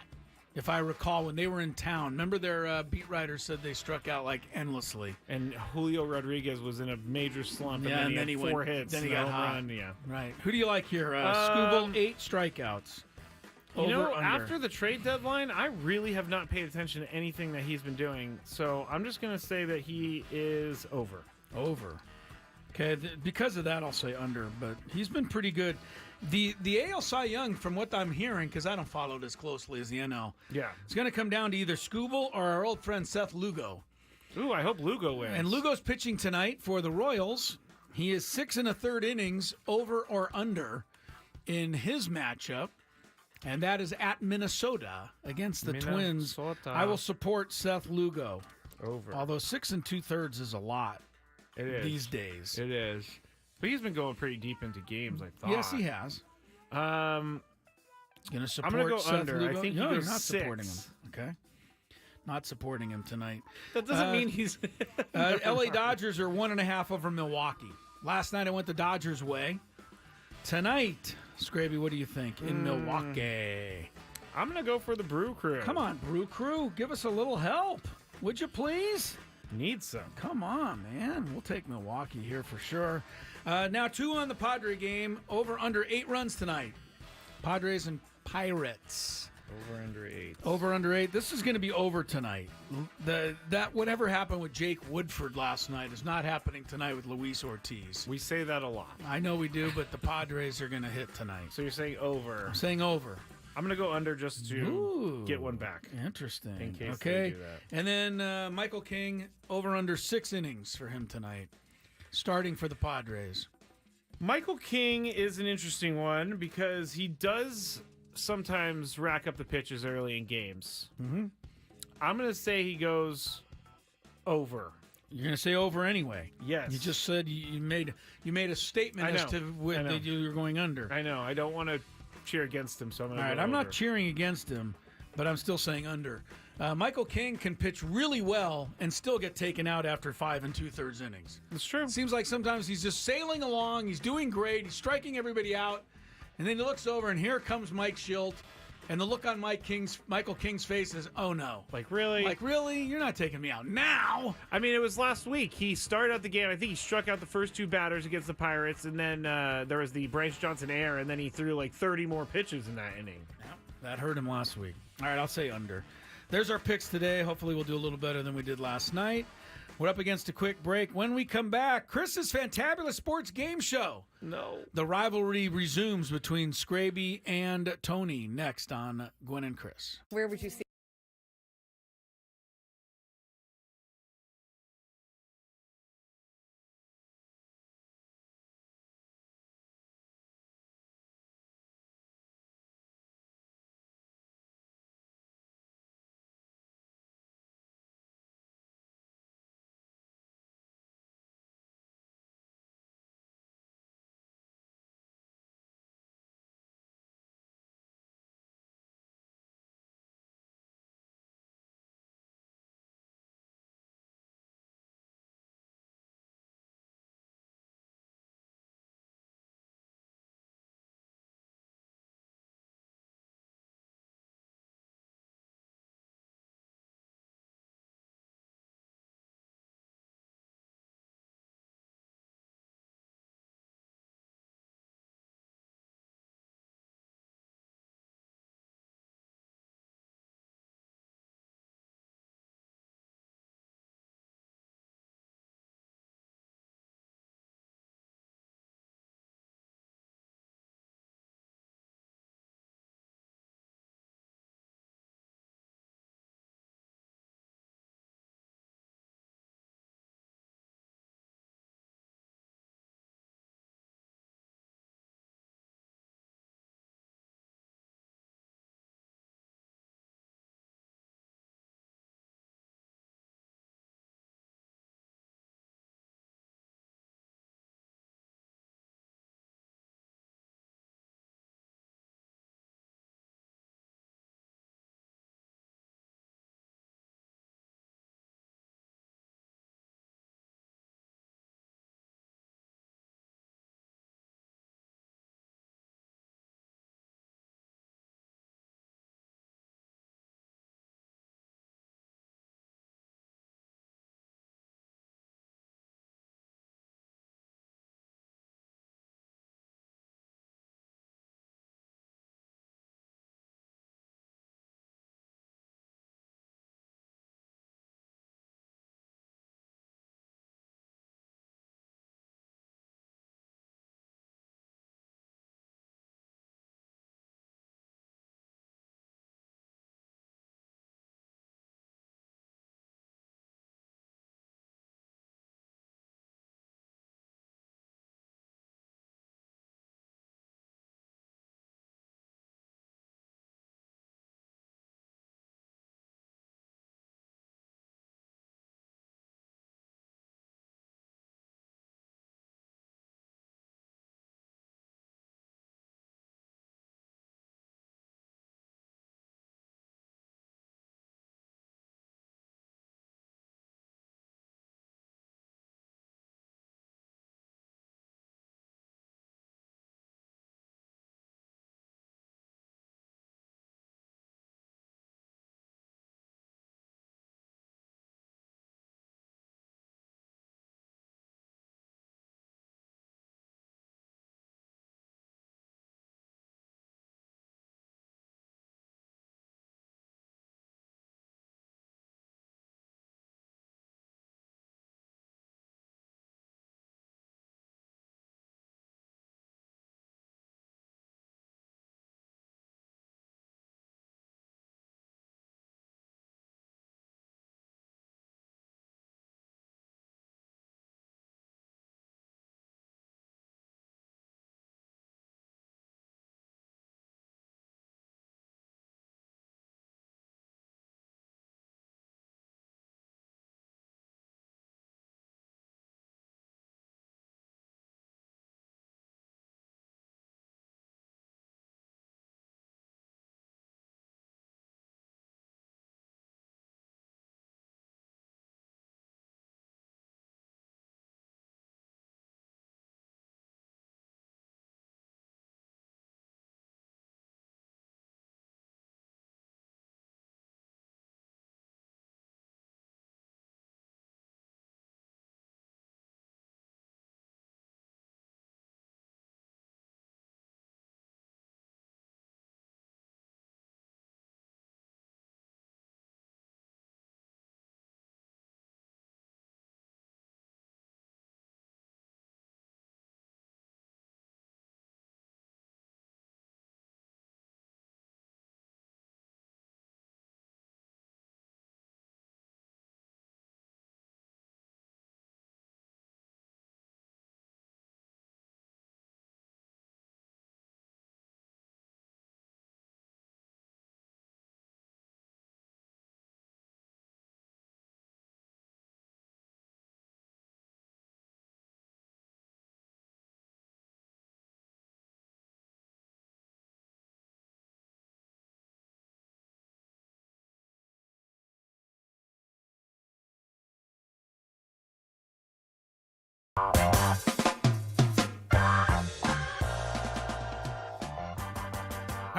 If I recall, when they were in town, remember their beat writer said they struck out like endlessly. And Julio Rodriguez was in a major slump, and then he had 4 hits. Then he got hot. Run, yeah. Right. Who do you like here? Skubal, 8 strikeouts. After the trade deadline, I really have not paid attention to anything that he's been doing. So I'm just going to say that he is over. Over. Okay, because of that, I'll say under, but he's been pretty good. The AL Cy Young, from what I'm hearing, because I don't follow it as closely as the NL, it's going to come down to either Skubal or our old friend Seth Lugo. Ooh, I hope Lugo wins. And Lugo's pitching tonight for the Royals. He is 6 1/3 innings, over or under, in his matchup, and that is at Minnesota against the Twins. I will support Seth Lugo. Over. Although 6 2/3 is a lot. It is. These days. It is. But he's been going pretty deep into games, I thought. Yes, he has. Going to support I'm going to go Seth under. Lugo? I think no, he you're goes not 6. supporting him. Okay. Not supporting him tonight. That doesn't mean he's... LA Dodgers are 1.5 over Milwaukee. Last night I went the Dodgers' way. Tonight, Scraby, what do you think in Milwaukee? I'm going to go for the Brew Crew. Come on, Brew Crew. Give us a little help. Would you please? Need some. Come on, man. We'll take Milwaukee here for sure. Now, 2 on the Padre game. Over under 8 runs tonight. Padres and Pirates. Over under 8. Over under 8. This is going to be over tonight. That whatever happened with Jake Woodford last night is not happening tonight with Luis Ortiz. We say that a lot. I know we do, but the Padres are going to hit tonight. So you're saying over. I'm saying over. I'm going to go under just to get one back. Interesting. In case okay. they do that. And then Michael King, over under 6 innings for him tonight, starting for the Padres. Michael King is an interesting one because he does sometimes rack up the pitches early in games. Mm-hmm. I'm going to say he goes over. You're going to say over anyway. Yes. You just said you made a statement as to that you're going under. I know. I don't want to cheer against him, so I'm going to All right, go I'm over. not cheering against him, but I'm still saying under. Michael King can pitch really well and still get taken out after 5 2/3 innings. That's true. It seems like sometimes he's just sailing along. He's doing great. He's striking everybody out. And then he looks over, and here comes Mike Schilt. And the look on Michael King's face is, oh, no. Like, really? Like, really? You're not taking me out now? I mean, it was last week. He started out the game. I think he struck out the first 2 batters against the Pirates, and then there was the Bryce Johnson air, and then he threw like 30 more pitches in that inning. Yep, that hurt him last week. All right, I'll say under. There's our picks today. Hopefully we'll do a little better than we did last night. We're up against a quick break. When we come back, Chris's Fantabulous Sports Game Show. No. The rivalry resumes between Scraby and Tony next on Gwynn and Chris. Where would you see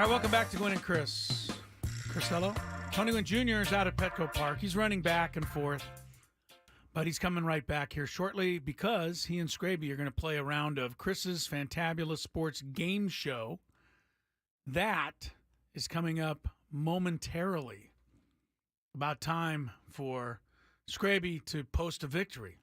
All right, welcome back to Gwynn and Chris. Chris, hello. Tony Gwynn Jr. is out at Petco Park. He's running back and forth, but he's coming right back here shortly because he and Scraby are going to play a round of Chris's Fantabulous Sports Game Show. That is coming up momentarily. About time for Scraby to post a victory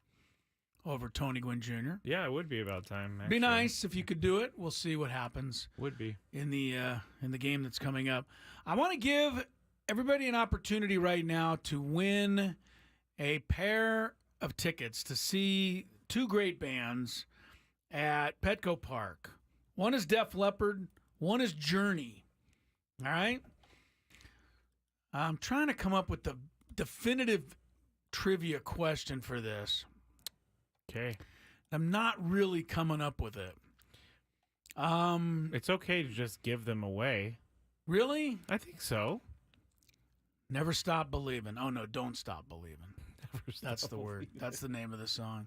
over Tony Gwynn Jr. Yeah, it would be about time. Actually. Be nice if you could do it. We'll see what happens. Would be in the game that's coming up. I want to give everybody an opportunity right now to win a pair of tickets to see two great bands at Petco Park. One is Def Leppard. One is Journey. All right. I'm trying to come up with the definitive trivia question for this. Okay. I'm not really coming up with it. It's okay to just give them away. Really? I think so. Never Stop Believing. Oh, no, Don't Stop Believing. That's the word. That's the name of the song.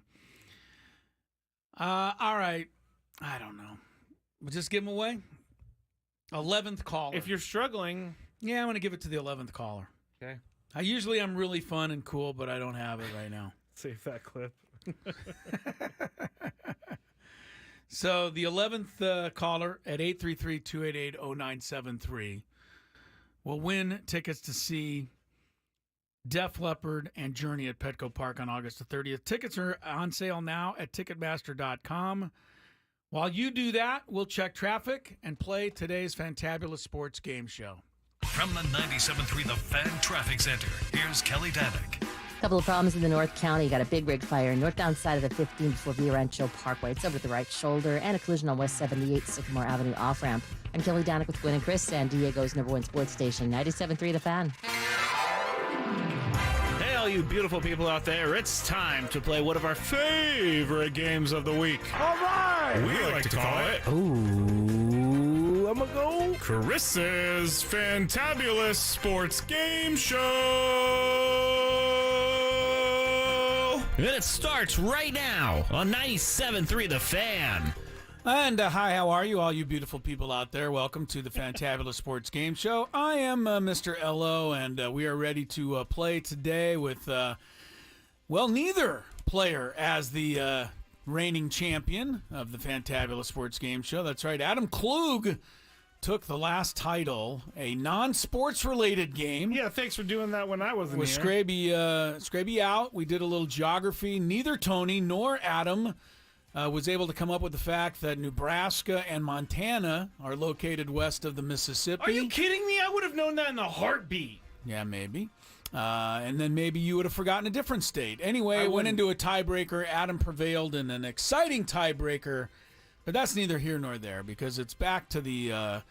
All right. I don't know. We'll just give them away. 11th caller. If you're struggling. Yeah, I'm going to give it to the 11th caller. Okay. I'm really fun and cool, but I don't have it right now. Save that clip. So the 11th caller at 833-288-0973 will win tickets to see Def Leppard and Journey at Petco Park on August the 30th. Tickets are on sale now at Ticketmaster.com. While you do that, we'll check traffic and play today's Fantabulous Sports Game Show. From the 97.3 The Fan Traffic Center, here's Kelly Danick. Couple of problems in the North County. You got a big rig fire northbound side of the 15 before Via Rancho Parkway. It's over the right shoulder, and a collision on West 78 Sycamore Avenue off-ramp. I'm Kelly Danick with Gwynn and Chris, San Diego's #1 sports station, 97.3 The Fan. Hey, all you beautiful people out there. It's time to play one of our favorite games of the week. All right! We like to call it... Ooh, I'm gonna go... Chris's Fantabulous Sports Game Show! And it starts right now on 97.3 The Fan. And hi, how are you, all you beautiful people out there? Welcome to the Fantabulous Sports Game Show. I am Mr. LO, and we are ready to play today with, neither player as the reigning champion of the Fantabulous Sports Game Show. That's right, Adam Klug took the last title, a non-sports related game. Yeah, thanks for doing that when I wasn't with here. Scraby out. We did a little geography. Neither Tony nor Adam was able to come up with the fact that Nebraska and Montana are located west of the Mississippi. Are you kidding me? I would have known that in a heartbeat. Yeah, maybe. And then maybe you would have forgotten a different state. Anyway, it went into a tiebreaker. Adam prevailed in an exciting tiebreaker. But that's neither here nor there because it's back to the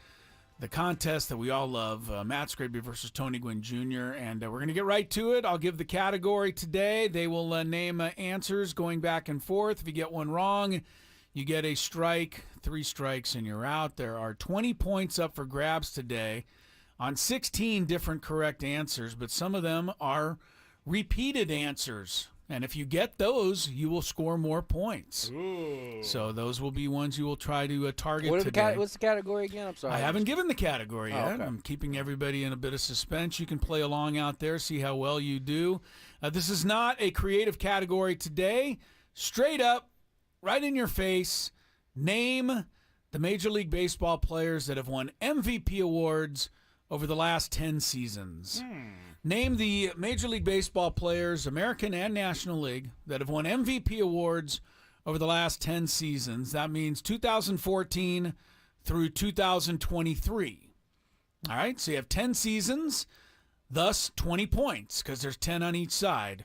contest that we all love, Matt Scraby versus Tony Gwynn Jr., and we're going to get right to it. I'll give the category today. They will name answers going back and forth. If you get one wrong, you get a strike. 3 strikes and you're out. There are 20 points up for grabs today on 16 different correct answers, but some of them are repeated answers. And if you get those, you will score more points. Ooh. So those will be ones you will try to target today. What's the category again? I'm sorry. I haven't given the category yet. Okay. I'm keeping everybody in a bit of suspense. You can play along out there, see how well you do. This is not a creative category today. Straight up, right in your face, name the Major League Baseball players that have won MVP awards over the last 10 seasons. Name the Major League Baseball players, American and National League, that have won MVP awards over the last 10 seasons. That means 2014 through 2023. All right, so you have 10 seasons, thus 20 points, because there's 10 on each side.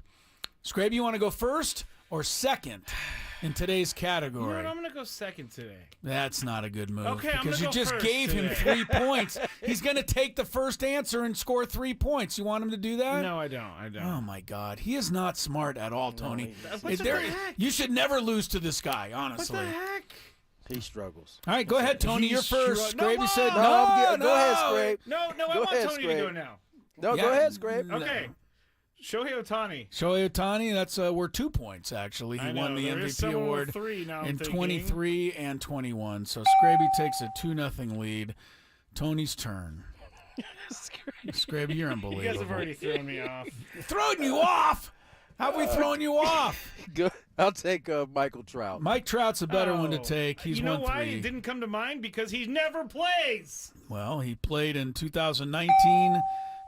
Scraby, you want to go first or second in today's category? You know what, I'm going to go second today. That's not a good move. Okay, because I'm you just go gave him today. 3 points. He's going to take the first answer and score 3 points. You want him to do that? No, I don't. Oh, my God. He is not smart at all, Tony. What the heck? You should never lose to this guy, honestly. What the heck? He struggles. All right, go ahead, Tony. You're first. Scraby said No, go ahead, Scrape. No, I want Tony to go now. No, go ahead, Scrape. Okay. Shohei Ohtani. Shohei Ohtani, that's worth 2 points, actually. He won the MVP award in 23 and 21. So Scraby takes a 2-0 lead. Tony's turn. Scraby, you're unbelievable. You guys have already thrown me off. Thrown you off? How have we thrown you off? Good. I'll take Michael Trout. Mike Trout's a better one to take. He's you know won why 3. it didn't come to mind? Because he never plays. Well, he played in 2019,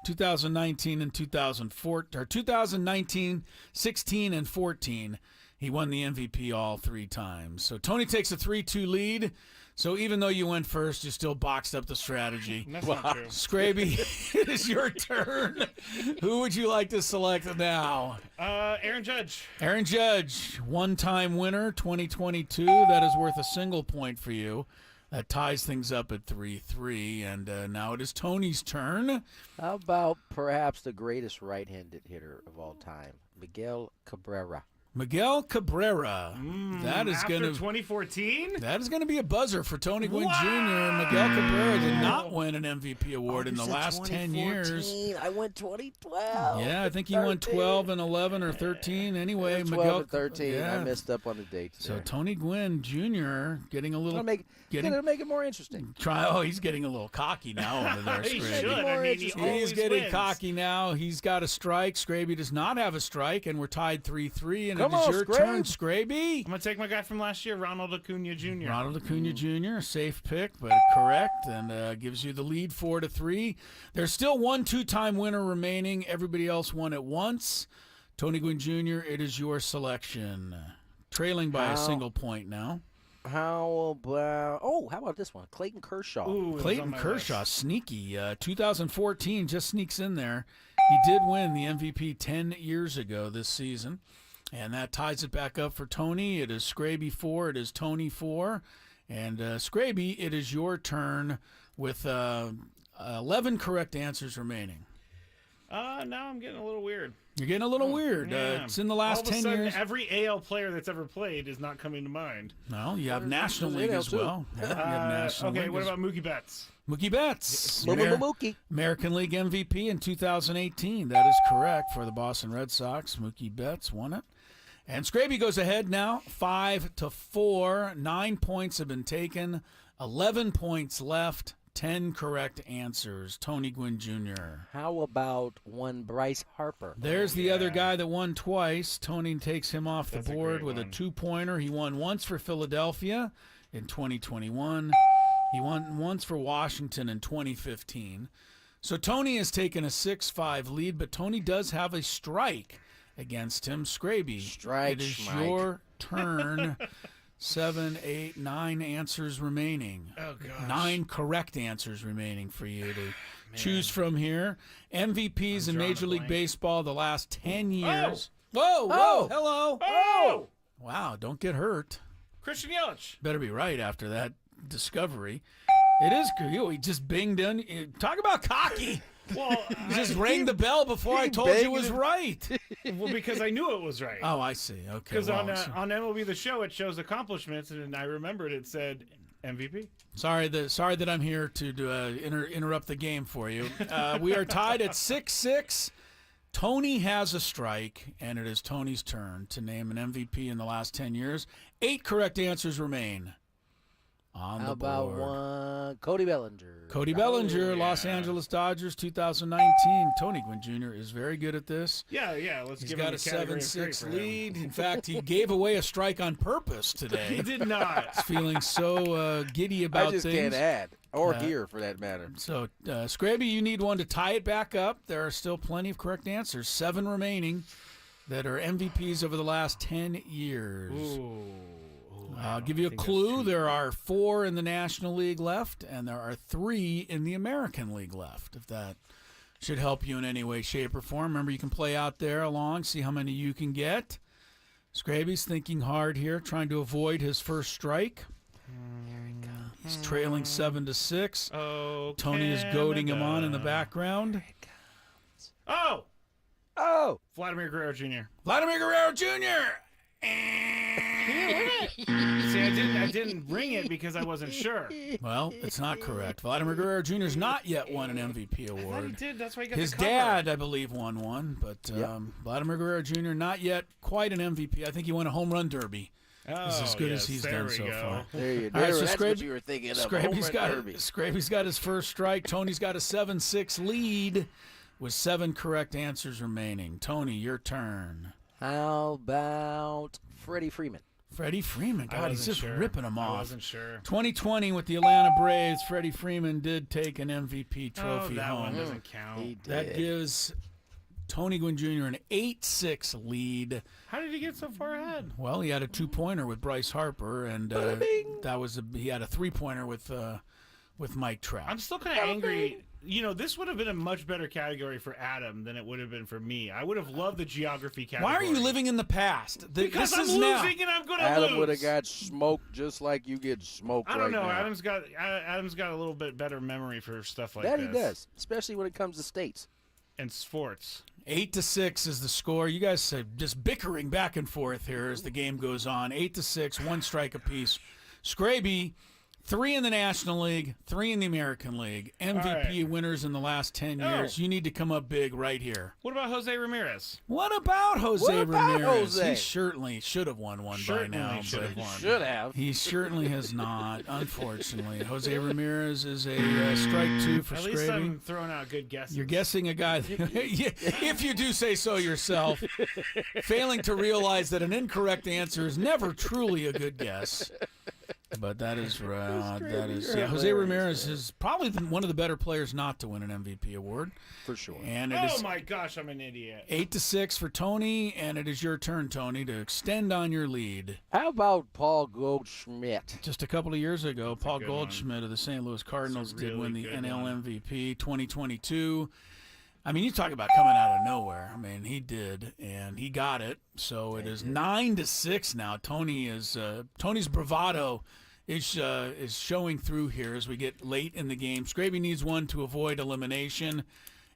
and 2014, or 2019, 16, and 14. He won the MVP all 3 times. So Tony takes a 3-2 lead. So even though you went first, you still boxed up the strategy. That's not true. Scraby, it is your turn. Who would you like to select now? Aaron Judge. Aaron Judge, one-time winner, 2022. That is worth a single point for you. That ties things up at 3-3. And now it is Tony's turn. How about perhaps the greatest right-handed hitter of all time, Miguel Cabrera? Miguel Cabrera. That is After going to 2014? That is going to be a buzzer for Tony Gwynn Jr. Miguel Cabrera did not win an MVP award in the last 10 years. I went 2012. Yeah, I think he went 12 and 11 or 13. Anyway, 12 Miguel and 13. Yeah. I messed up on the dates. So there. Tony Gwynn Jr. getting a little. It'll make it more interesting. He's getting a little cocky now over there. He Scraby. should. I mean, He's getting wins. cocky now. He's got a strike. Scraby does not have a strike, and we're tied 3-3. And Come it is on, your Scrabe. turn, Scraby. I'm going to take my guy from last year, Ronald Acuna Jr. Ronald Acuna Jr., safe pick, but correct, and gives you the lead 4-3. There's still one 2-time winner remaining. Everybody else won at once. Tony Gwynn Jr., it is your selection. Trailing by a single point now. How about this one? Clayton Kershaw. Ooh, Clayton Kershaw, sneaky. 2014 just sneaks in there. He did win the MVP 10 years ago this season. And that ties it back up for Tony. It is Scraby 4. It is Tony 4. And Scraby, it is your turn with 11 correct answers remaining. Now I'm getting a little weird. You're getting a little weird. Yeah. It's in the last 10 years. Every AL player that's ever played is not coming to mind. No, you have National League as well. Yeah, you have National League. What about Mookie Betts? Mookie Betts. Mookie. American League MVP in 2018. That is correct for the Boston Red Sox. Mookie Betts won it. And Scraby goes ahead now, 5-4. 9 points have been taken, 11 points left, 10 correct answers. Tony Gwynn Jr. How about one Bryce Harper? There's the other guy that won twice. Tony takes him off the board with a 2-pointer. He won once for Philadelphia in 2021. He won once for Washington in 2015. So Tony has taken a 6-5 lead, but Tony does have a strike against him. Scraby, it is your turn. 7, 8, 9 answers remaining. Oh, gosh. 9 correct answers remaining for you to choose from here. MVPs in Major League Baseball the last 10 years. Whoa, hello. Oh! Wow, don't get hurt. Christian Yelich. Better be right after that discovery. It is good. He just binged in. Talk about cocky. Well, He just rang the bell before I told you it was right. Well, because I knew it was right. Oh, I see. Okay. Because on MLB The Show, it shows accomplishments, and I remembered it said MVP. Sorry that I'm here to interrupt the game for you. We are tied at 6-6. Tony has a strike, and it is Tony's turn to name an MVP in the last 10 years. 8 correct answers remain on the board. How about one Cody Bellinger? Cody Bellinger, Los Angeles Dodgers, 2019. Tony Gwynn Jr. is very good at this. Yeah. Let's He's give got him a a category 7-6 lead. In fact, he gave away a strike on purpose today. He did not. He's feeling so giddy about I just things. can't add, or hear for that matter. So, Scraby, you need one to tie it back up. There are still plenty of correct answers. 7 remaining that are MVPs over the last 10 years. Ooh. I'll give you a clue. There are 4 in the National League left, and there are 3 in the American League left, if that should help you in any way, shape, or form. Remember, you can play out there along, see how many you can get. Scraby's thinking hard here, trying to avoid his first strike. He's trailing 7-6. Oh, Tony is goading him on in the background. Oh! Vladimir Guerrero Jr. Vladimir Guerrero Jr. See, I didn't ring it because I wasn't sure. Well, it's not correct. Vladimir Guerrero Jr. has not yet won an MVP award. I thought he did. That's why he got His the cover. dad, I believe, won one, but Vladimir Guerrero Jr. not yet quite an MVP. I think he won a home run derby This is as good as he's done so far. There you go. All right, so that's what you were thinking of. Scraby's got his first strike. Tony's got a 7-6 lead with 7 correct answers remaining. Tony, your turn. How about Freddie Freeman? Freddie Freeman. God, he's just ripping them off. I wasn't sure. 2020 with the Atlanta Braves, Freddie Freeman did take an MVP trophy that home. one doesn't count. He did. That gives Tony Gwynn Jr. an 8-6 lead. How did he get so far ahead? Well, he had a 2-pointer with Bryce Harper, and he had a 3-pointer with Mike Trout. I'm still kind of angry. You know, this would have been a much better category for Adam than it would have been for me. I would have loved the geography category. Why are you living in the past? Because I'm losing and I'm going to lose. Adam would have got smoked just like you get smoked. I don't know. Now. Adam's got a little bit better memory for stuff like that. This. He does, especially when it comes to states and sports. 8-6 is the score. You guys are just bickering back and forth here as the game goes on. 8-6, 1 strike apiece. Scraby, 3 in the National League, 3 in the American League. MVP winners in the last 10 years. You need to come up big right here. What about Jose Ramirez? What about Jose Ramirez? He certainly should have won one by now. Should have. He certainly has not, unfortunately. Jose Ramirez is a strike 2 for Scraby. At least I'm throwing out good guesses. You're guessing a guy, if you do say so yourself, failing to realize that an incorrect answer is never truly a good guess. But that is right. Jose Ramirez is probably one of the better players not to win an MVP award. For sure. And my gosh, I'm an idiot. 8-6 for Tony, and it is your turn, Tony, to extend on your lead. How about Paul Goldschmidt? Just a couple of years ago, Paul Goldschmidt of the St. Louis Cardinals did win the NL MVP 2022. I mean, you talk about coming out of nowhere. I mean, he did, and he got it. So it is 9-6 now. Tony's bravado is showing through here as we get late in the game. Scraby needs one to avoid elimination,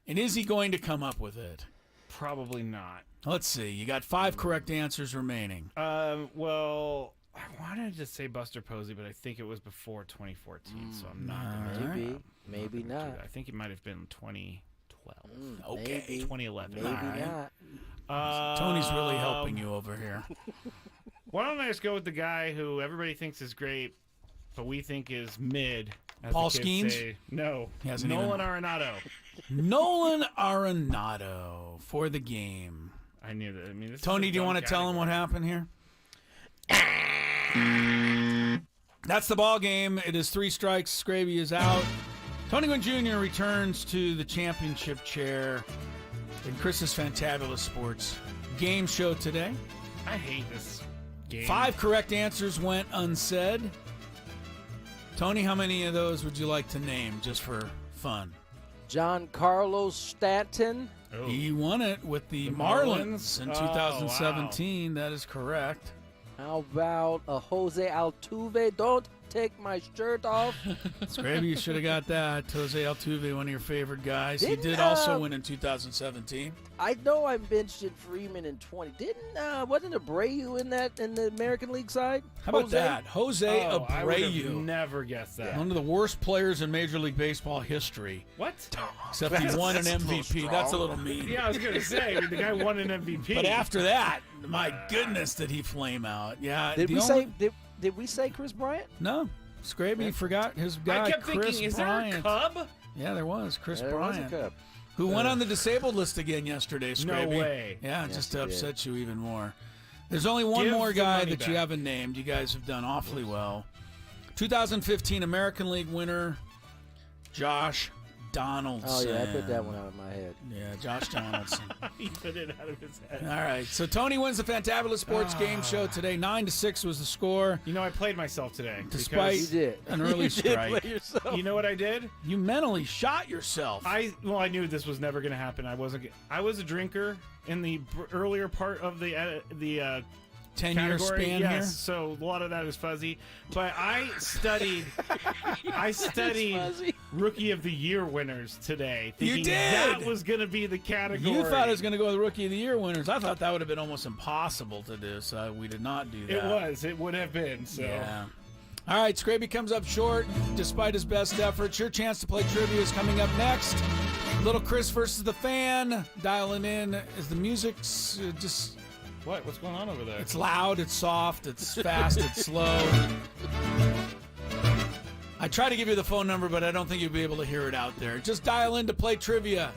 and is he going to come up with it? Probably not. Let's see. You got 5 correct answers remaining. Well, I wanted to say Buster Posey, but I think it was before 2014, so I'm not going to. Maybe not. I think it might have been 2012. Okay. Maybe. 2011. Maybe not. Tony's really helping you over here. Why don't I just go with the guy who everybody thinks is great, but we think is mid? Paul Skeens? No. Nolan Arenado. Nolan Arenado for the game. I knew that. I mean, Tony, do you want to tell him what happened here? That's the ball game. It is 3 strikes. Scraby is out. Tony Gwynn Jr. returns to the championship chair in Chris's Fantabulous Sports game show today. I hate this game. 5 correct answers went unsaid. Tony, how many of those would you like to name just for fun? Giancarlo Stanton. Oh. He won it with the Marlins in 2017. Wow. That is correct. How about Jose Altuve? Don't take my shirt off. Scraby, you should have got that. Jose Altuve, one of your favorite guys. He did also win in 2017. I know I mentioned Freeman in 20. Wasn't Abreu in the American League side? How about that? Jose Abreu. I would have never guessed that. One of the worst players in Major League Baseball history. What? Except he won an MVP. That's a little mean. Yeah, I was going to say, the guy won an MVP. But after that, my goodness, did he flame out. Yeah. Did we say Chris Bryant? No. Scraby forgot his guy, I kept Chris thinking, is Bryant. there a Cub? Yeah, there was. Chris there Bryant. Was a Cub. Who went on the disabled list again yesterday, Scraby. No way. Yeah, just to upset you even more. There's only one more guy that you haven't named. You guys have done awfully well. 2015 American League winner, Josh Donaldson. Oh, yeah, I put that one out of my head. Yeah, Josh Donaldson. He put it out of his head. All right, so Tony wins the Fantabulous Sports Game Show today. 9-6 was the score. You know, I played myself today. Despite an early strike. Play yourself. You know what I did? You mentally shot yourself. I knew this was never going to happen. I was a drinker in the earlier part of the 10-year span yes, here. So a lot of that is fuzzy. But I studied Rookie of the Year winners today. Thinking you did. That was going to be the category. You thought it was going to go with Rookie of the Year winners. I thought that would have been almost impossible to do. So we did not do that. It was. It would have been. So. Yeah. All right, Scraby comes up short despite his best efforts. Your chance to play trivia is coming up next. Little Chris versus the Fan. Dialing in as the music's just What? What's going on over there? It's loud, it's soft, it's fast, it's slow. I try to give you the phone number, but I don't think you'll be able to hear it out there. Just dial in to play trivia.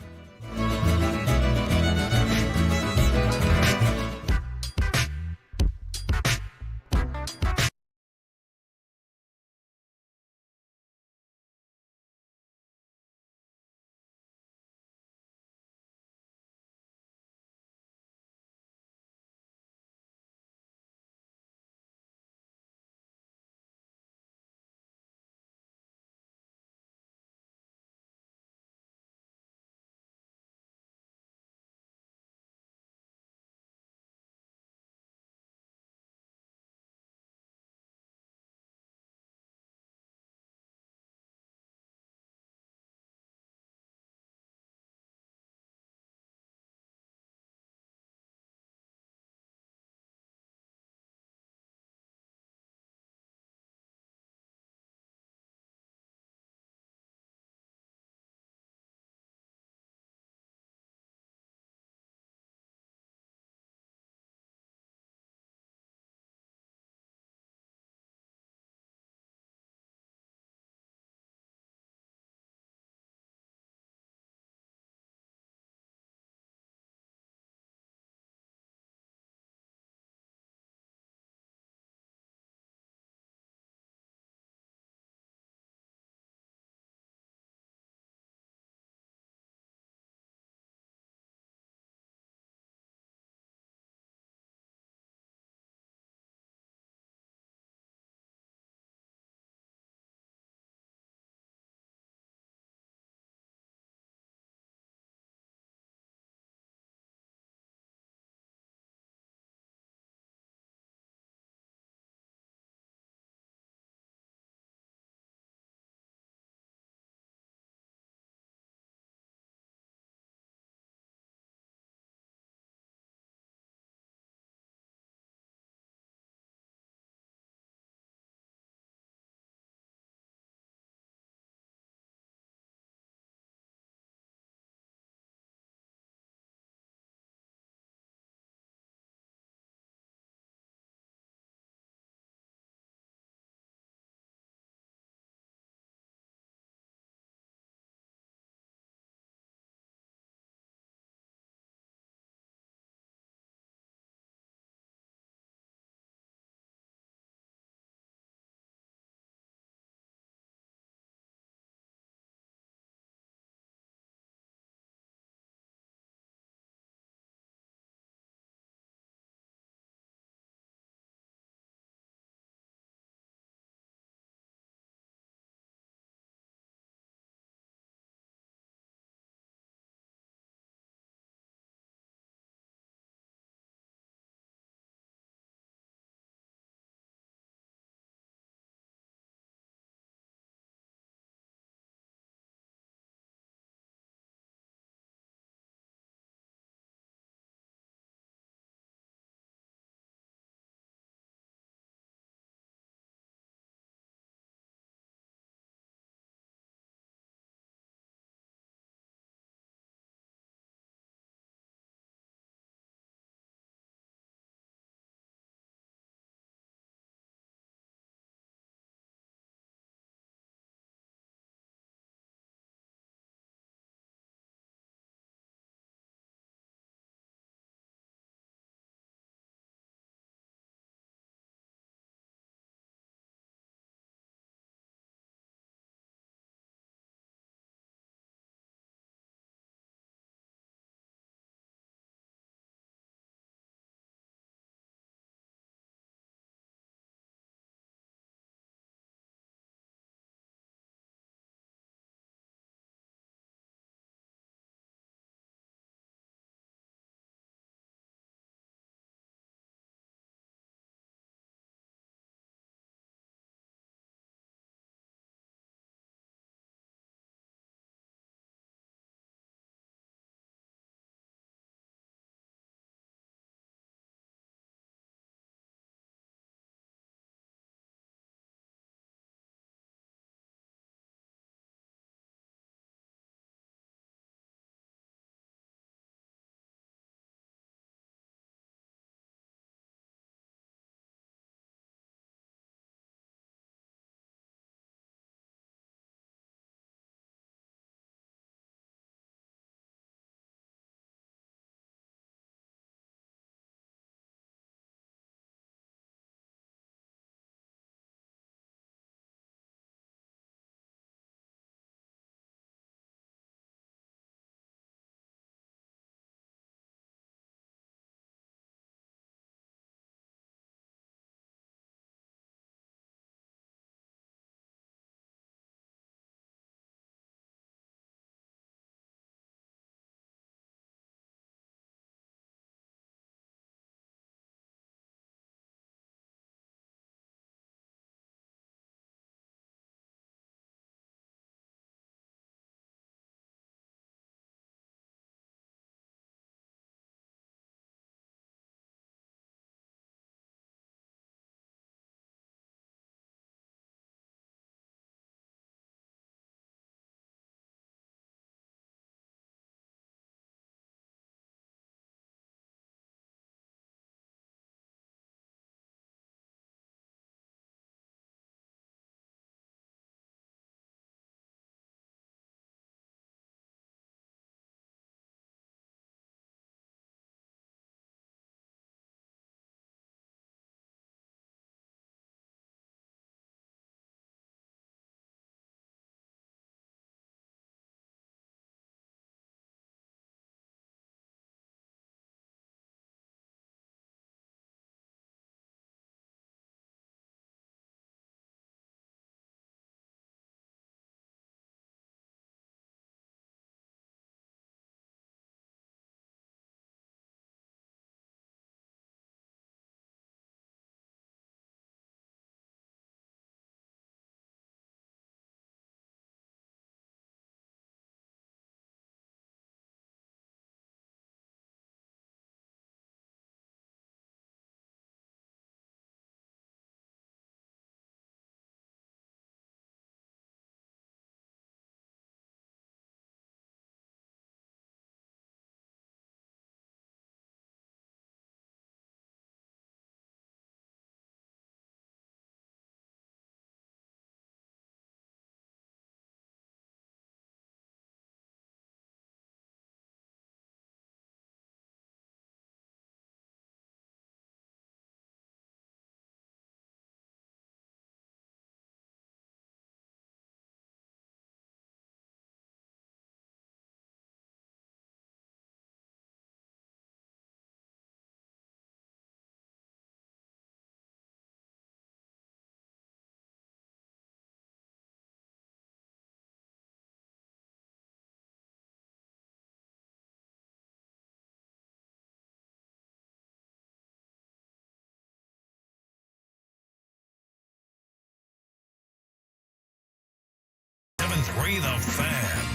97.3 The Fan.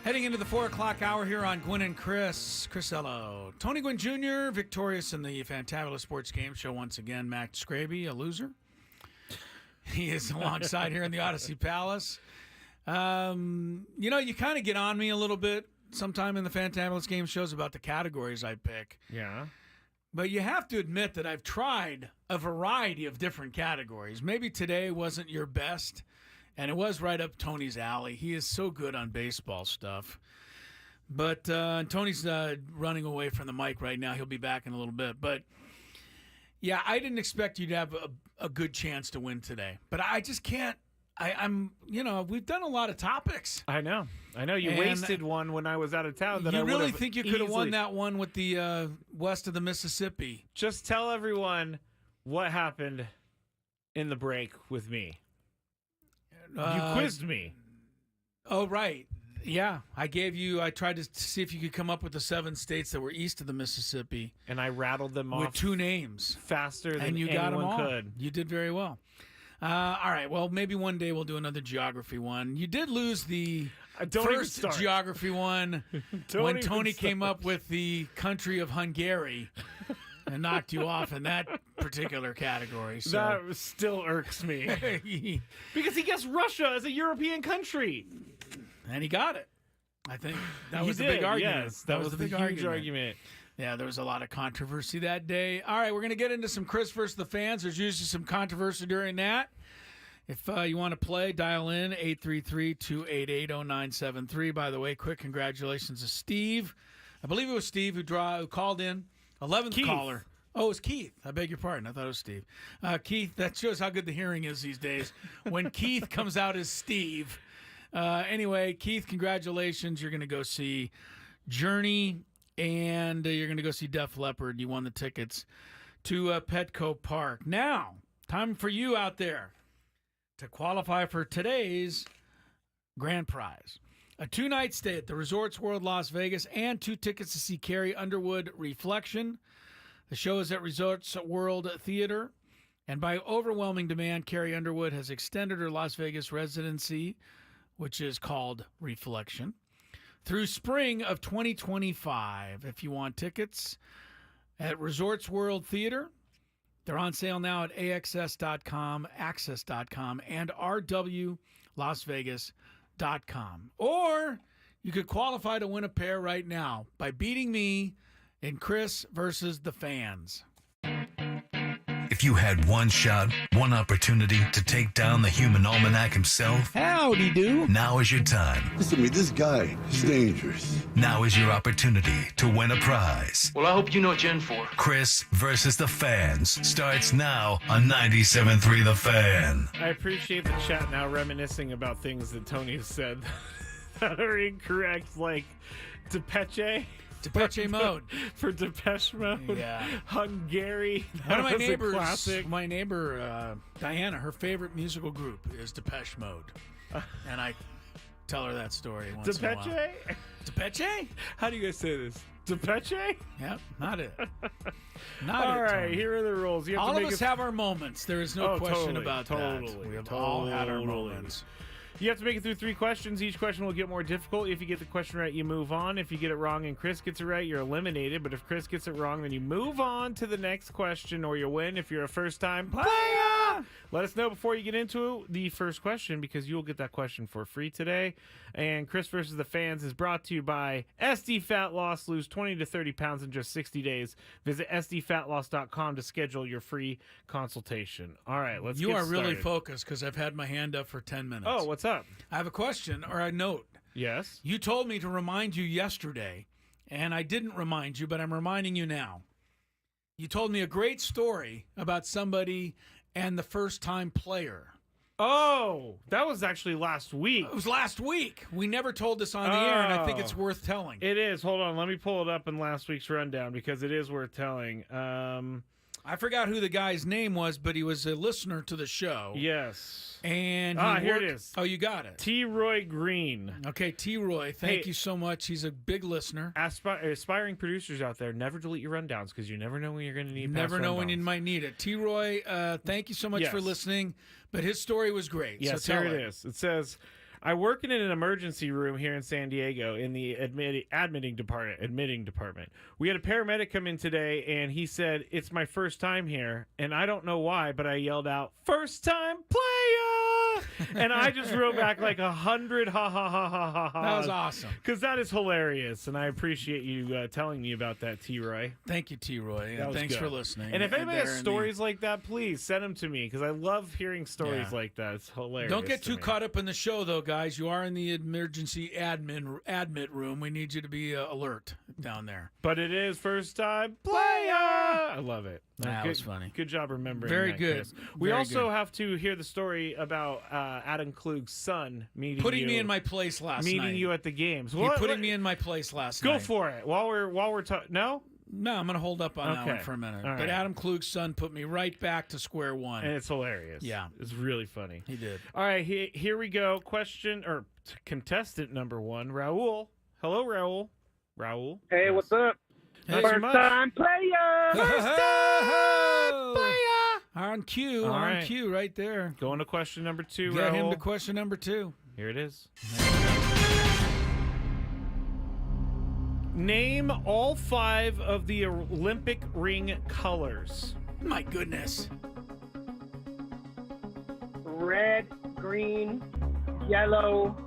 Heading into the 4 o'clock hour here on Gwynn and Chris. Chris Ello. Tony Gwynn Jr., victorious in the Fantabulous Sports Game Show once again. Max Scraby, a loser. He is alongside here in the Odyssey Palace. You know, you kind of get on me a little bit sometime in the Fantabulous Game Shows about the categories I pick. Yeah. But you have to admit that I've tried a variety of different categories. Maybe today wasn't your best. And it was right up Tony's alley. He is so good on baseball stuff. But Tony's running away from the mic right now. He'll be back in a little bit. But, yeah, I didn't expect you to have a good chance to win today. But I just can't. I'm, you know, we've done a lot of topics. I know. You wasted one when I was out of town. You really think you could have won that one with the west of the Mississippi? Just tell everyone what happened in the break with me. You quizzed me. Oh, right. Yeah. I tried to see if you could come up with the 7 states that were east of the Mississippi. And I rattled them off. With 2 names. Faster than and you anyone got them all. could. You did very well. All right. Well, maybe one day we'll do another geography one. You did lose the first geography one when Tony came up with the country of Hungary. And knocked you off in that particular category. So. That still irks me. Because he guessed Russia as a European country. And he got it. I think that was the big argument. Yes, that was the big argument. Yeah, there was a lot of controversy that day. All right, we're going to get into some Chris versus the fans. There's usually some controversy during that. If you want to play, dial in 833-288-0973. By the way, quick congratulations to Steve. I believe it was Steve who called in. 11th caller. Oh, it was Keith. I beg your pardon. I thought it was Steve. Keith, that shows how good the hearing is these days. When Keith comes out as Steve. Anyway, Keith, congratulations. You're going to go see Journey, and you're going to go see Def Leppard. You won the tickets to Petco Park. Now, time for you out there to qualify for today's grand prize. A 2-night stay at the Resorts World Las Vegas and 2 tickets to see Carrie Underwood Reflection. The show is at Resorts World Theater. And by overwhelming demand, Carrie Underwood has extended her Las Vegas residency, which is called Reflection, through spring of 2025. If you want tickets at Resorts World Theater, they're on sale now at AXS.com, Access.com, and RWLasVegas.com. Or you could qualify to win a pair right now by beating me in Chris versus the fans. If you had one shot, one opportunity to take down the human almanac himself, howdy do. Now is your time. Listen to me, this guy is dangerous. Now is your opportunity to win a prize. Well, I hope you know what you're in for. Chris versus the fans starts now on 97.3 The Fan. I appreciate the chat now reminiscing about things that Tony has said that are incorrect, like Depeche. Depeche Mode. For Depeche Mode. Yeah. Hungary. One of my neighbor, Diana, her favorite musical group is Depeche Mode. And I tell her that story once in a while. Depeche? How do you guys say this? Depeche? Yep, not it. All right, here are the rules. You have all to of us have our moments. There is no question about that. We have all had our moments. You have to make it through 3 questions. Each question will get more difficult. If you get the question right, you move on. If you get it wrong and Chris gets it right, you're eliminated. But if Chris gets it wrong, then you move on to the next question or you win if you're a first-time player. Let us know before you get into the first question because you'll get that question for free today. And Chris versus the fans is brought to you by SD Fat Loss. Lose 20 to 30 pounds in just 60 days. Visit sdfatloss.com to schedule your free consultation. All right, let's get started. You are really focused because I've had my hand up for 10 minutes. Oh, what's up? I have a question or a note. Yes? You told me to remind you yesterday, and I didn't remind you, but I'm reminding you now. You told me a great story about somebody and the first-time player. Oh, that was actually last week. It was last week. We never told this on the air, and I think it's worth telling. It is. Hold on. Let me pull it up in last week's rundown because it is worth telling. I forgot who the guy's name was, but he was a listener to the show. Yes. And here it is. Oh, you got it. T. Roy Green. Okay, T. Roy, thank you so much. He's a big listener. Aspiring producers out there, never delete your rundowns because you never know when you're going to need. Never know when you might need it. T. Roy, thank you so much for listening. But his story was great. Yes, so here it is. It says, I work in an emergency room here in San Diego in the admitting department. We had a paramedic come in today, and he said, it's my first time here, and I don't know why, but I yelled out, first time player! And I just wrote back like 100 ha ha ha ha ha ha. That was awesome. Because that is hilarious, and I appreciate you telling me about that, T-Roy. Thank you, T-Roy. And thanks for listening. And if anybody has stories like that, please send them to me, because I love hearing stories like that. It's hilarious. Don't get too caught up in the show, though, guys. You are in the emergency admit room. We need you to be alert down there. But it is first time player. I love it. That was funny. Good job remembering. Very that, good. Chris. We also have to hear the story about Adam Klug's son putting me in my place last night. Meeting you at the games. Putting me in my place last night. Go for it. While we're talking. No, I'm going to hold up on that one for a minute. All but right. Adam Klug's son put me right back to square one. And it's hilarious. Yeah. It's really funny. He did. All right, here we go. Contestant number 1, Raul. Hello, Raul. Raul. Hey, what's up? Hey, First time player. First time player. On cue. All on right. cue right there. Going to question number 2, Get Raul. him to question number 2. Here it is. Name all 5 of the Olympic ring colors. My goodness. Red, green, yellow,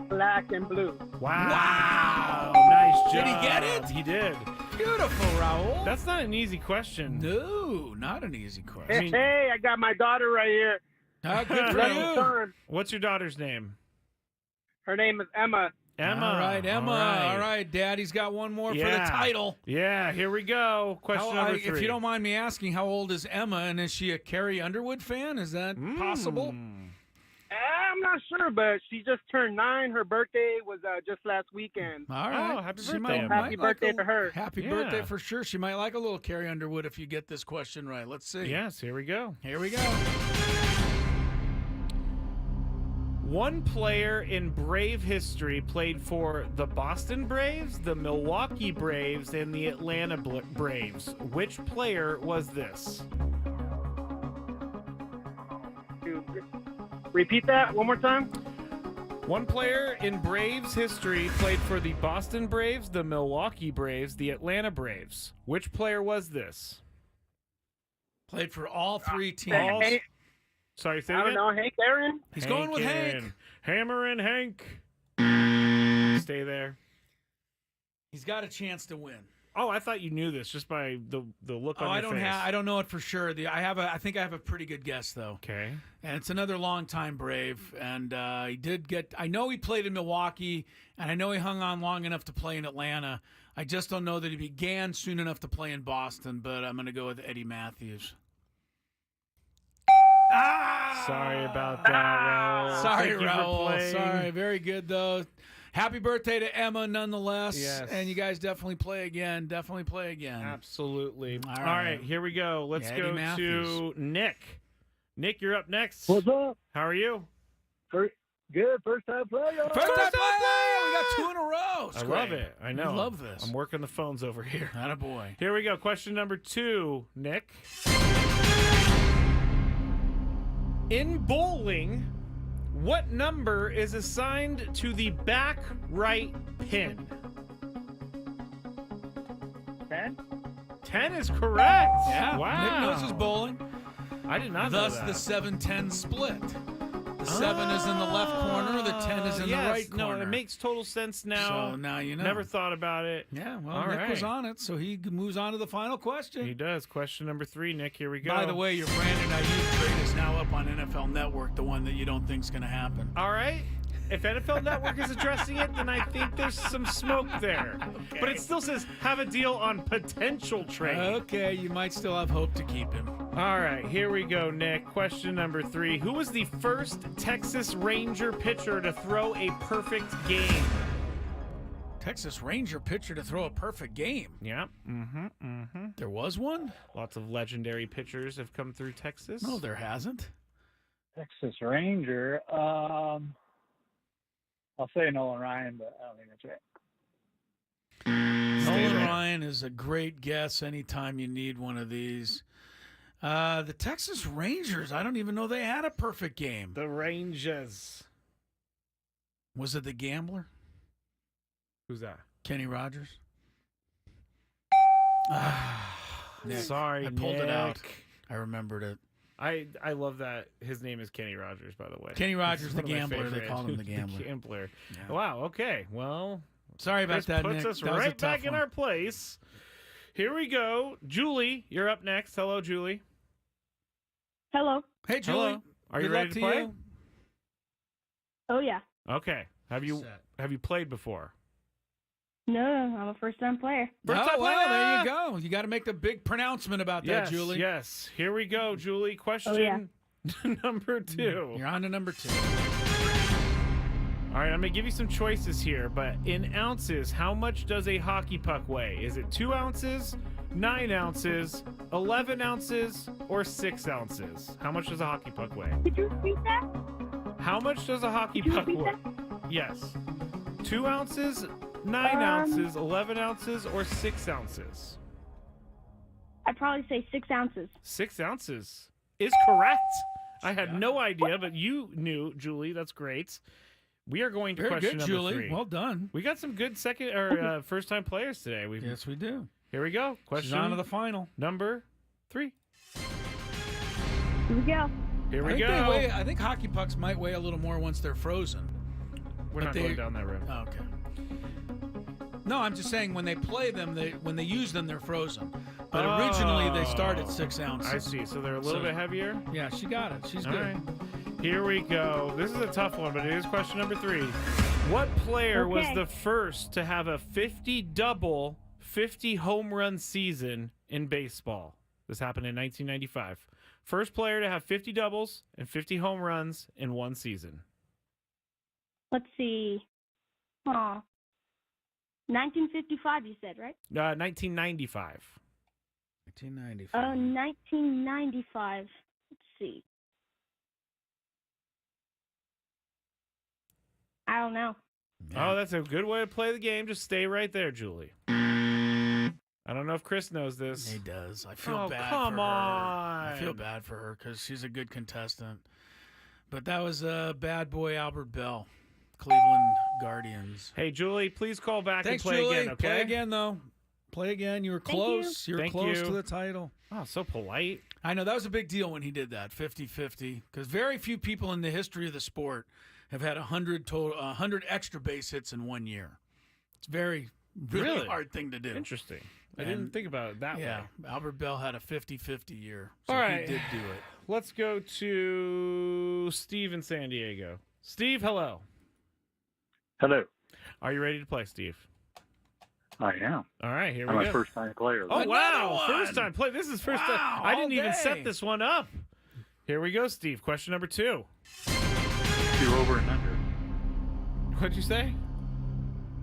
black, and blue. Wow. Nice job. Did he get it? He did. Beautiful, Raul. That's not an easy question. No, not an easy question. Hey, I got my daughter right here. Good for you. What's your daughter's name? Her name is Emma. Emma. All right, Emma. All right, Daddy's got one more for the title. Yeah, here we go. Question number 3. If you don't mind me asking, how old is Emma, and is she a Carrie Underwood fan? Is that possible? I'm not sure, but she just turned 9. Her birthday was just last weekend. All right. Oh, happy She birthday. Happy birthday to her. Happy birthday for sure. She might like a little Carrie Underwood if you get this question right. Let's see. Yes, here we go. Here we go. One player in Brave history played for the Boston Braves, the Milwaukee Braves, and the Atlanta Braves. Which player was this? Repeat that one more time. One player in Braves history played for the Boston Braves, the Milwaukee Braves, the Atlanta Braves. Which player was this? Played for all 3 teams. Sorry, say I don't again? know. Hank Aaron? He's going with Hank. Hammer and Hank. Stay there. He's got a chance to win. Oh, I thought you knew this just by the look on your face. I don't know it for sure. I think I have a pretty good guess though. Okay. And it's another longtime Brave, and he did get. I know he played in Milwaukee, and I know he hung on long enough to play in Atlanta. I just don't know that he began soon enough to play in Boston. But I'm going to go with Eddie Matthews. Sorry about that, Raul. Sorry, Thank you for Raul. playing. Sorry. Very good though. Happy birthday to Emma, nonetheless. Yes. And you guys definitely play again. Definitely play again. Absolutely. All All right. right, here we go. Let's Eddie go Matthews. to Nick. Nick, you're up next. What's up? How are you? Good. First time player. First time player. We got 2 in a row. I love it. I know. I love this. I'm working the phones over here. Attaboy. Here we go. Question number 2, Nick. In bowling, what number is assigned to the back right pin? 10? 10 is correct. Yeah. Wow. Nick knows his bowling. I did not know Thus that. the 7-10 split. The 7 is in the left corner. The 10 is in the right corner. No, it makes total sense now. So now you know. Never thought about it. Yeah, well, All Nick right. was on it, so he moves on to the final question. He does. Question number 3, Nick. Here we go. By the way, your Brandon Aiyuk trade is now up on NFL Network, the one that you don't think is going to happen. All right. If NFL Network is addressing it, then I think there's some smoke there. Okay. But it still says have a deal on potential trade. Okay, you might still have hope to keep him. All right, here we go, Nick. Question number 3. Who was the first Texas Ranger pitcher to throw a perfect game? Texas Ranger pitcher to throw a perfect game. Yeah. There was one? Lots of legendary pitchers have come through Texas. No, there hasn't. Texas Ranger. I'll say Nolan Ryan, but I don't think that's right. Nolan Ryan is a great guess anytime you need one of these. The Texas Rangers, I don't even know they had a perfect game. The Rangers. Was it the Gambler? Who's that? Kenny Rogers. Sorry, I pulled it out. Nick. I remembered it. I love that his name is Kenny Rogers, by the way. Kenny Rogers, the One of my Gambler. They favorite. called him the Gambler. The Gambler. Yeah. Wow, okay. Well, sorry about this that, puts Nick. us That was a right back tough in one. our place. Here we go. Julie, you're up next. Hello, Julie. Hello. Hey, Julie. Hello. Are you Good ready luck to to play? you. Oh, yeah. Okay. Have you played before? No, I'm a first-time player. Oh, well, there you go. You got to make the big pronouncement about that, Yes, Julie. yes. Here we go, Julie. Question number 2. You're on to number 2. All right, I'm going to give you some choices here, but in ounces, how much does a hockey puck weigh? Is it 2 ounces, 9 ounces, 11 ounces, or 6 ounces? How much does a hockey puck weigh? Could you repeat that? How much does a hockey puck weigh? Yes. 2 ounces, 9 ounces, 11 ounces, or 6 ounces? I'd probably say 6 ounces. 6 ounces is correct. I had no idea, but you knew, Julie. That's great. We are going to Very question good, number Julie. 3. Well done. We got some good first-time players today. Yes, we do. Here we go. Question She's on to the final. number 3. Here we go. Here we go. I think hockey pucks might weigh a little more once they're frozen. We're not going down that road. Oh, okay. No, I'm just saying when they play them, when they use them, they're frozen. But originally they start at 6 ounces. I see. So they're a little bit heavier? Yeah, she got it. She's All good. right. Here we go. This is a tough one, but it is question number 3. What player was the first to have a 50-double, 50 home run season in baseball? This happened in 1995. First player to have 50 doubles and 50 home runs in one season. Let's see. 1955, you said, right? 1995. 1995. 1995. Let's see. I don't know. Oh, that's a good way to play the game. Just stay right there, Julie. I don't know if Chris knows this. He does. I feel bad come for her. on. I feel bad for her because she's a good contestant. But that was bad boy Albert Bell, Cleveland Guardians. Hey, Julie, please call back Thanks, and play Julie. again, okay? Play again, though. Play again. You were close. You were Thank close you. to the title. Oh, so polite. I know. That was a big deal when he did that, 50-50, because very few people in the history of the sport have had 100 extra base hits in 1 year. It's really hard thing to do. Interesting. I didn't think about it that way. Yeah, Albert Bell had a 50-50 year, so All right. he did do it. Let's go to Steve in San Diego. Steve, hello. Hello. Are you ready to play, Steve? I am. All right, here I'm we go. a first-time player. Oh, wow. Another one. First time play. This is first time. Wow, I didn't all even day. set this one up. Here we go, Steve. Question number 2. 2 over and under. What'd you say?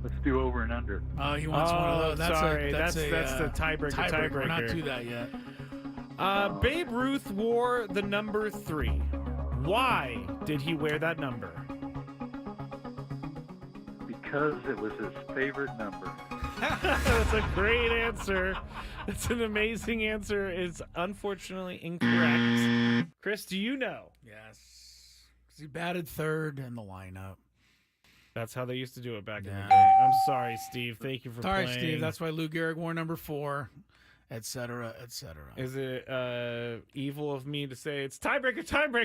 Let's do over and under. Oh, he wants one of those. That's sorry. that's the tiebreaker. We're not do that yet. Babe Ruth wore the number 3. Why did he wear that number? Because it was his favorite number. That's a great answer. That's an amazing answer. It's unfortunately incorrect. Chris, do you know? Yes. 'Cause he batted third in the lineup. That's how they used to do it back in the day. I'm sorry, Steve. Thank you for Sorry, playing. Steve. That's why Lou Gehrig wore number 4, et cetera, et cetera. Is it evil of me to say it's tiebreaker time?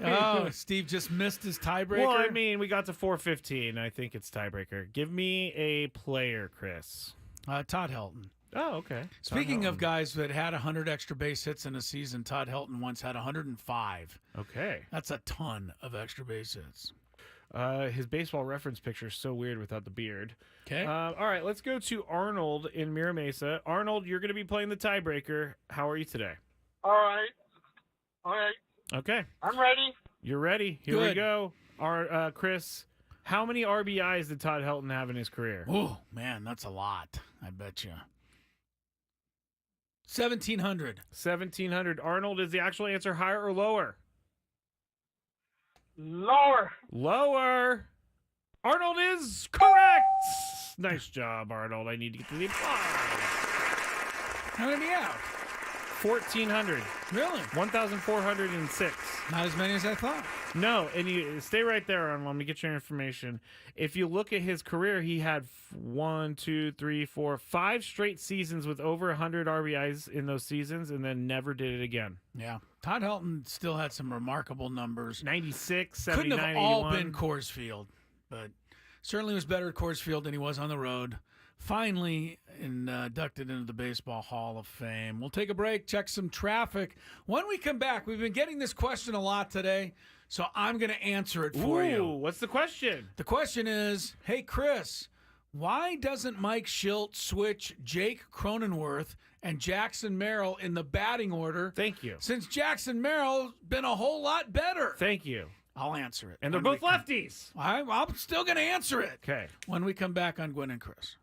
Oh, Steve just missed his tiebreaker? Well, I mean, we got to 4:15. I think it's tiebreaker. Give me a player, Chris. Todd Helton. Oh, okay. Speaking of guys that had 100 extra base hits in a season, Todd Helton once had 105. Okay. That's a ton of extra base hits. His baseball reference picture is so weird without the beard. Okay. All right, let's go to Arnold in Mira Mesa. Arnold, you're going to be playing the tiebreaker. How are you today? All right. Okay. Okay. I'm ready. You're ready. Here we Good. go. Chris, How many RBIs did Todd Helton have in his career? Oh, man, that's a lot. I bet you. 1,700. 1,700. Arnold, is the actual answer higher or lower? Lower. Lower. Arnold is correct. Nice job, Arnold. I need to get to the applause. How many do you have? 1,400. Really? 1,406. Not as many as I thought. No, and you stay right there, Arnold. Let me get your information. If you look at his career, he had 5 straight seasons with over 100 RBIs in those seasons, and then never did it again. Yeah. Todd Helton still had some remarkable numbers. 96, Couldn't 79, have all 81. been Coors Field, but certainly was better at Coors Field than he was on the road. Finally inducted into the Baseball Hall of Fame. We'll take a break, check some traffic. When we come back, we've been getting this question a lot today, so I'm going to answer it for you. What's the question? The question is, hey, Chris, why doesn't Mike Schilt switch Jake Cronenworth and Jackson Merrill in the batting order? Thank you. Since Jackson Merrill's been a whole lot better. Thank you. I'll answer it. And they're both lefties. I'm still going to answer it. Okay. When we come back on Gwynn and Chris.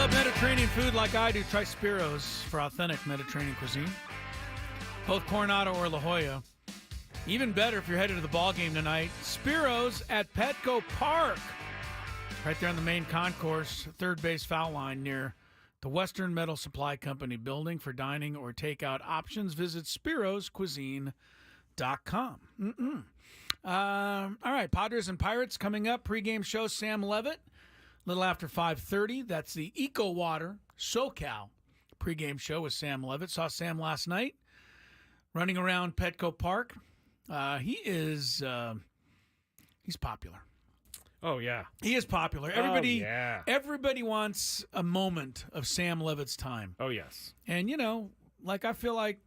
love Mediterranean food like I do, try Spiro's for authentic Mediterranean cuisine. Both Coronado or La Jolla. Even better if you're headed to the ball game tonight. Spiro's at Petco Park. Right there on the main concourse, third base foul line near the Western Metal Supply Company building. For dining or takeout options, visit spiroscuisine.com. All right, Padres and Pirates coming up. Pre-game show, Sam Levitt. A little after 5:30. That's the Eco Water SoCal pre-game show with Sam Levitt. Saw Sam last night running around Petco Park. He's popular. Oh, yeah. He is popular. Everybody wants a moment of Sam Levitt's time. Oh, yes. And, I feel like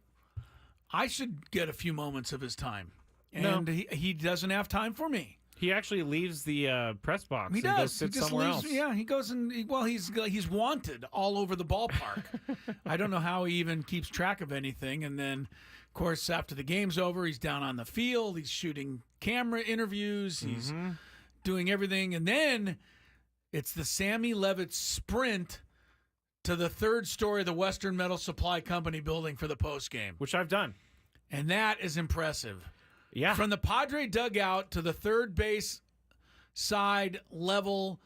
I should get a few moments of his time. And he doesn't have time for me. He actually leaves the press box. He does. Goes sit somewhere else. Yeah, he goes and he's wanted all over the ballpark. I don't know how he even keeps track of anything. And then, of course, after the game's over, he's down on the field. He's shooting camera interviews. He's doing everything. And then it's the Sammy Levitt sprint to the third story of the Western Metal Supply Company building for the postgame. Which I've done. And that is impressive. Yeah. From the Padre dugout to the third base side level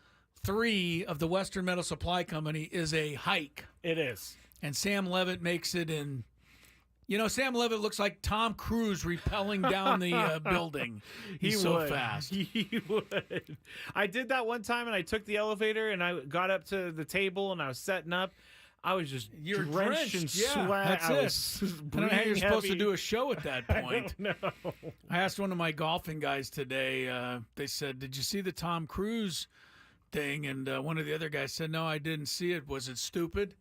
3 of the Western Metal Supply Company is a hike. It is. And Sam Levitt makes it in. Sam Levitt looks like Tom Cruise rappelling down the building. He's so fast. He would. I did that one time, and I took the elevator, and I got up to the table, and I was setting up. I was just drenched in sweat. That's it. I don't know how you're supposed to do a show at that point. I don't know. I asked one of my golfing guys today. They said, "Did you see the Tom Cruise thing?" And one of the other guys said, "No, I didn't see it. Was it stupid?"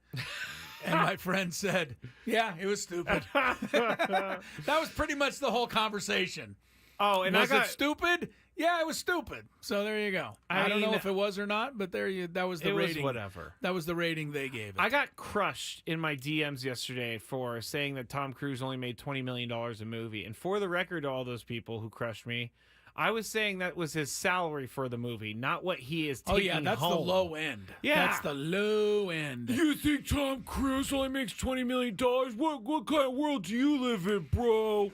And my friend said, "Yeah, it was stupid." That was pretty much the whole conversation. Oh, and was it stupid? Yeah, it was stupid. So there you go. I don't know if it was or not, but that was the rating. It was whatever. That was the rating they gave it. I got crushed in my DMs yesterday for saying that Tom Cruise only made $20 million a movie. And for the record, to all those people who crushed me, I was saying that was his salary for the movie, not what he is taking home. That's the low end. Yeah. That's the low end. You think Tom Cruise only makes $20 million? What kind of world do you live in, bro?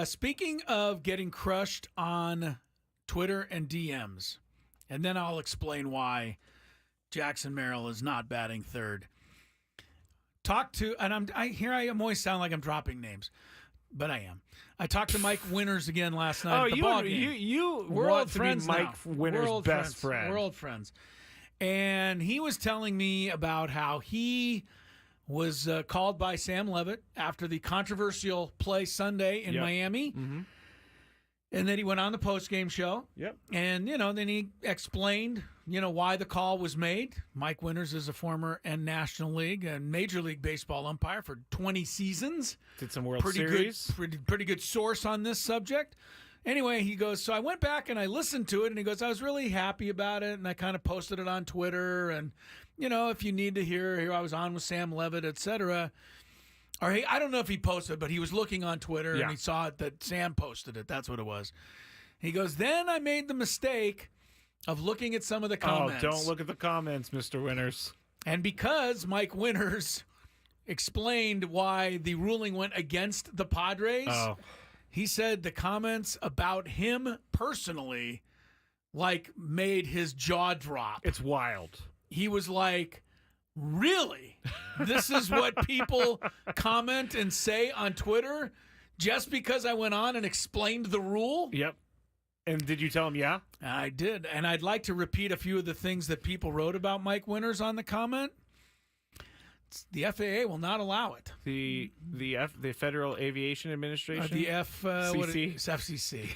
Speaking of getting crushed on Twitter and DMs, and then I'll explain why Jackson Merrill is not batting third. I always sound like I'm dropping names, but I am. I talked to Mike Winters again last night at the ball game. We're want to be Mike Winters' best friend. We're old friends. And he was telling me about how he was called by Sam Levitt after the controversial play Sunday in Miami. Mm-hmm. And then he went on the post-game show. Yep. And, then he explained, why the call was made. Mike Winters is a former National League and Major League Baseball umpire for 20 seasons. Did some World Series. Pretty good source on this subject. Anyway, he goes, so I went back and I listened to it, and he goes, I was really happy about it, and I kind of posted it on Twitter, and, if you need to hear, here I was on with Sam Levitt, etc. Or I don't know if he posted, but he was looking on Twitter, and he saw it that Sam posted it. That's what it was. He goes, then I made the mistake of looking at some of the comments. Oh, don't look at the comments, Mr. Winters. And because Mike Winters explained why the ruling went against the Padres, he said the comments about him personally, made his jaw drop. It's wild. He was like, really? This is what people comment and say on Twitter just because I went on and explained the rule? Yep. And did you tell him yeah? I did. And I'd like to repeat a few of the things that people wrote about Mike Winters on the comment. The FAA will not allow it. The Federal Aviation Administration? FCC.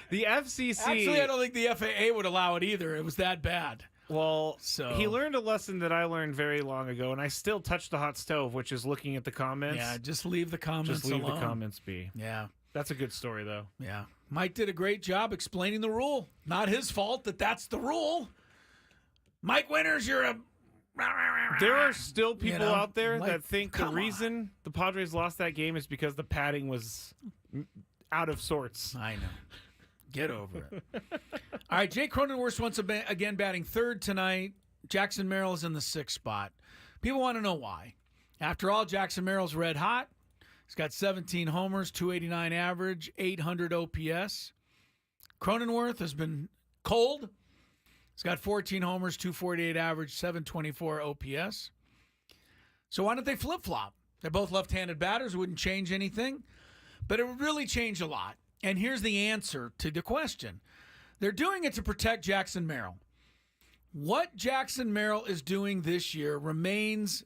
The FCC. Actually, I don't think the FAA would allow it either. It was that bad. Well, he learned a lesson that I learned very long ago, and I still touch the hot stove, which is looking at the comments. Yeah, just leave the comments alone. The comments be. Yeah. That's a good story, though. Yeah. Mike did a great job explaining the rule. Not his fault that's the rule. Mike Winters, you're a... There are still people out there that think the reason the Padres lost that game is because the padding was out of sorts. I know. Get over it. All right, Jake Cronenworth once again batting third tonight. Jackson Merrill is in the 6th spot. People want to know why. After all, Jackson Merrill's red hot. He's got 17 homers, 289 average, 800 OPS. Cronenworth has been cold. He's got 14 homers, 248 average, 724 OPS. So why don't they flip-flop? They're both left-handed batters. It wouldn't change anything, but it would really change a lot. And here's the answer to the question. They're doing it to protect Jackson Merrill. What Jackson Merrill is doing this year remains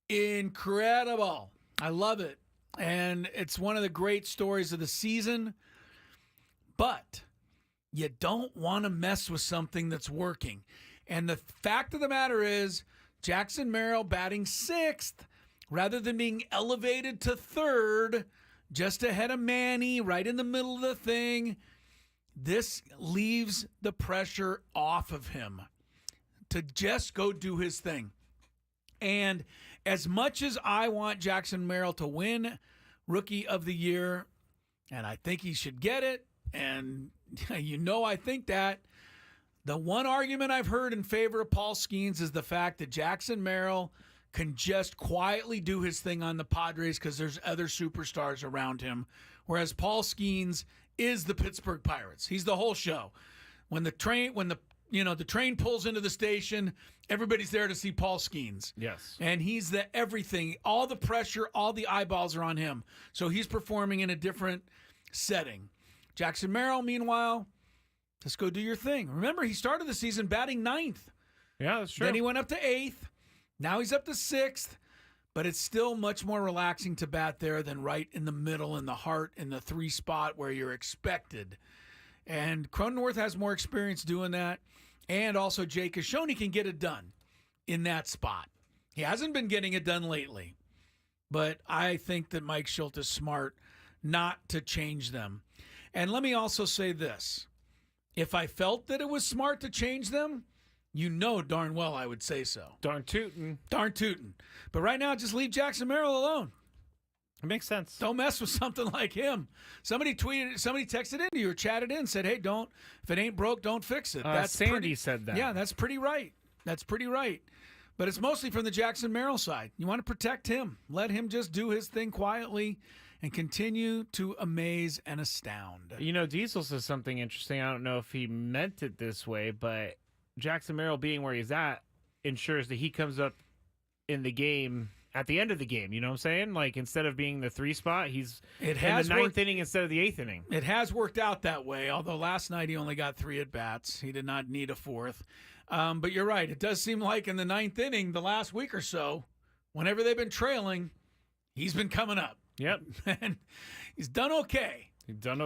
incredible. I love it. And it's one of the great stories of the season. But you don't want to mess with something that's working. And the fact of the matter is, Jackson Merrill batting 6th rather than being elevated to 3rd, just ahead of Manny, right in the middle of the thing. This leaves the pressure off of him to just go do his thing. And as much as I want Jackson Merrill to win Rookie of the Year, and I think he should get it, and I think that, the one argument I've heard in favor of Paul Skeens is the fact that Jackson Merrill can just quietly do his thing on the Padres because there's other superstars around him, whereas Paul Skeens is the Pittsburgh Pirates. He's the whole show. When the train pulls into the station, everybody's there to see Paul Skeens. Yes. And he's the everything. All the pressure, all the eyeballs are on him. So he's performing in a different setting. Jackson Merrill, meanwhile, just go do your thing. Remember, he started the season batting 9th. Yeah, that's true. Then he went up to 8th. Now he's up to 6th. But it's still much more relaxing to bat there than right in the middle, in the heart, in the 3 spot where you're expected. And Cronenworth has more experience doing that. And also Jake has shown he can get it done in that spot. He hasn't been getting it done lately. But I think that Mike Schilt is smart not to change them. And let me also say this. If I felt that it was smart to change them, you know darn well I would say so. Darn tootin'. Darn tootin'. But right now, just leave Jackson Merrill alone. It makes sense. Don't mess with something like him. Somebody texted into you or chatted in, said, hey, if it ain't broke, don't fix it. Sandy said that. Yeah, that's pretty right. That's pretty right. But it's mostly from the Jackson Merrill side. You want to protect him. Let him just do his thing quietly and continue to amaze and astound. Diesel says something interesting. I don't know if he meant it this way, but Jackson Merrill being where he's at ensures that he comes up in the game at the end of the game. You know what I'm saying? Like, instead of being the 3 spot, he's in the 9th inning instead of the 8th inning. It has worked out that way, although last night he only got 3 at-bats. He did not need a 4th. But you're right. It does seem like in the 9th inning, the last week or so, whenever they've been trailing, he's been coming up. Yep. And he's done okay. Done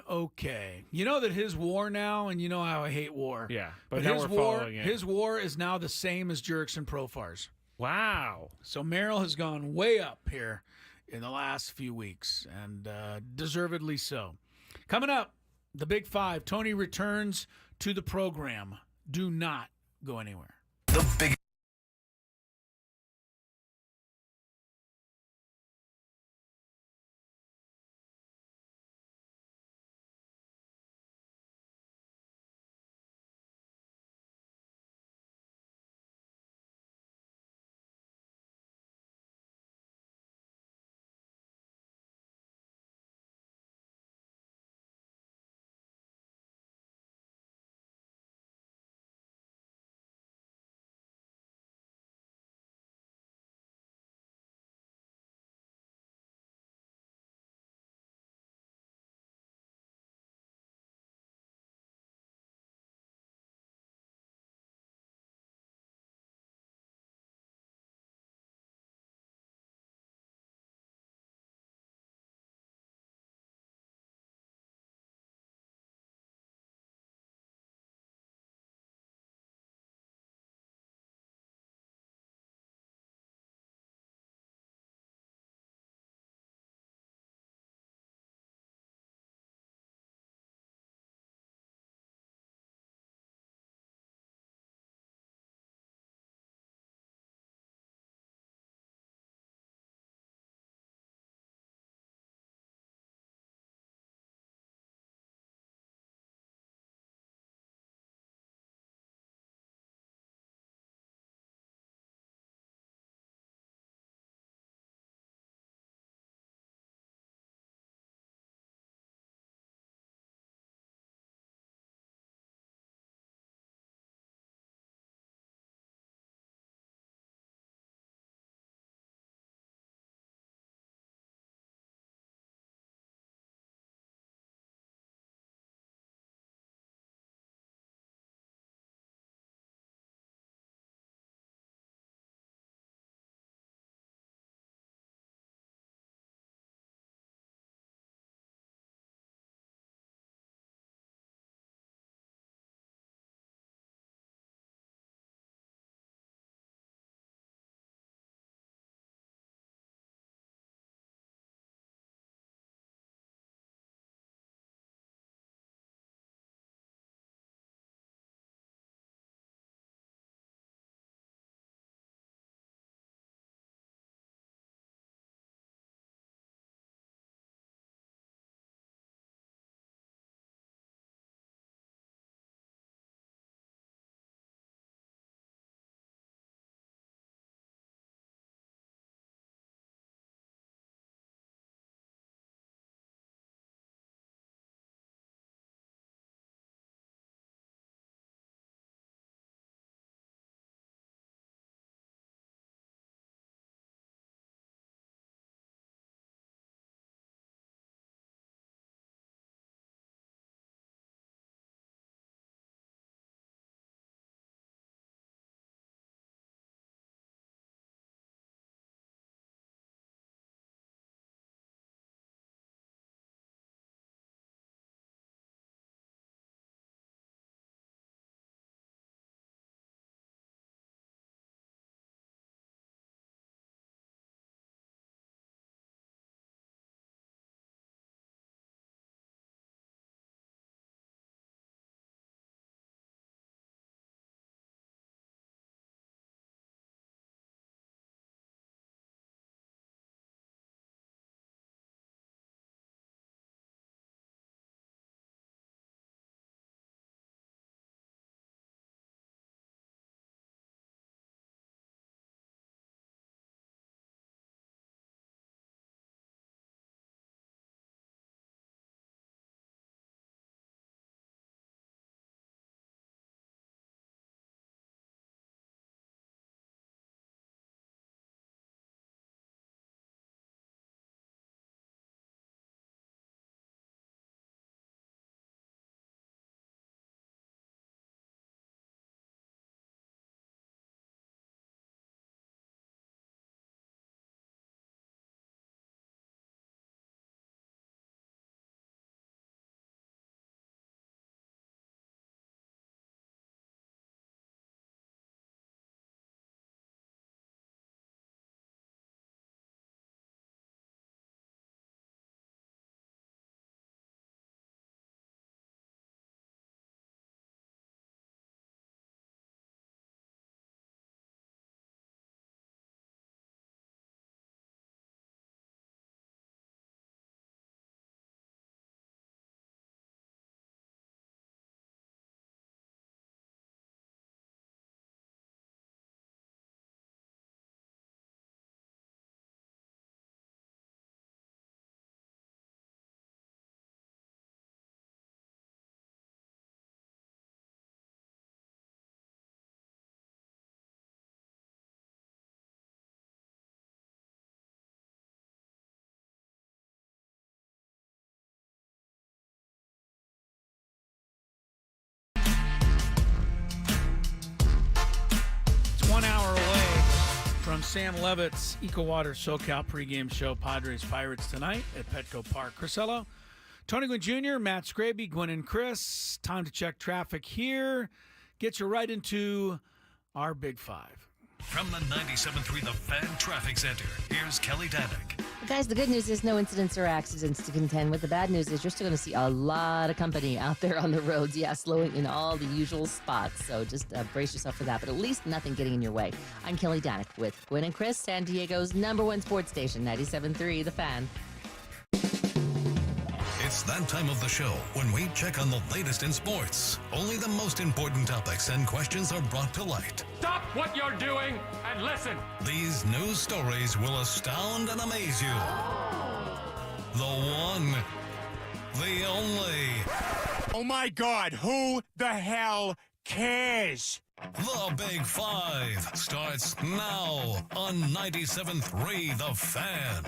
okay. You know that his WAR now, and you know how I hate WAR. Yeah, but now we're following it. His WAR is now the same as Jurickson Profar's. Wow. So Merrill has gone way up here in the last few weeks, and deservedly so. Coming up, the Big Five. Tony returns to the program. Do not go anywhere. The Big on Sam Levitt's EcoWater SoCal pregame show, Padres Pirates tonight at Petco Park. Crisello, Tony Gwynn Jr., Matt Scraby, Gwynn and Chris. Time to check traffic here. Get you right into our Big Five. From the 97.3 The Fan Traffic Center, here's Kelly Danick. Guys, the good news is no incidents or accidents to contend with. The bad news is you're still going to see a lot of company out there on the roads. Yeah, slowing in all the usual spots. So just brace yourself for that. But at least nothing getting in your way. I'm Kelly Danick with Gwynn and Chris, San Diego's #1 sports station, 97.3 The Fan. It's that time of the show when we check on the latest in sports. Only the most important topics and questions are brought to light. Stop what you're doing and listen. These news stories will astound and amaze you. The one, the only. Oh my God, who the hell cares? The Big Five starts now on 97.3 The Fan.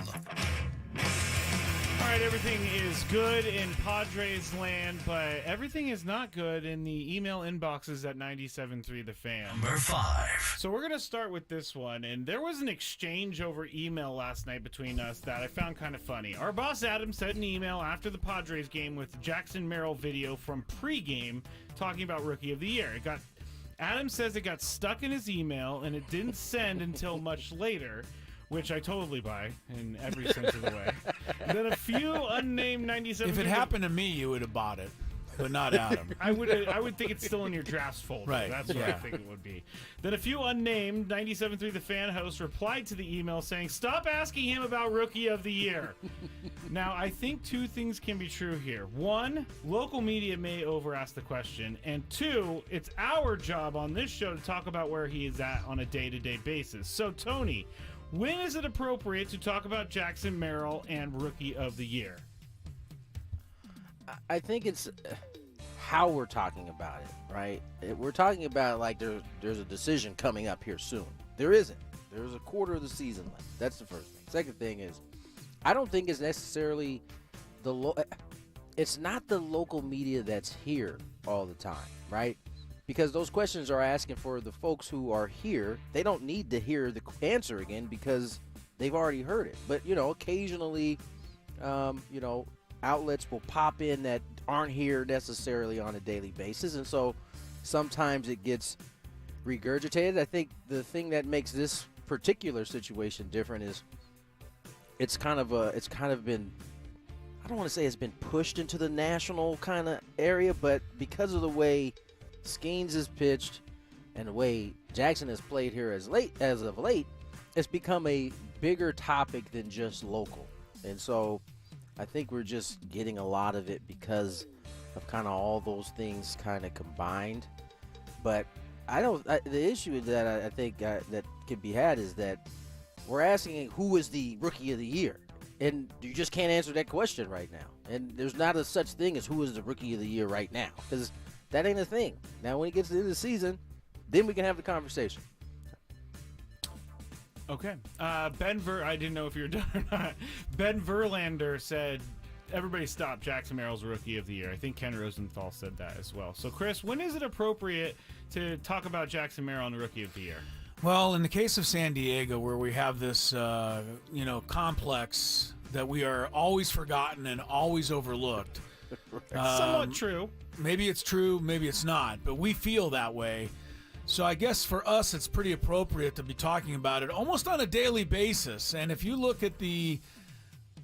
All right, everything is good in Padres land, but everything is not good in the email inboxes at 97.3 The Fan. Number 5. So we're going to start with this one, and there was an exchange over email last night between us that I found kind of funny. Our boss Adam sent an email after the Padres game with Jackson Merrill video from pregame talking about Rookie of the Year. Adam says it got stuck in his email, and it didn't send until much later, which I totally buy in every sense of the way. Then a few unnamed 97. If it happened to me, you would have bought it, but not Adam. I would think it's still in your drafts folder. Right. That's what I think it would be. Then a few unnamed 97.3 The Fan hosts replied to the email saying, "Stop asking him about Rookie of the Year." Now, I think two things can be true here. One, local media may over-ask the question. And two, it's our job on this show to talk about where he is at on a day-to-day basis. So, Tony, when is it appropriate to talk about Jackson Merrill and Rookie of the Year? I think it's how we're talking about it, right? We're talking about like there's a decision coming up here soon. There isn't. There's a quarter of the season left. That's the first thing. Second thing is, I don't think it's necessarily it's not the local media that's here all the time, right? Because those questions are asking for the folks who are here. They don't need to hear the answer again because they've already heard it. But, occasionally, outlets will pop in that aren't here necessarily on a daily basis. And so sometimes it gets regurgitated. I think the thing that makes this particular situation different is it's kind of been, I don't want to say it's been pushed into the national kind of area, but because of the way Skeens is pitched and the way Jackson has played here as of late, it's become a bigger topic than just local. And so I think we're just getting a lot of it because of kind of all those things kind of combined. But the issue that I think that can be had is that we're asking who is the Rookie of the Year. And you just can't answer that question right now. And there's not a such thing as who is the Rookie of the Year right now, because that ain't a thing. Now, when it gets to the end of the season, then we can have the conversation. Okay. I didn't know if you were done or not. Ben Verlander said, everybody stop, Jackson Merrill's Rookie of the Year. I think Ken Rosenthal said that as well. So, Chris, when is it appropriate to talk about Jackson Merrill and the Rookie of the Year? Well, in the case of San Diego, where we have this, complex that we are always forgotten and always overlooked. Somewhat true. Maybe it's true, maybe it's not, but we feel that way. So I guess for us, it's pretty appropriate to be talking about it almost on a daily basis. And if you look at the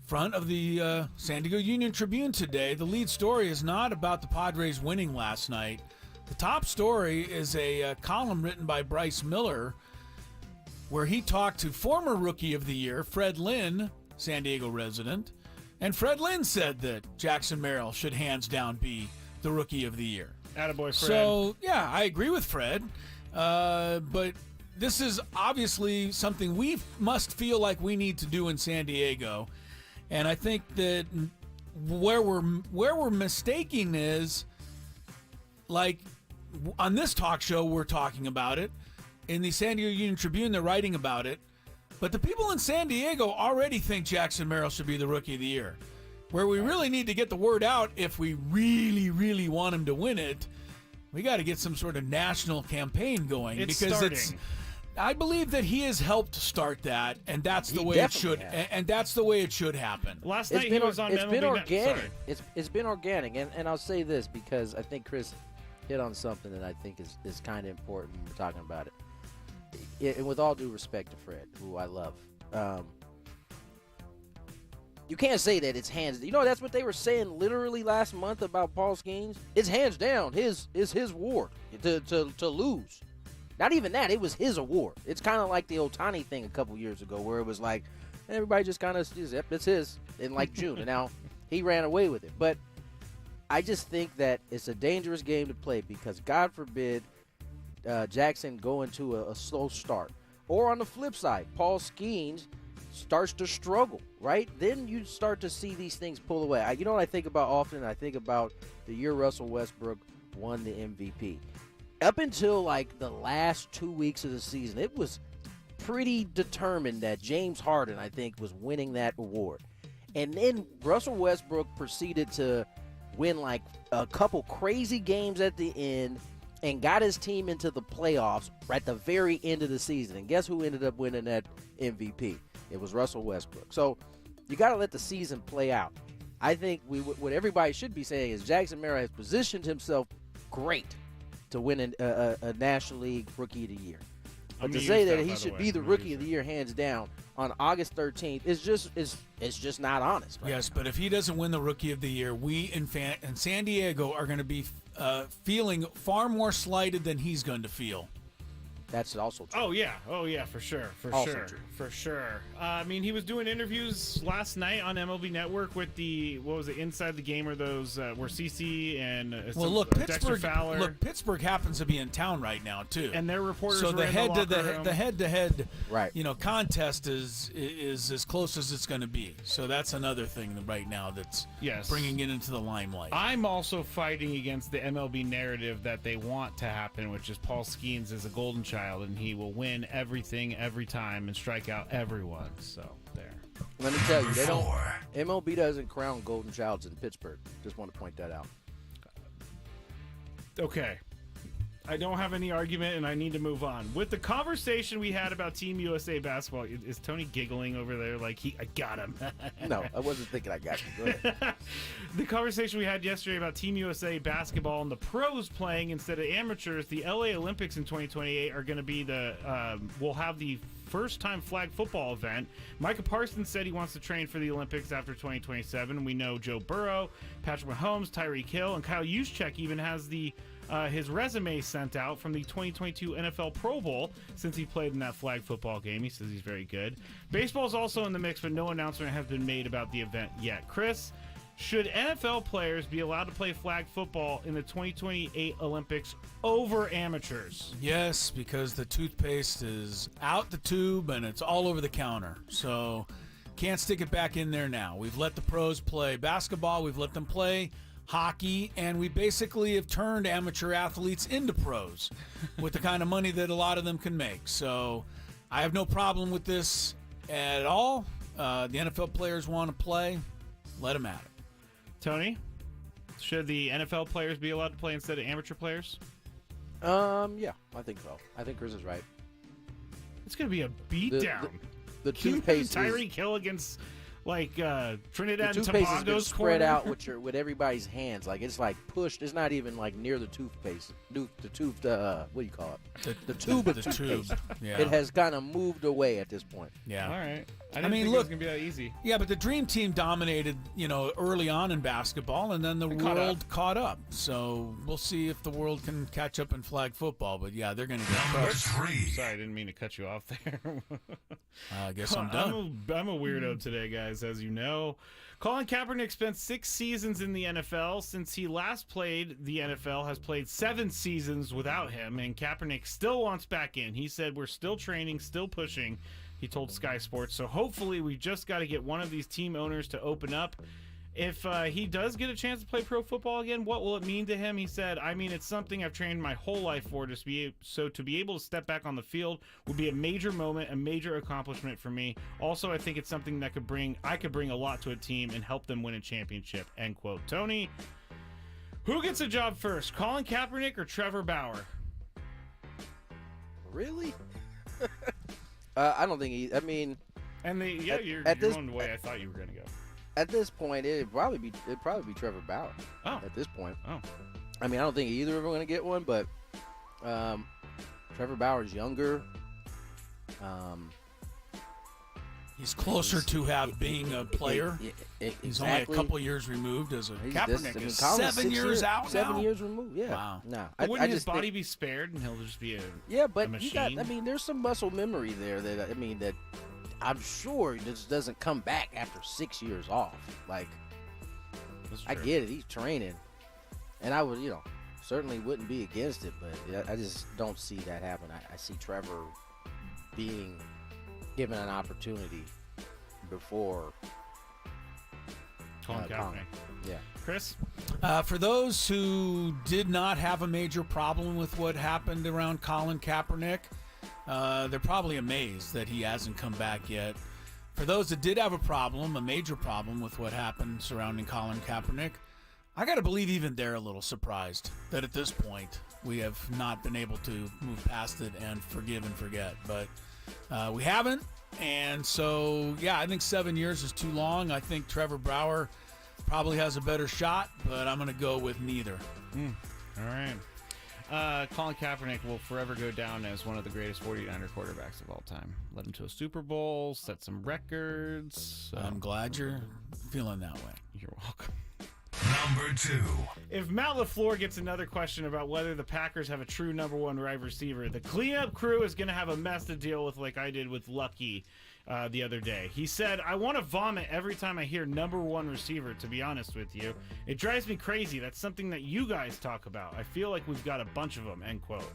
front of the San Diego Union-Tribune today, the lead story is not about the Padres winning last night. The top story is a column written by Bryce Miller where he talked to former Rookie of the Year, Fred Lynn, San Diego resident, and Fred Lynn said that Jackson Merrill should hands down be the Rookie of the Year. Attaboy, Fred. So, yeah, I agree with Fred. But this is obviously something we must feel like we need to do in San Diego. And I think that where we're mistaking is, like, on this talk show, we're talking about it. In the San Diego Union-Tribune, they're writing about it. But the people in San Diego already think Jackson Merrill should be the Rookie of the Year. Where we really need to get the word out, if we really, really want him to win it, we got to get some sort of national campaign going. It's because starting. I believe that he has helped start that, and that's the way it should. And that's the way it should happen. Last night he was on MLB. It's been organic. It's been organic, and I'll say this because I think Chris hit on something that I think is kind of important when we're talking about it. And with all due respect to Fred, who I love, you can't say that it's hands. You know, that's what they were saying literally last month about Paul Skeens. It's hands down his award to lose. Not even that. It was his award. It's kind of like the Ohtani thing a couple years ago where it was like everybody just kind of, yep, it's his in like June. And now he ran away with it. But I just think that it's a dangerous game to play because God forbid Jackson go into a slow start. Or on the flip side, Paul Skeens starts to struggle, right? Then you start to see these things pull away. You know what I think about often? I think about the year Russell Westbrook won the MVP. Up until like the last 2 weeks of the season, it was pretty determined that James Harden, I think, was winning that award. And then Russell Westbrook proceeded to win like a couple crazy games at the end and got his team into the playoffs at the very end of the season. And guess who ended up winning that MVP? It was Russell Westbrook. So you got to let the season play out. I think what everybody should be saying is Jackson Merrill has positioned himself great to win a National League Rookie of the Year. But to say that he should be the Rookie of the Year hands down on August 13th is just not honest. Right? Yes, but if he doesn't win the Rookie of the Year, we in San Diego are going to be feeling far more slighted than he's going to feel. That's also true. Oh yeah, for sure. I mean, he was doing interviews last night on MLB Network with Inside the Game, or those where CC and Dexter Fowler. Look, Pittsburgh happens to be in town right now too, and their reporters. So were the head-to-head, right? Contest is as close as it's going to be. So that's another thing right now that's bringing it into the limelight. I'm also fighting against the MLB narrative that they want to happen, which is Paul Skeens is a golden child and he will win everything every time and strike out everyone. So there. Let me tell you, MLB doesn't crown golden childs in Pittsburgh. Just want to point that out. Okay. I don't have any argument, and I need to move on. With the conversation we had about Team USA basketball, is Tony giggling over there like I got him? No, I wasn't thinking I got you. Go ahead. The conversation we had yesterday about Team USA basketball and the pros playing instead of amateurs, the LA Olympics in 2028 are going to be we'll have the first-time flag football event. Micah Parsons said he wants to train for the Olympics after 2027. We know Joe Burrow, Patrick Mahomes, Tyreek Hill, and Kyle Juszczyk even has his resume sent out from the 2022 NFL Pro Bowl since he played in that flag football game. He says he's very good. Baseball is also in the mix, but no announcement has been made about the event yet. Chris, should NFL players be allowed to play flag football in the 2028 Olympics over amateurs? Yes, because the toothpaste is out the tube and it's all over the counter. So can't stick it back in there now. We've let the pros play basketball. We've let them play hockey, and we basically have turned amateur athletes into pros with the kind of money that a lot of them can make. So I have no problem with this at all. The NFL players want to play. Let them at it. Tony, should the NFL players be allowed to play instead of amateur players? Yeah, I think so. I think Chris is right. It's going to be a beatdown. The toothpaste Tyreek Hill against Trinidad and Toothpaste Tobago's has been spread corner. out with everybody's hands. Like it's like pushed. It's not even like near the toothpaste. What do you call it? The tube of the toothpaste. Yeah. It has kind of moved away at this point. Yeah. All right. I didn't think it was going to be that easy. Yeah, but the Dream Team dominated, early on in basketball, and then the world caught up. So we'll see if the world can catch up in flag football. But yeah, they're going to get crushed. Sorry, I didn't mean to cut you off there. I guess I'm done. I'm a weirdo today, guys, as you know. Colin Kaepernick spent 6 seasons in the NFL. Since he last played, the NFL has played 7 seasons without him, and Kaepernick still wants back in. He said, we're still training, still pushing, he told Sky Sports. So hopefully we just got to get one of these team owners to open up. If he does get a chance to play pro football again, what will it mean to him? He said, it's something I've trained my whole life for. To be able to step back on the field would be a major moment, a major accomplishment for me. Also, I think it's something that I could bring a lot to a team and help them win a championship, end quote. Tony, who gets a job first, Colin Kaepernick or Trevor Bauer? Really? I don't think he. I mean, you're going the way I thought you were going to go. At this point, it'd probably be Trevor Bauer. Oh. At this point. Oh. I mean, I don't think either of them are going to get one, but Trevor Bauer's younger. He's closer to being a player. He's only a couple years removed as a Kaepernick. Is 7 years out now? 7 years removed, yeah. Wow. No, wouldn't his body be spared and he'll just be but a machine? there's some muscle memory there that I'm sure just doesn't come back after 6 years off. Like, I get it. He's training. And I would, certainly wouldn't be against it, but I just don't see that happen. I see Trevor being given an opportunity before Colin Kaepernick. Yeah. Chris? For those who did not have a major problem with what happened around Colin Kaepernick, they're probably amazed that he hasn't come back yet. For those that did have a major problem with what happened surrounding Colin Kaepernick, I got to believe even they're a little surprised that at this point we have not been able to move past it and forgive and forget. But we haven't, and so, I think 7 years is too long. I think Trevor Bauer probably has a better shot, but I'm going to go with neither. All right. Colin Kaepernick will forever go down as one of the greatest 49er quarterbacks of all time. Led him to a Super Bowl, set some records. I'm glad you're feeling that way. You're welcome. Number 2. If Matt LaFleur gets another question about whether the Packers have a true number one wide receiver, the cleanup crew is going to have a mess to deal with like I did with Lucky the other day. He said, I want to vomit every time I hear number one receiver, to be honest with you. It drives me crazy. That's something that you guys talk about. I feel like we've got a bunch of them, end quote.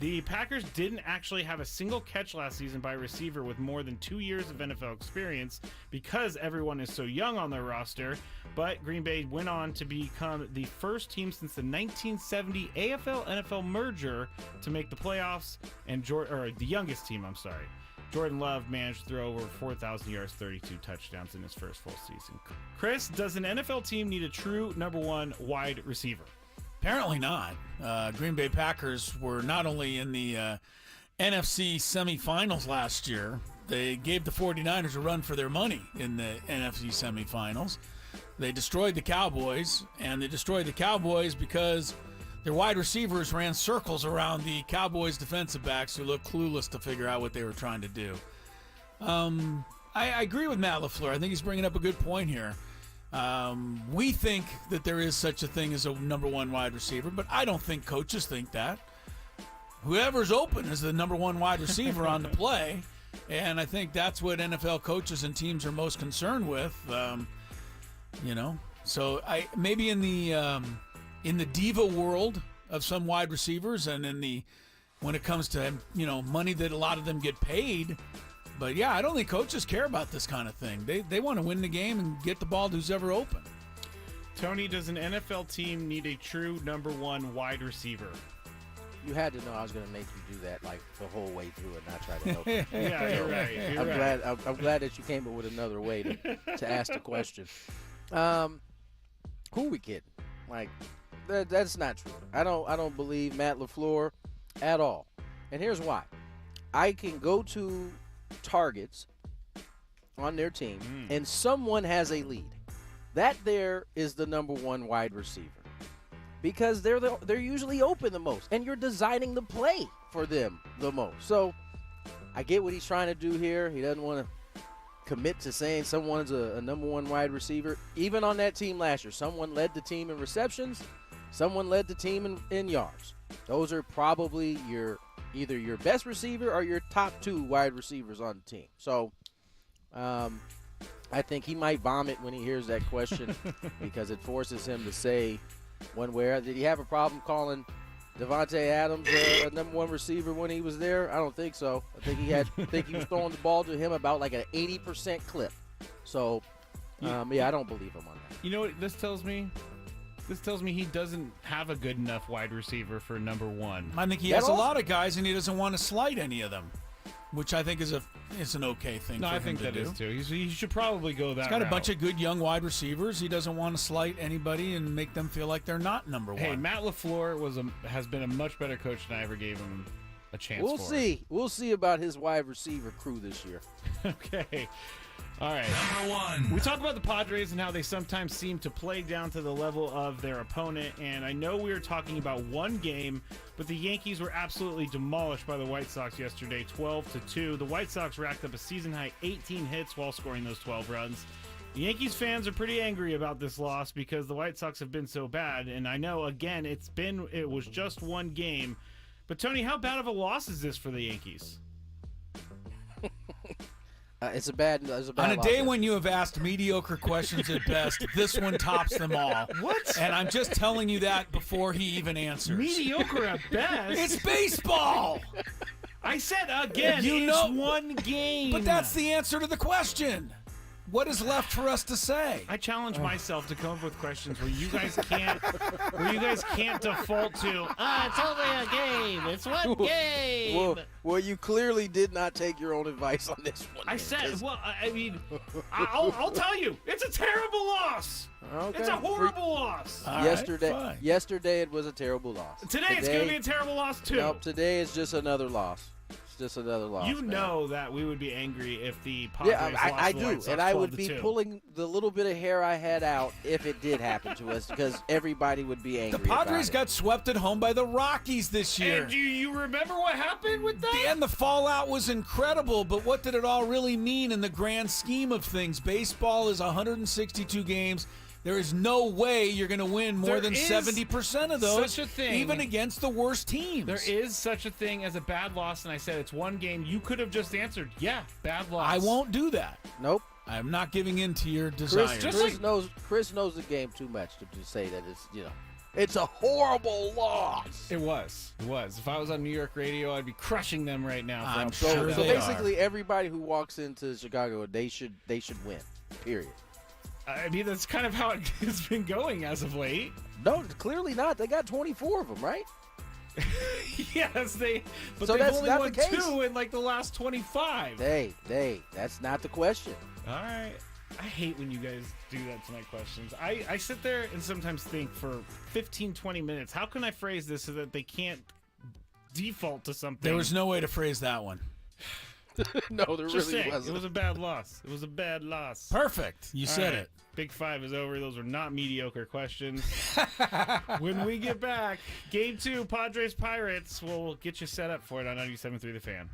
The Packers didn't actually have a single catch last season by a receiver with more than 2 years of NFL experience because everyone is so young on their roster, but Green Bay went on to become the first team since the 1970 AFL-NFL merger to make the playoffs, and the youngest team, I'm sorry. Jordan Love managed to throw over 4,000 yards, 32 touchdowns in his first full season. Chris, does an NFL team need a true number one wide receiver? Apparently not. Green Bay Packers were not only in the NFC semifinals last year, they gave the 49ers a run for their money in the NFC semifinals. They destroyed the Cowboys, and they destroyed the Cowboys because their wide receivers ran circles around the Cowboys' defensive backs who looked clueless to figure out what they were trying to do. I agree with Matt LaFleur. I think he's bringing up a good point here. We think that there is such a thing as a number one wide receiver, but I don't think coaches think that. Whoever's open is the number one wide receiver on the play, and I think that's what NFL coaches and teams are most concerned with. So maybe in the diva world of some wide receivers, and when it comes to money that a lot of them get paid. But, I don't think coaches care about this kind of thing. They want to win the game and get the ball to who's ever open. Tony, does an NFL team need a true number one wide receiver? You had to know I was going to make you do that like the whole way through and not try to help you. Yeah, you're right. I'm glad that you came up with another way to ask the question. Who are we kidding? Like, that's not true. I don't believe Matt LaFleur at all. And here's why. I can go to targets on their team and someone has a lead. That there is the number one wide receiver because they're usually open the most and you're designing the play for them the most. So I get what he's trying to do here. He doesn't want to commit to saying someone's a number one wide receiver. Even on that team last year, someone led the team in receptions, someone led the team in yards. Those are probably either your best receiver or your top two wide receivers on the team. So I think he might vomit when he hears that question because it forces him to say one way. Did he have a problem calling Devontae Adams a number one receiver when he was there? I don't think so. I think he was throwing the ball to him about like an 80% clip. So, I don't believe him on that. You know what this tells me? This tells me he doesn't have a good enough wide receiver for number one. I think he has a lot of guys, and he doesn't want to slight any of them, which I think is an okay thing for him to do. I think that is too. He should probably go that He's got route. a bunch of good young wide receivers. He doesn't want to slight anybody and make them feel like they're not number one. Hey, Matt LaFleur has been a much better coach than I ever gave him a chance We'll for see. We'll see about his wide receiver crew this year. Okay. All right. Number 1. We talk about the Padres and how they sometimes seem to play down to the level of their opponent. And I know we were talking about one game, but the Yankees were absolutely demolished by the White Sox yesterday, 12-2. The White Sox racked up a season-high 18 hits while scoring those 12 runs. The Yankees fans are pretty angry about this loss because the White Sox have been so bad. And I know, again, it was just one game. But, Tony, how bad of a loss is this for the Yankees? It's a bad On a loss. day when you have asked mediocre questions at best, this one tops them all. What? And I'm just telling you that before he even answers. Mediocre at best? It's baseball! I said again, it's one game. But that's the answer to the question. What is left for us to say? I challenge myself to come up with questions where you guys can't default to. It's only a game. It's one game. Well, you clearly did not take your own advice on this one. I said, I mean, I'll tell you, it's a terrible loss. Okay. It's a horrible loss. Yesterday it was a terrible loss. Today it's going to be a terrible loss too. Nope, today is just another loss. Just another loss. You know that we would be angry if the Padres lost I the do, White Sox and I would be 12-2. pulling the little bit of hair I had out if it did happen to us, because everybody would be angry. The Padres about got swept at home by the Rockies this year. And do you remember what happened with that? And the fallout was incredible, but what did it all really mean in the grand scheme of things? Baseball is 162 games. There is no way you're going to win more than 70% of those, such a thing, even against the worst teams. There is such a thing as a bad loss, and I said it's one game. You could have just answered, yeah, bad loss. I won't do that. Nope. I'm not giving in to your desires. Chris knows the game too much to say that it's a horrible loss. It was. If I was on New York radio, I'd be crushing them right now. I'm So sure basically, everybody who walks into Chicago, they should win. Period. I mean, that's kind of how it's been going as of late. No, clearly not. They got 24 of them, right? Yes, So they've that's only not won the case. 2 in like the last 25. That's not the question. All right. I hate when you guys do that to my questions. I sit there and sometimes think for 15, 20 minutes, how can I phrase this so that they can't default to something? There was no way to phrase that one. No, there Just really saying, wasn't. It was a bad loss. It was a bad loss. Perfect. You All said right. it. Big Five is over. Those are not mediocre questions. When we get back, Game 2, Padres Pirates, we'll get you set up for it on 97.3 The Fan.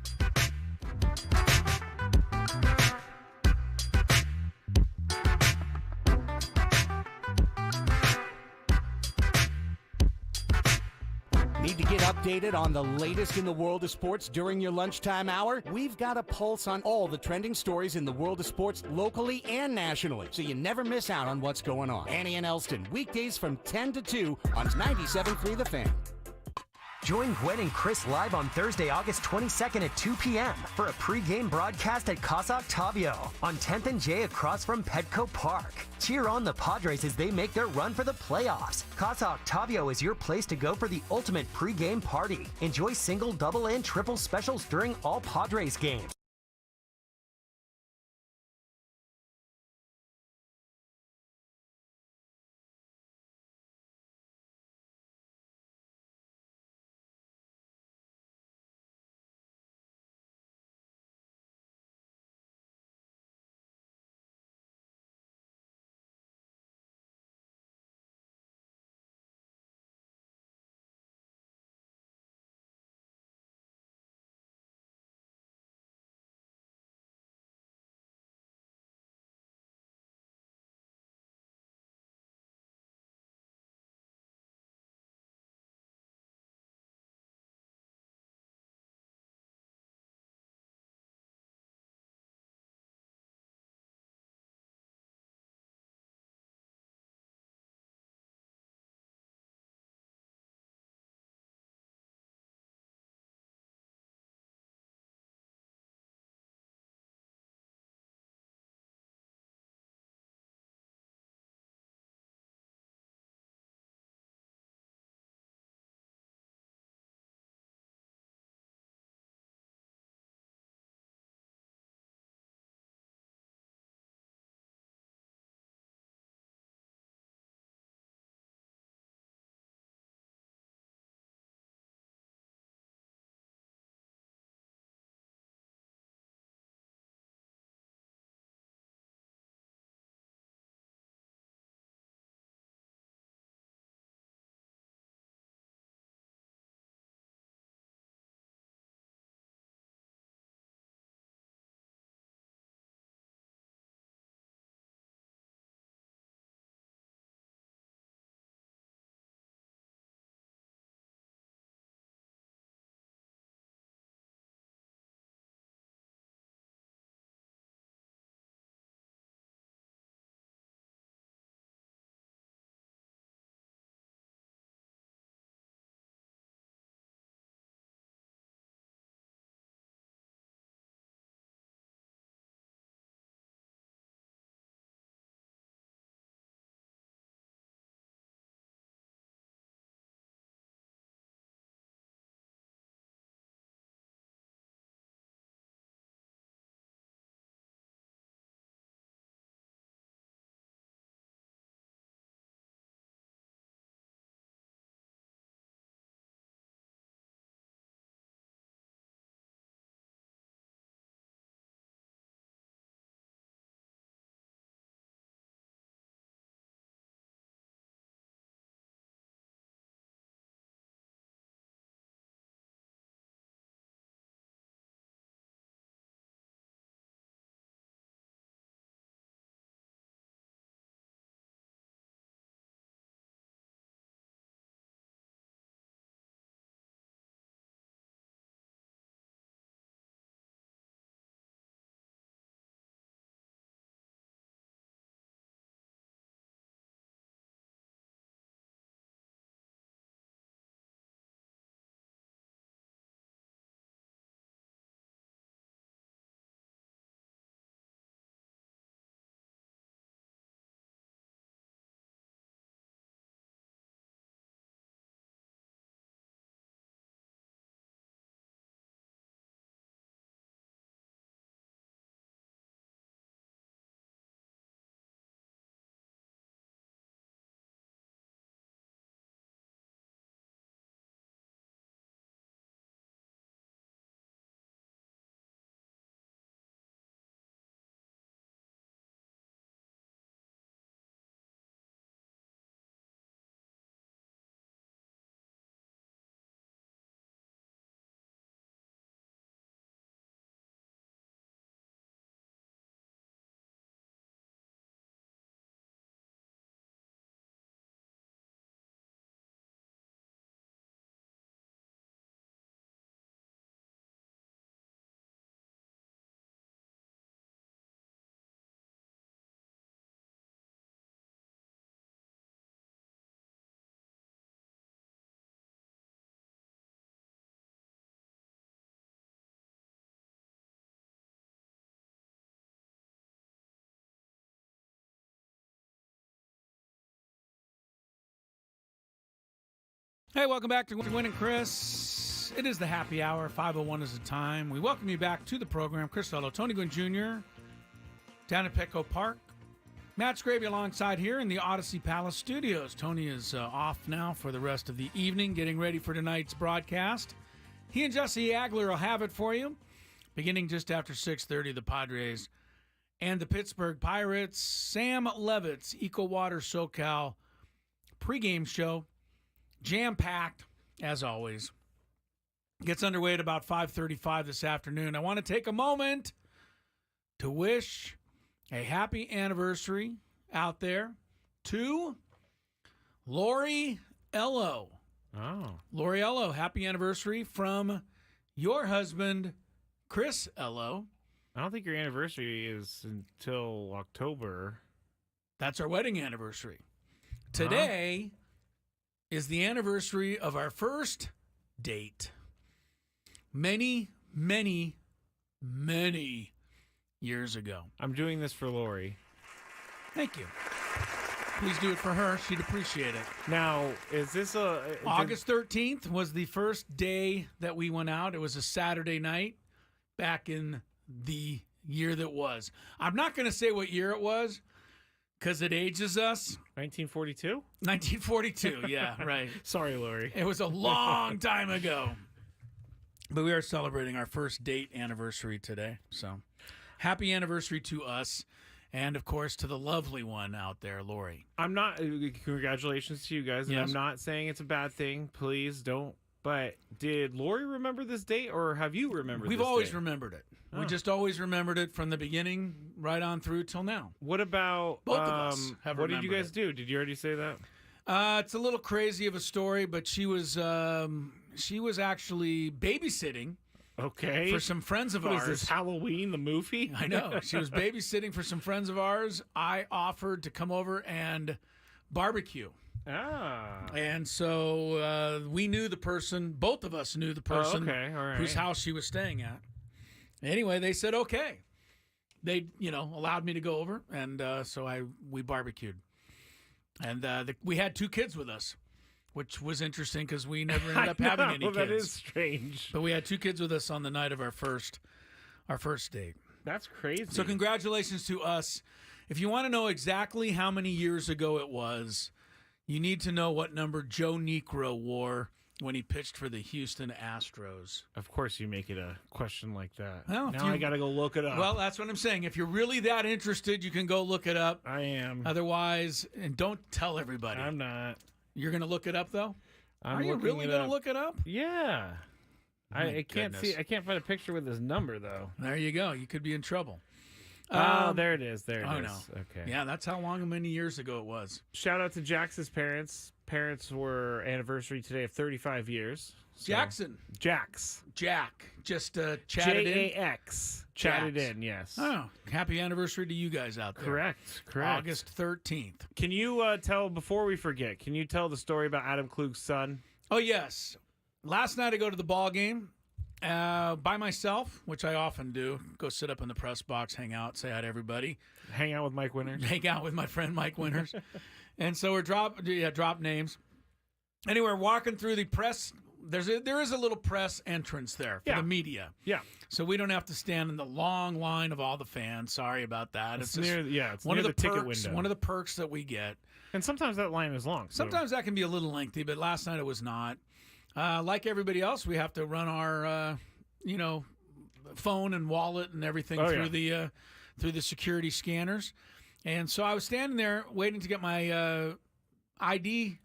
Need to get updated on the latest in the world of sports during your lunchtime hour? We've got a pulse on all the trending stories in the world of sports locally and nationally, so you never miss out on what's going on. Annie and Elston, weekdays from 10 to 2 on 97.3 The Fan. Join Gwynn and Chris live on Thursday, August 22nd at 2 p.m. for a pregame broadcast at Casa Octavio on 10th and J across from Petco Park. Cheer on the Padres as they make their run for the playoffs. Casa Octavio is your place to go for the ultimate pregame party. Enjoy single, double, and triple specials during all Padres games. Hey, welcome back to Gwynn and Chris. It is the happy hour. 5:01 is the time. We welcome you back to the program. Chris Ello, Tony Gwynn Jr. down at Petco Park. Matt Scraby alongside here in the Odyssey Palace Studios. Tony is off now for the rest of the evening, getting ready for tonight's broadcast. He and Jesse Agler will have it for you. Beginning just after 6:30, the Padres and the Pittsburgh Pirates. Sam Levitt's Eco Water SoCal pregame show, jam-packed, as always. Gets underway at about 5:35 this afternoon. I want to take a moment to wish a happy anniversary out there to Lori Ello. Oh. Lori Ello, happy anniversary from your husband, Chris Ello. I don't think your anniversary is until October. That's our wedding anniversary. Today is the anniversary of our first date. Many, many, many years ago. I'm doing this for Lori. Thank you. Please do it for her. She'd appreciate it. Now, is this August 13th was the first day that we went out. It was a Saturday night back in the year that was. I'm not going to say what year it was because it ages us. 1942? 1942, yeah, right. Sorry, Lori. It was a long time ago. But we are celebrating our first date anniversary today. So happy anniversary to us. And, of course, to the lovely one out there, Lori. I'm not, congratulations to you guys. And Yes. I'm not saying it's a bad thing. Please don't. But did Lori remember this date or have you remembered We've this always date? remembered it. Oh. We just always remembered it from the beginning right on through till now. What about, Both of us have what did you remembered guys do? Did you already say that? It's a little crazy of a story, but she was actually babysitting. Okay. For some friends of What ours. is this, Halloween, the movie? I know. She was babysitting for some friends of ours. I offered to come over and barbecue. Ah. And so we knew the person, both of us knew the person okay. All right. whose house she was staying at. Anyway, they said, okay. They, allowed me to go over, and so we barbecued. And we had 2 kids with us, which was interesting because we never ended up having any kids. That is strange. But we had 2 kids with us on the night of our first date. That's crazy. So congratulations to us. If you want to know exactly how many years ago it was, you need to know what number Joe Niekro wore when he pitched for the Houston Astros. Of course you make it a question like that. Well, now I got to go look it up. Well, that's what I'm saying. If you're really that interested, you can go look it up. I am. Otherwise, and don't tell everybody. I'm not. You're going to look it up, though? Are you looking really it going to up. look it up? Yeah. I can't goodness. see. I can't find a picture with his number though. There you go. You could be in trouble. Oh, there it is. There it is. Oh, no. Okay. Yeah, that's how long, many years ago it was. Shout out to Jax's parents. Parents were anniversary today of 35 years. So. Jackson. Jax. Jack. Just chatted in. Jax. Chatted Jax. in, yes. Oh, happy anniversary to you guys out there. Correct. August 13th. Can you tell, before we forget, can you tell the story about Adam Klug's son? Oh, yes. Last night I go to the ball game by myself, which I often do. Go sit up in the press box, hang out, say hi to everybody. Hang out with Mike Winters. Hang out with my friend Mike Winters. And so we're drop names. Anyway, we're walking through the press. There is a little press entrance there for the media. Yeah. So we don't have to stand in the long line of all the fans. Sorry about that. It's near, it's one near of the ticket perks, window. One of the perks that we get. And sometimes that line is long. So. Sometimes that can be a little lengthy, but last night it was not. Like everybody else, we have to run our, phone and wallet and everything through the security scanners. And so I was standing there waiting to get my ID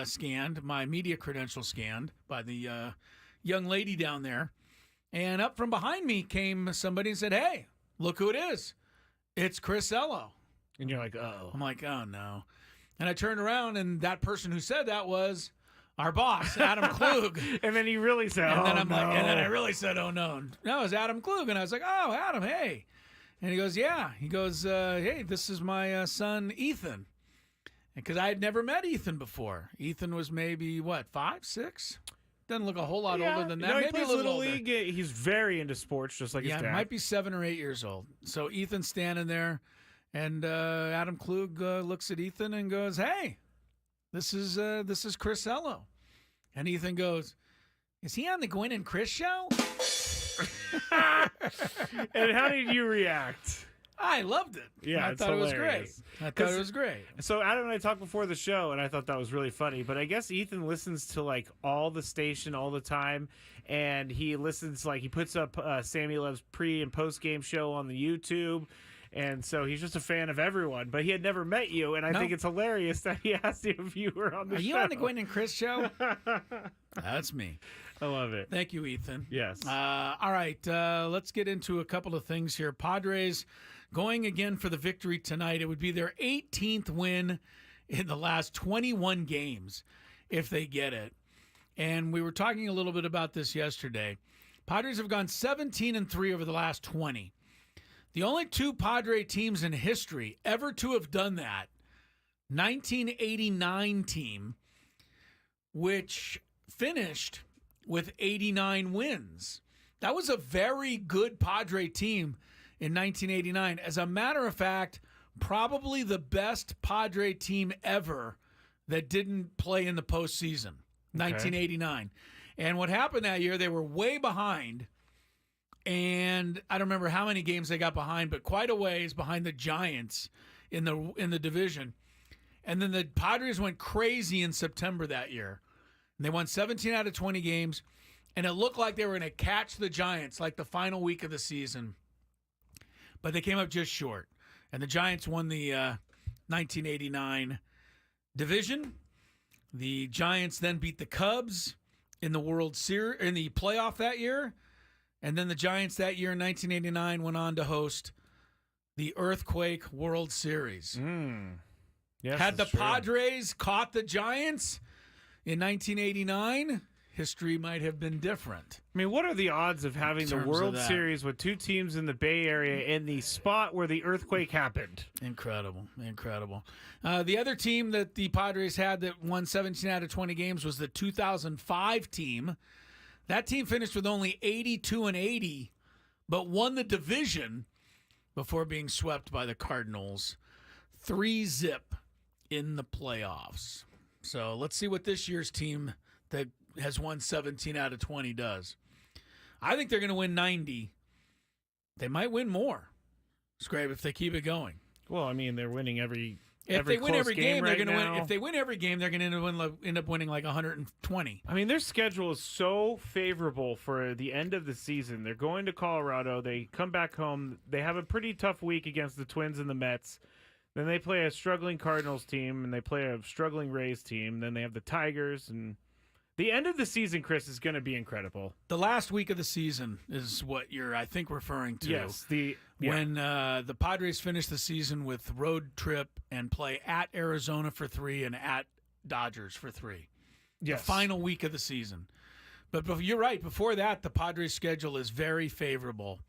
scanned, my media credential scanned by the young lady down there. And up from behind me came somebody and said, "Hey, look who it is. It's Chris Ello." And you're like, "Oh." I'm like, "Oh, no." And I turned around, and that person who said that was our boss, Adam Klug. And then he really said, and then "Oh, I'm no." like, and then I really said, "Oh, no." No, it was Adam Klug. And I was like, "Oh, Adam, hey." And he goes, "Yeah." He goes, "Hey, this is my son, Ethan." Because I had never met Ethan before. Ethan was maybe, 5, 6? Doesn't look a whole lot older than that. No, he maybe plays a little Little older. League. He's very into sports, just like his dad. Yeah, might be 7 or 8 years old. So Ethan's standing there, and Adam Klug looks at Ethan and goes, "Hey, this is Chris Ello." And Ethan goes, "Is he on the Gwynn and Chris show?" And how did you react? I loved it. Yeah, I thought it was great. I thought it was great. So Adam and I talked before the show, and I thought that was really funny. But I guess Ethan listens to like all the station all the time, and he listens he puts up Sammy Love's pre and post game show on the YouTube. And so he's just a fan of everyone, but he had never met you, and I think it's hilarious that he asked you if you were on the show. Are you on the Gwynn and Chris show? That's me. I love it. Thank you, Ethan. Yes. All right, let's get into a couple of things here. Padres going again for the victory tonight. It would be their 18th win in the last 21 games if they get it. And we were talking a little bit about this yesterday. Padres have gone 17-3 over the last 20. The only two Padre teams in history ever to have done that, 1989 team, which finished with 89 wins. That was a very good Padre team in 1989. As a matter of fact, probably the best Padre team ever that didn't play in the postseason, 1989. And what happened that year, they were way behind. And I don't remember how many games they got behind, but quite a ways behind the Giants in the division. And then the Padres went crazy in September that year. And they won 17 out of 20 games, and it looked like they were going to catch the Giants like the final week of the season. But they came up just short. And the Giants won the 1989 division. The Giants then beat the Cubs in the World Series in the playoff that year. And then the Giants that year in 1989 went on to host the Earthquake World Series. Yes, had the true. Padres caught the Giants in 1989, history might have been different. I mean, what are the odds of having the World that. Series with two teams in the Bay Area in the spot where the earthquake happened? Incredible. The other team that the Padres had that won 17 out of 20 games was the 2005 team. That team finished with only 82-80, but won the division before being swept by the Cardinals 3-0 in the playoffs. So let's see what this year's team that has won 17 out of 20 does. I think they're going to win 90. They might win more, Scrape, if they keep it going. Well, I mean, they're winning every If they win every game, they're going to win. now. If they win every game, they're going to end up winning like 120. I mean, their schedule is so favorable for the end of the season. They're going to Colorado. They come back home. They have a pretty tough week against the Twins and the Mets. Then they play a struggling Cardinals team, and they play a struggling Rays team. Then they have the Tigers. And the end of the season, Chris, is going to be incredible. The last week of the season is what you're, I think, referring to. Yes. When the Padres finish the season with road trip and play at Arizona for 3 and at Dodgers for 3. Yes. The final week of the season. But you're right. Before that, the Padres' schedule is very favorable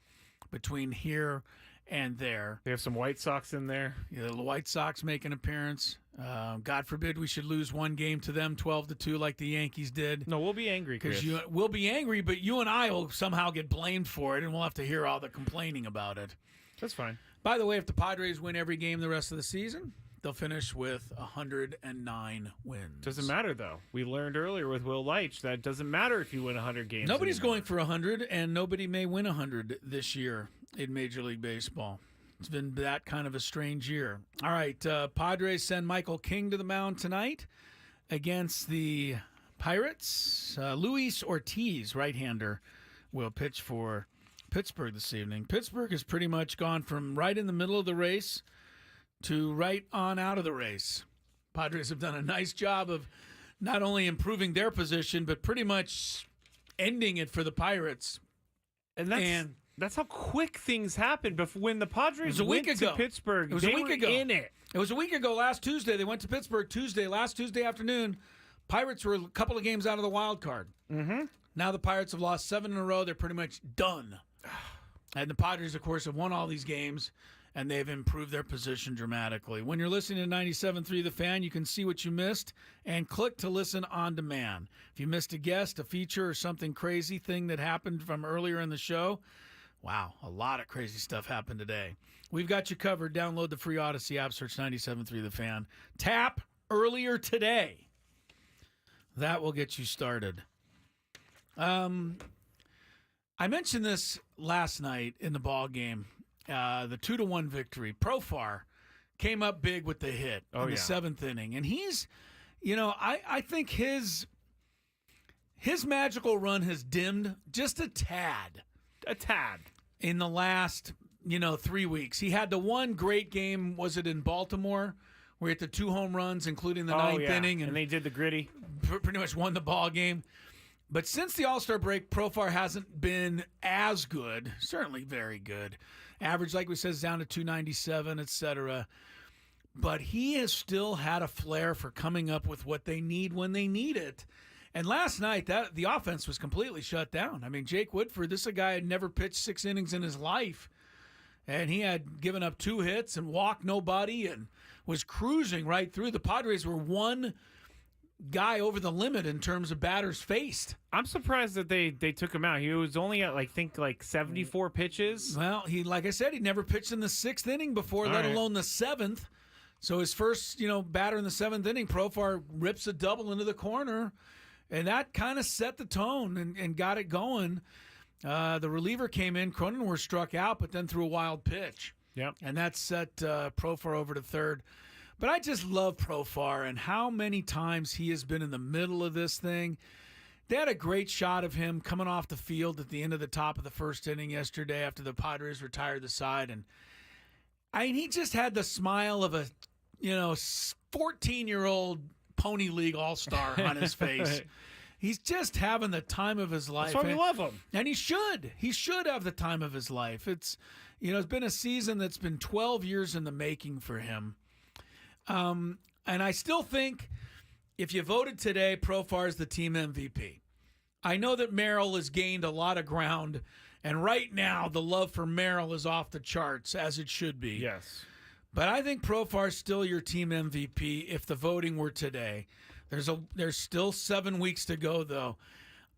between here and there. They have some White Sox in there. Yeah, the White Sox make an appearance. God forbid we should lose one game to them 12-2 like the Yankees did. No, we'll be angry, Chris. We'll be angry, but you and I will somehow get blamed for it, and we'll have to hear all the complaining about it. That's fine. By the way, if the Padres win every game the rest of the season, they'll finish with 109 wins. Doesn't matter, though. We learned earlier with Will Leitch that it doesn't matter if you win 100 games. Nobody's going for 100, and nobody may win 100 this year in Major League Baseball. It's been that kind of a strange year. All right, Padres send Michael King to the mound tonight against the Pirates. Luis Ortiz, right-hander, will pitch for Pittsburgh this evening. Pittsburgh has pretty much gone from right in the middle of the race to right on out of the race. Padres have done a nice job of not only improving their position, but pretty much ending it for the Pirates. And that's how quick things happen. Before, when the Padres went to Pittsburgh, it was they a week were ago. in it. It was a week ago last Tuesday. They went to Pittsburgh last Tuesday afternoon. Pirates were a couple of games out of the wild card. Mm-hmm. Now the Pirates have lost 7 in a row. They're pretty much done. And the Padres, of course, have won all these games, and they've improved their position dramatically. When you're listening to 97.3 The Fan, you can see what you missed and click to listen on demand. If you missed a guest, a feature, or something crazy thing that happened from earlier in the show, wow, a lot of crazy stuff happened today. We've got you covered. Download the free Odyssey app, search 97.3 The Fan. Tap earlier today. That will get you started. I mentioned this last night in the ball game. The 2-1 victory. Profar came up big with the hit in the seventh inning, and he's, I think his magical run has dimmed just a tad in the last 3 weeks. He had the one great game. Was it in Baltimore? Where he hit the 2 home runs, including the ninth inning, and they did the gritty. Pretty much won the ball game. But since the All-Star break, Profar hasn't been as good. Certainly very good. Average, like we said, is down to 297, etc. But he has still had a flair for coming up with what they need when they need it. And last night, the offense was completely shut down. I mean, Jake Woodford, this is a guy who had never pitched 6 innings in his life. And he had given up 2 hits and walked nobody and was cruising right through. The Padres were one guy over the limit in terms of batters faced. I'm surprised that they took him out. He was only at like 74 pitches. Well, like I said, he never pitched in the 6th inning before, let alone the 7th. So his first, batter in the 7th inning, Profar rips a double into the corner, and that kind of set the tone and got it going. The reliever came in, Cronenworth struck out, but then threw a wild pitch. Yep. And that set Profar over to third. But I just love Profar and how many times he has been in the middle of this thing. They had a great shot of him coming off the field at the end of the top of the 1st inning yesterday after the Padres retired the side. And he just had the smile of a, 14-year-old Pony League All-Star on his face. He's just having the time of his life. That's why we love him. And he should. He should have the time of his life. It's been a season that's been 12 years in the making for him. And I still think if you voted today, Profar is the team MVP. I know that Merrill has gained a lot of ground, and right now the love for Merrill is off the charts, as it should be. Yes. But I think Profar is still your team MVP if the voting were today. There's still 7 weeks to go, though.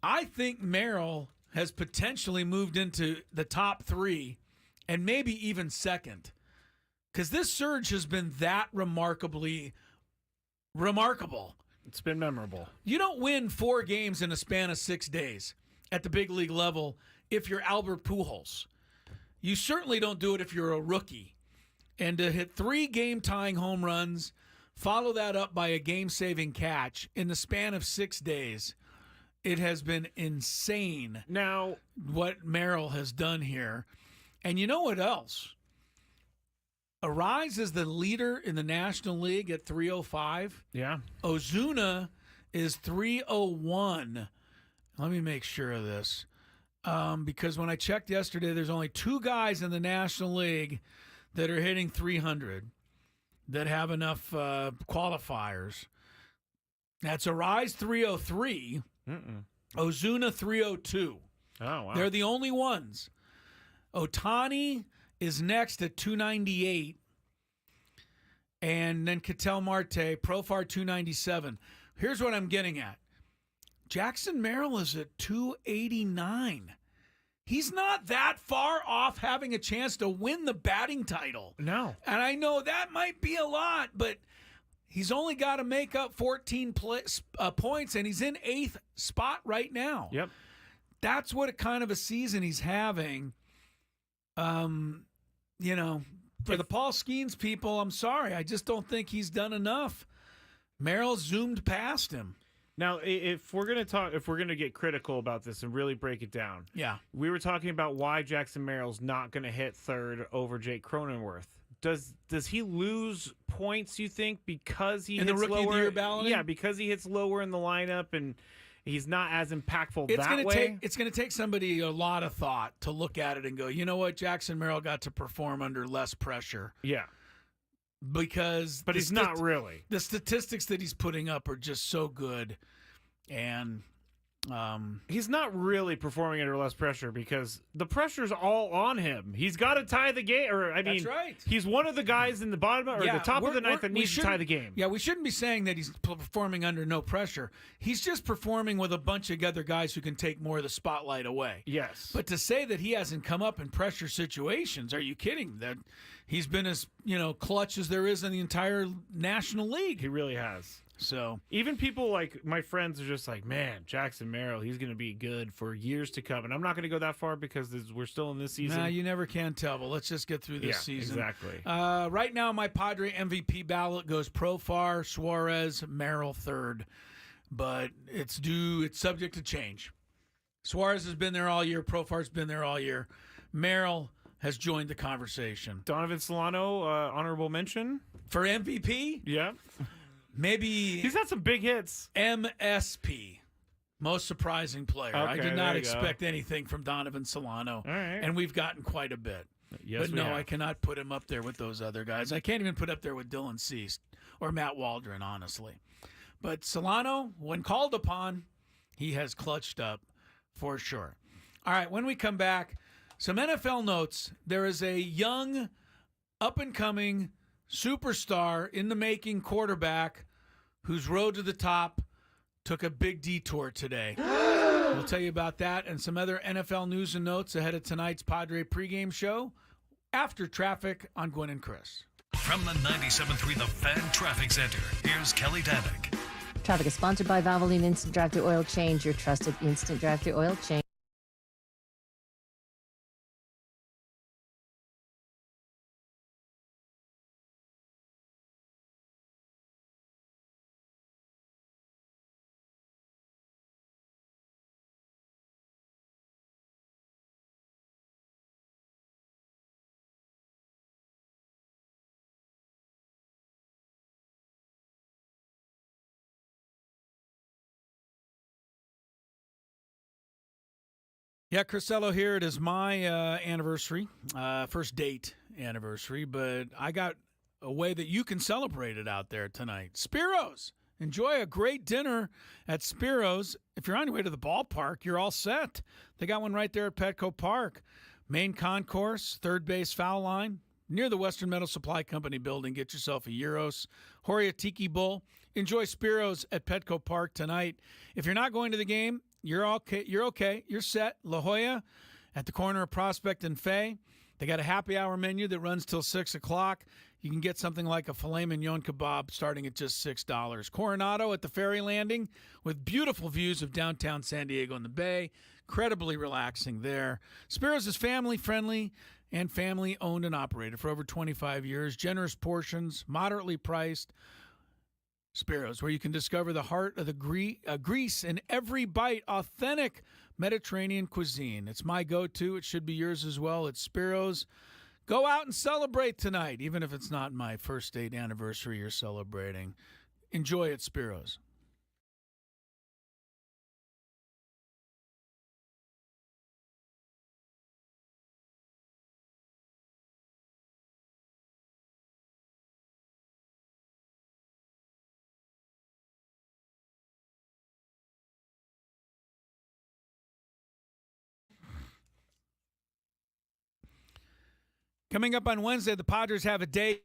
I think Merrill has potentially moved into the top 3 and maybe even second. Because this surge has been that remarkably remarkable. It's been memorable. You don't win 4 games in a span of 6 days at the big league level if you're Albert Pujols. You certainly don't do it if you're a rookie. And to hit 3 game-tying home runs, follow that up by a game-saving catch in the span of 6 days, it has been insane now what Merrill has done here. And you know what else? Arise is the leader in the National League at 305. Yeah. Ozuna is 301. Let me make sure of this. Because when I checked yesterday, there's only 2 guys in the National League that are hitting 300 that have enough qualifiers. That's Arise 303. Ozuna 302. Oh, wow. They're the only ones. Ohtani is next at 298, and then Ketel Marte, Profar 297. Here's what I'm getting at. Jackson Merrill is at 289. He's not that far off having a chance to win the batting title. No. And I know that might be a lot, but he's only got to make up 14 points, and he's in 8th spot right now. Yep. That's what kind of a season he's having. For the Paul Skeens people, I'm sorry. I just don't think he's done enough. Merrill zoomed past him. Now, if we're going to get critical about this and really break it down. Yeah. We were talking about why Jackson Merrill's not going to hit 3rd over Jake Cronenworth. Does he lose points, you think, because he hits the rookie lower? of the year balloting? Yeah, because he hits lower in the lineup and he's not as impactful It's going to take somebody a lot of thought to look at it and go, you know what, Jackson Merrill got to perform under less pressure. Yeah. But he's not really. The statistics that he's putting up are just so good. And he's not really performing under less pressure because the pressure's all on him. He's got to tie the game. That's right. He's one of the guys in the bottom or the top of the ninth that needs to tie the game. Yeah, we shouldn't be saying that he's performing under no pressure. He's just performing with a bunch of other guys who can take more of the spotlight away. Yes. But to say that he hasn't come up in pressure situations, are you kidding? That he's been as clutch as there is in the entire National League. He really has. So even people like my friends are just like, man, Jackson Merrill, he's going to be good for years to come. And I'm not going to go that far because we're still in this season. Nah, you never can tell. But let's just get through this season. Exactly. Right now, my Padre MVP ballot goes Profar, Suarez, Merrill third, but it's subject to change. Suarez has been there all year. Profar's been there all year. Merrill has joined the conversation. Donovan Solano, honorable mention for MVP. Yeah. Maybe he's had some big hits. MSP, most surprising player. Okay, I did not expect anything from Donovan Solano, all right. And we've gotten quite a bit. Yes, but no, I cannot put him up there with those other guys. I can't even put up there with Dylan Cease or Matt Waldron, honestly. But Solano, when called upon, he has clutched up for sure. All right, when we come back, some NFL notes. There is a young, up-and-coming superstar in the making quarterback whose road to the top took a big detour today. We'll tell you about that and some other NFL news and notes ahead of tonight's Padre pregame show after traffic on Gwynn and Chris. From the 97.3 The Fan Traffic Center, here's Kelly Danick. Traffic is sponsored by Valvoline Instant Drive-Thru Oil Change, your trusted instant drive-thru oil change. Yeah, Crisello here. It is my anniversary, first date anniversary, but I got a way that you can celebrate it out there tonight. Spiro's. Enjoy a great dinner at Spiro's. If you're on your way to the ballpark, you're all set. They got one right there at Petco Park. Main concourse, third base foul line, near the Western Metal Supply Company building. Get yourself a Euros, Horia Tiki Bowl. Enjoy Spiro's at Petco Park tonight. If you're not going to the game, you're okay. You're set. La Jolla at the corner of Prospect and Fay. They got a happy hour menu that runs till 6 o'clock. You can get something like a filet mignon kebab starting at just $6. Coronado at the ferry landing with beautiful views of downtown San Diego and the Bay. Incredibly relaxing there. Spiro's is family-friendly and family-owned and operated for over 25 years. Generous portions, moderately priced. Spiro's, where you can discover the heart of the Greece in every bite. Authentic Mediterranean cuisine. It's my go-to. It should be yours as well. It's Spiro's. Go out and celebrate tonight, even if it's not my first date anniversary you're celebrating. Enjoy at Spiro's. Coming up on Wednesday, the Padres have a day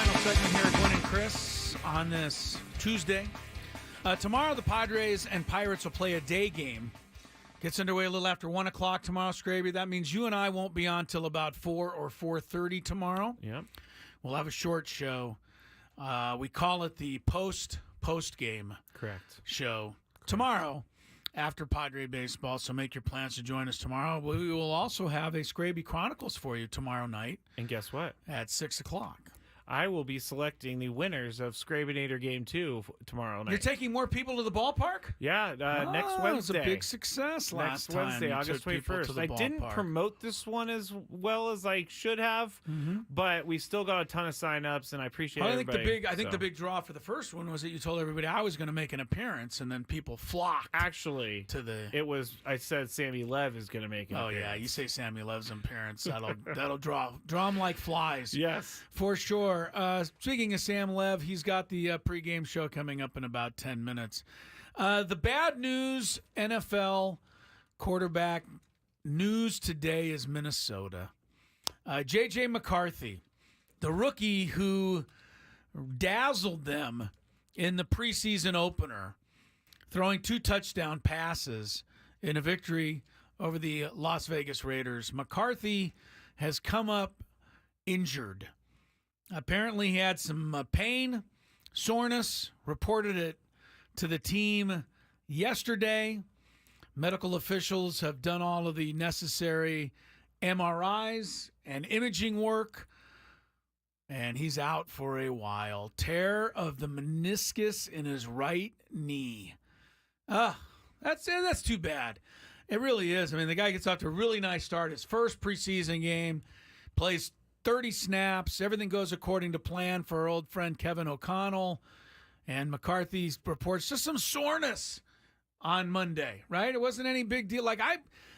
Final segment here at Gwynn and Chris on this Tuesday. Tomorrow, the Padres and Pirates will play a day game. Gets underway a little after 1 o'clock tomorrow, Scraby. That means you and I won't be on till about 4 or 4:30 tomorrow. Yep. We'll have a short show. We call it the post-game Correct. show tomorrow after Padre baseball, so make your plans to join us tomorrow. We will also have a Scraby Chronicles for you tomorrow night. And guess what? At 6 o'clock. I will be selecting the winners of Scrabinator Game 2 tomorrow night. You're taking more people to the ballpark? Yeah, next Wednesday. It was a big success last time. Next Wednesday, August 21st. I didn't promote this one as well as I should have, but we still got a ton of sign-ups, and I appreciate everybody. I think the big draw for the first one was that you told everybody I was going to make an appearance, and then people flocked. Actually, I said Sammy Lev is going to make an appearance. Oh, yeah, you say Sammy Lev's appearance. That'll draw them like flies. Yes. For sure. Speaking of Sam Lev, he's got the pregame show coming up in about 10 minutes. The bad news, NFL quarterback news today is Minnesota. J.J. McCarthy, the rookie who dazzled them in the preseason opener, throwing 2 touchdown passes in a victory over the Las Vegas Raiders. McCarthy has come up injured. Apparently he had some pain, soreness, reported it to the team yesterday. Medical officials have done all of the necessary MRIs and imaging work, and he's out for a while. Tear of the meniscus in his right knee. That's too bad. It really is. I mean, the guy gets off to a really nice start. His first preseason game, plays 30 snaps. Everything goes according to plan for our old friend Kevin O'Connell. And McCarthy reports just some soreness on Monday, right? It wasn't any big deal. Like,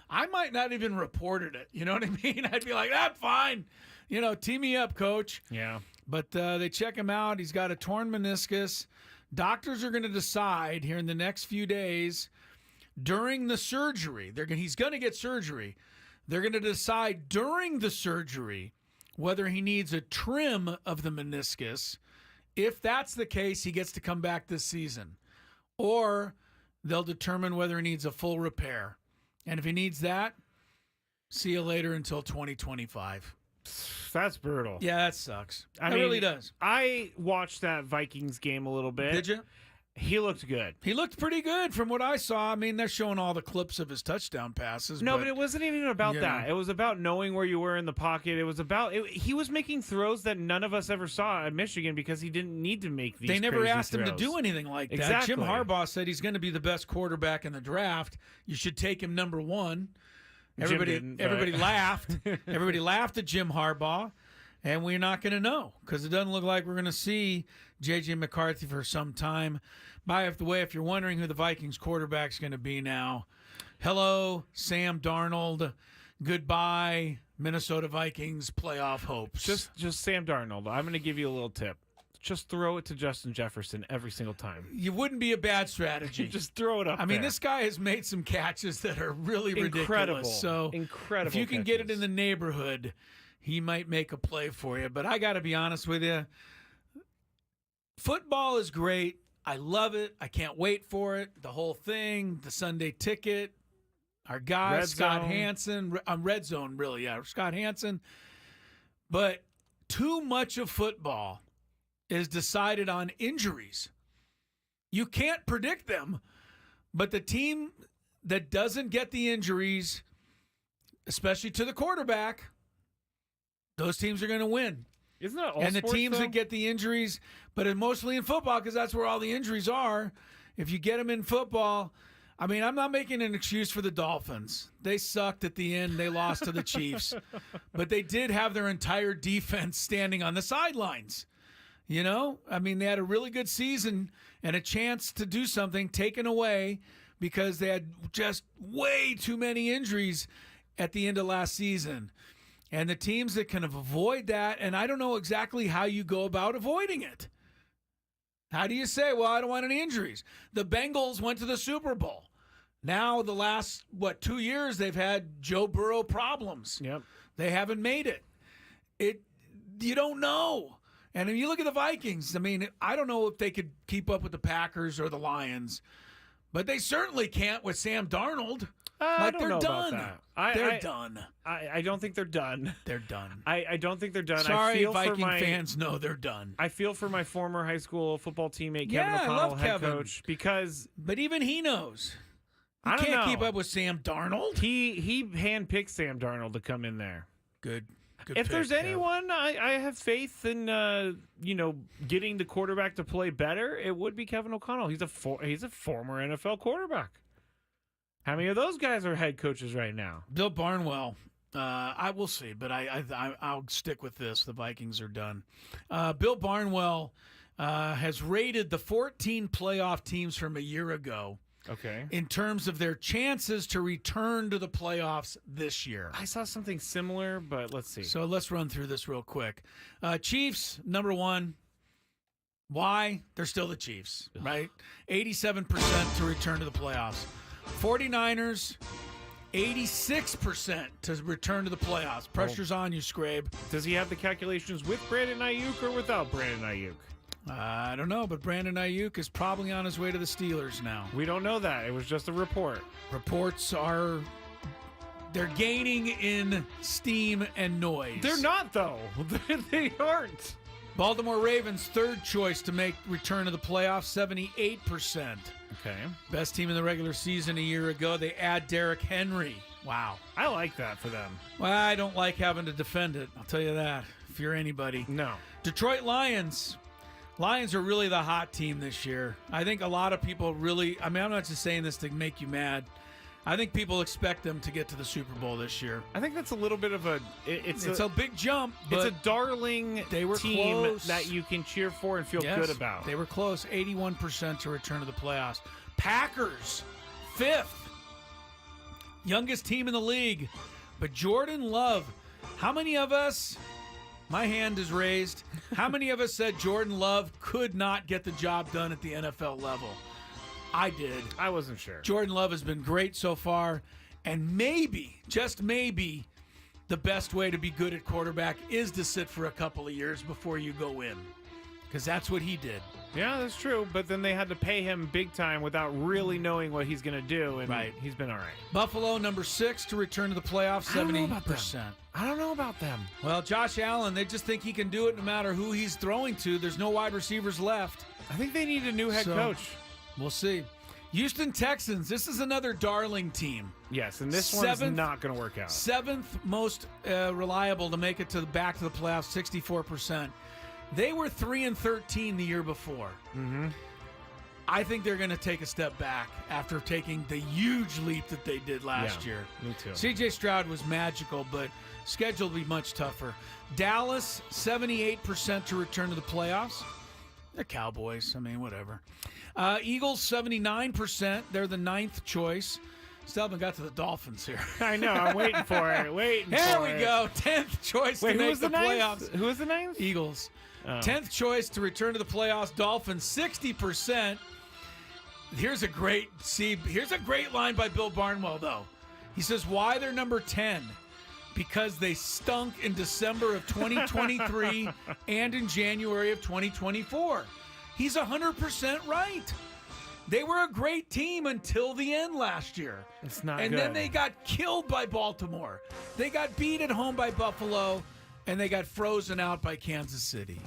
I might not even reported it. You know what I mean? I'd be like, that's fine. Tee me up, coach. Yeah. But they check him out. He's got a torn meniscus. Doctors are going to decide here in the next few days during the surgery. He's going to get surgery. They're going to decide during the surgery whether he needs a trim of the meniscus. If that's the case, he gets to come back this season. Or they'll determine whether he needs a full repair. And if he needs that, see you later until 2025. That's brutal. Yeah, that sucks. It really does. I watched that Vikings game a little bit. Did you? He looked good. He looked pretty good from what I saw. I mean, they're showing all the clips of his touchdown passes. No, but it wasn't even about that. It was about knowing where you were in the pocket. It was about he was making throws that none of us ever saw at Michigan because he didn't need to make these. They never crazy asked throws. him to do anything like that. Exactly. Jim Harbaugh said he's going to be the best quarterback in the draft. You should take him number 1. Everybody laughed. Everybody laughed at Jim Harbaugh. And we're not going to know because it doesn't look like we're going to see J.J. McCarthy for some time. By the way, if you're wondering who the Vikings quarterback's going to be now, hello, Sam Darnold. Goodbye, Minnesota Vikings playoff hopes. Just Sam Darnold. I'm going to give you a little tip. Just throw it to Justin Jefferson every single time. You wouldn't be a bad strategy. Just throw it up. I mean, this guy has made some catches that are really ridiculous. So incredible. If you can get it in the neighborhood, he might make a play for you. But I got to be honest with you. Football is great. I love it. I can't wait for it. The whole thing, the Sunday ticket, our guy, Scott Hansen. Red Zone, really, yeah. Scott Hansen. But too much of football is decided on injuries. You can't predict them, but the team that doesn't get the injuries, especially to the quarterback, those teams are going to win. Isn't that all And the sports, teams though? that get the injuries, but mostly in football because that's where all the injuries are. If you get them in football, I mean, I'm not making an excuse for the Dolphins. They sucked at the end. They lost to the Chiefs. But they did have their entire defense standing on the sidelines. You know? I mean, they had a really good season and a chance to do something taken away because they had just way too many injuries at the end of last season. And the teams that can avoid that, and I don't know exactly how you go about avoiding it. How do you say, well, I don't want any injuries? The Bengals went to the Super Bowl. Now, the last, 2 years, they've had Joe Burrow problems. Yep. They haven't made it. You don't know. And if you look at the Vikings, I mean, I don't know if they could keep up with the Packers or the Lions, but they certainly can't with Sam Darnold. I don't know done. about that. They're done. I don't think they're done. They're done. I don't think they're done. Sorry, Viking fans. No, they're done. I feel for my former high school football teammate, Kevin Yeah, I O'Connell, love head Kevin. coach, because But even he knows. He I don't can't know. keep up with Sam Darnold. He handpicked Sam Darnold to come in there. Good If pick, there's Kev. anyone I have faith in, getting the quarterback to play better, it would be Kevin O'Connell. He's a former NFL quarterback. How many of those guys are head coaches right now? Bill Barnwell. I will see, but I'll stick with this. The Vikings are done. Bill Barnwell has rated the 14 playoff teams from a year ago. Okay. In terms of their chances to return to the playoffs this year. I saw something similar, but let's see. So let's run through this real quick. Chiefs, number 1. Why? They're still the Chiefs, right? 87% to return to the playoffs. 49ers, 86% to return to the playoffs. Pressure's on you, Scrabe. Does he have the calculations with Brandon Aiyuk or without Brandon Aiyuk? I don't know, but Brandon Aiyuk is probably on his way to the Steelers now. We don't know that. It was just a report. Reports are they're gaining in steam and noise. They're not, though. They aren't. Baltimore Ravens, third choice to make return to the playoffs, 78%. Okay. Best team in the regular season a year ago. They add Derrick Henry. Wow. I like that for them. Well, I don't like having to defend it. I'll tell you that, if you're anybody. No. Detroit Lions. Lions are really the hot team this year. I think a lot of people really, I'm not just saying this to make you mad. I think people expect them to get to the Super Bowl this year. I think that's a little bit of a it's a big jump, but it's a darling they were team close. that you can cheer for and feel good about. They were close, 81% to return to the playoffs. Packers, 5th. Youngest team in the league. But Jordan Love, how many of us, my hand is raised, how many of us said Jordan Love could not get the job done at the NFL level? I did. I wasn't sure. Jordan Love has been great so far, and maybe, just maybe, the best way to be good at quarterback is to sit for a couple of years before you go in, because that's what he did. Yeah, that's true, but then they had to pay him big time without really knowing what he's going to do, and he's been all right. Buffalo, number 6 to return to the playoffs, 70%. I don't know about them. Well, Josh Allen, they just think he can do it no matter who he's throwing to. There's no wide receivers left. I think they need a new head coach. We'll see. Houston Texans, this is another darling team. Yes, and this one's not going to work out. 7th most reliable to make it back to the playoffs, 64%. They were 3-13 the year before. Mm-hmm. I think they're going to take a step back after taking the huge leap that they did last year. Me too. C.J. Stroud was magical, but schedule will be much tougher. Dallas, 78% to return to the playoffs. The Cowboys, I mean, whatever. Eagles, 79%. They're the 9th choice. Still haven't got to the Dolphins here. I know. I'm waiting for it. There we go. 10th choice to make the playoffs. Who was the 9th? Eagles. Oh. 10th choice to return to the playoffs. Dolphins, 60%. Here's a great line by Bill Barnwell, though. He says, why they're number 10? Because they stunk in December of 2023 and in January of 2024. He's 100% right. They were a great team until the end last year. It's not and good. Then they got killed by Baltimore. They got beat at home by Buffalo, and they got frozen out by Kansas City.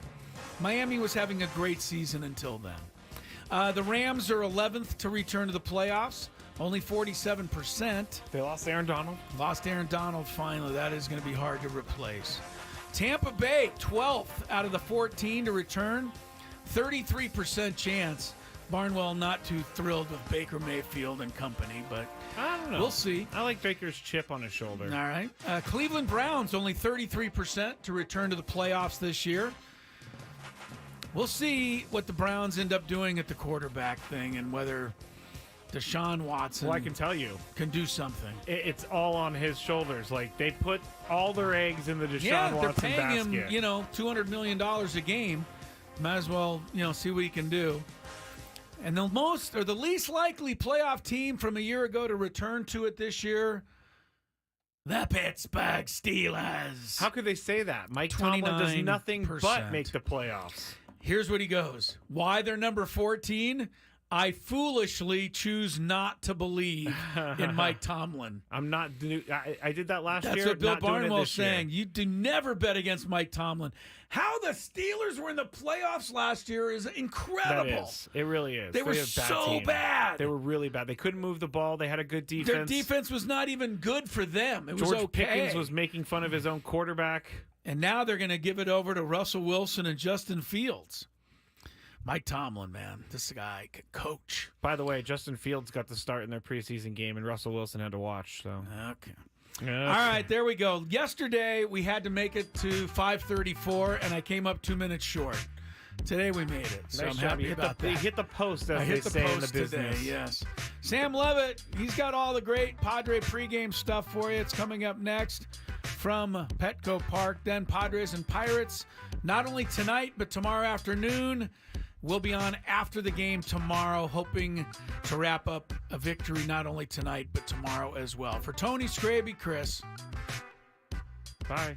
Miami was having a great season until then. The Rams are 11th to return to the playoffs. Only 47%. They lost Aaron Donald. Lost Aaron Donald finally. That is going to be hard to replace. Tampa Bay, 12th out of the 14 to return. 33% chance. Barnwell not too thrilled with Baker Mayfield and company, but I don't know. We'll see. I like Baker's chip on his shoulder. All right. Cleveland Browns, only 33% to return to the playoffs this year. We'll see what the Browns end up doing at the quarterback thing and whether Deshaun Watson I can tell you, can do something. It's all on his shoulders. Like, they put all their eggs in the Deshaun Watson basket. Yeah, they're paying him, $200 million a game. Might as well, see what he can do. And the least likely playoff team from a year ago to return to it this year, The Pittsburgh Steelers. How could they say that? Mike Tomlin does nothing but make the playoffs. Here's what he goes. Why they're number 14? I foolishly choose not to believe in Mike Tomlin. I'm not. I did that last year. That's what Bill Barnwell's saying. You do never bet against Mike Tomlin. How the Steelers were in the playoffs last year is incredible. That is. It really is. They were so bad. They were really bad. They couldn't move the ball. They had a good defense. Their defense was not even good for them. It was George okay. Pickens was making fun of his own quarterback. And now they're going to give it over to Russell Wilson and Justin Fields. Mike Tomlin, man, this guy could coach. By the way, Justin Fields got the start in their preseason game, and Russell Wilson had to watch. So okay. All right, there we go. Yesterday, we had to make it to 5:34, and I came up 2 minutes short. Today, we made it, so nice I'm job. happy about that. You hit the post, as I they hit the say post in the business. Today, yes. Sam Levitt, he's got all the great Padre pregame stuff for you. It's coming up next from Petco Park. Then Padres and Pirates, not only tonight, but tomorrow afternoon. We'll be on after the game tomorrow, hoping to wrap up a victory not only tonight, but tomorrow as well. For Tony Scraby, Chris. Bye.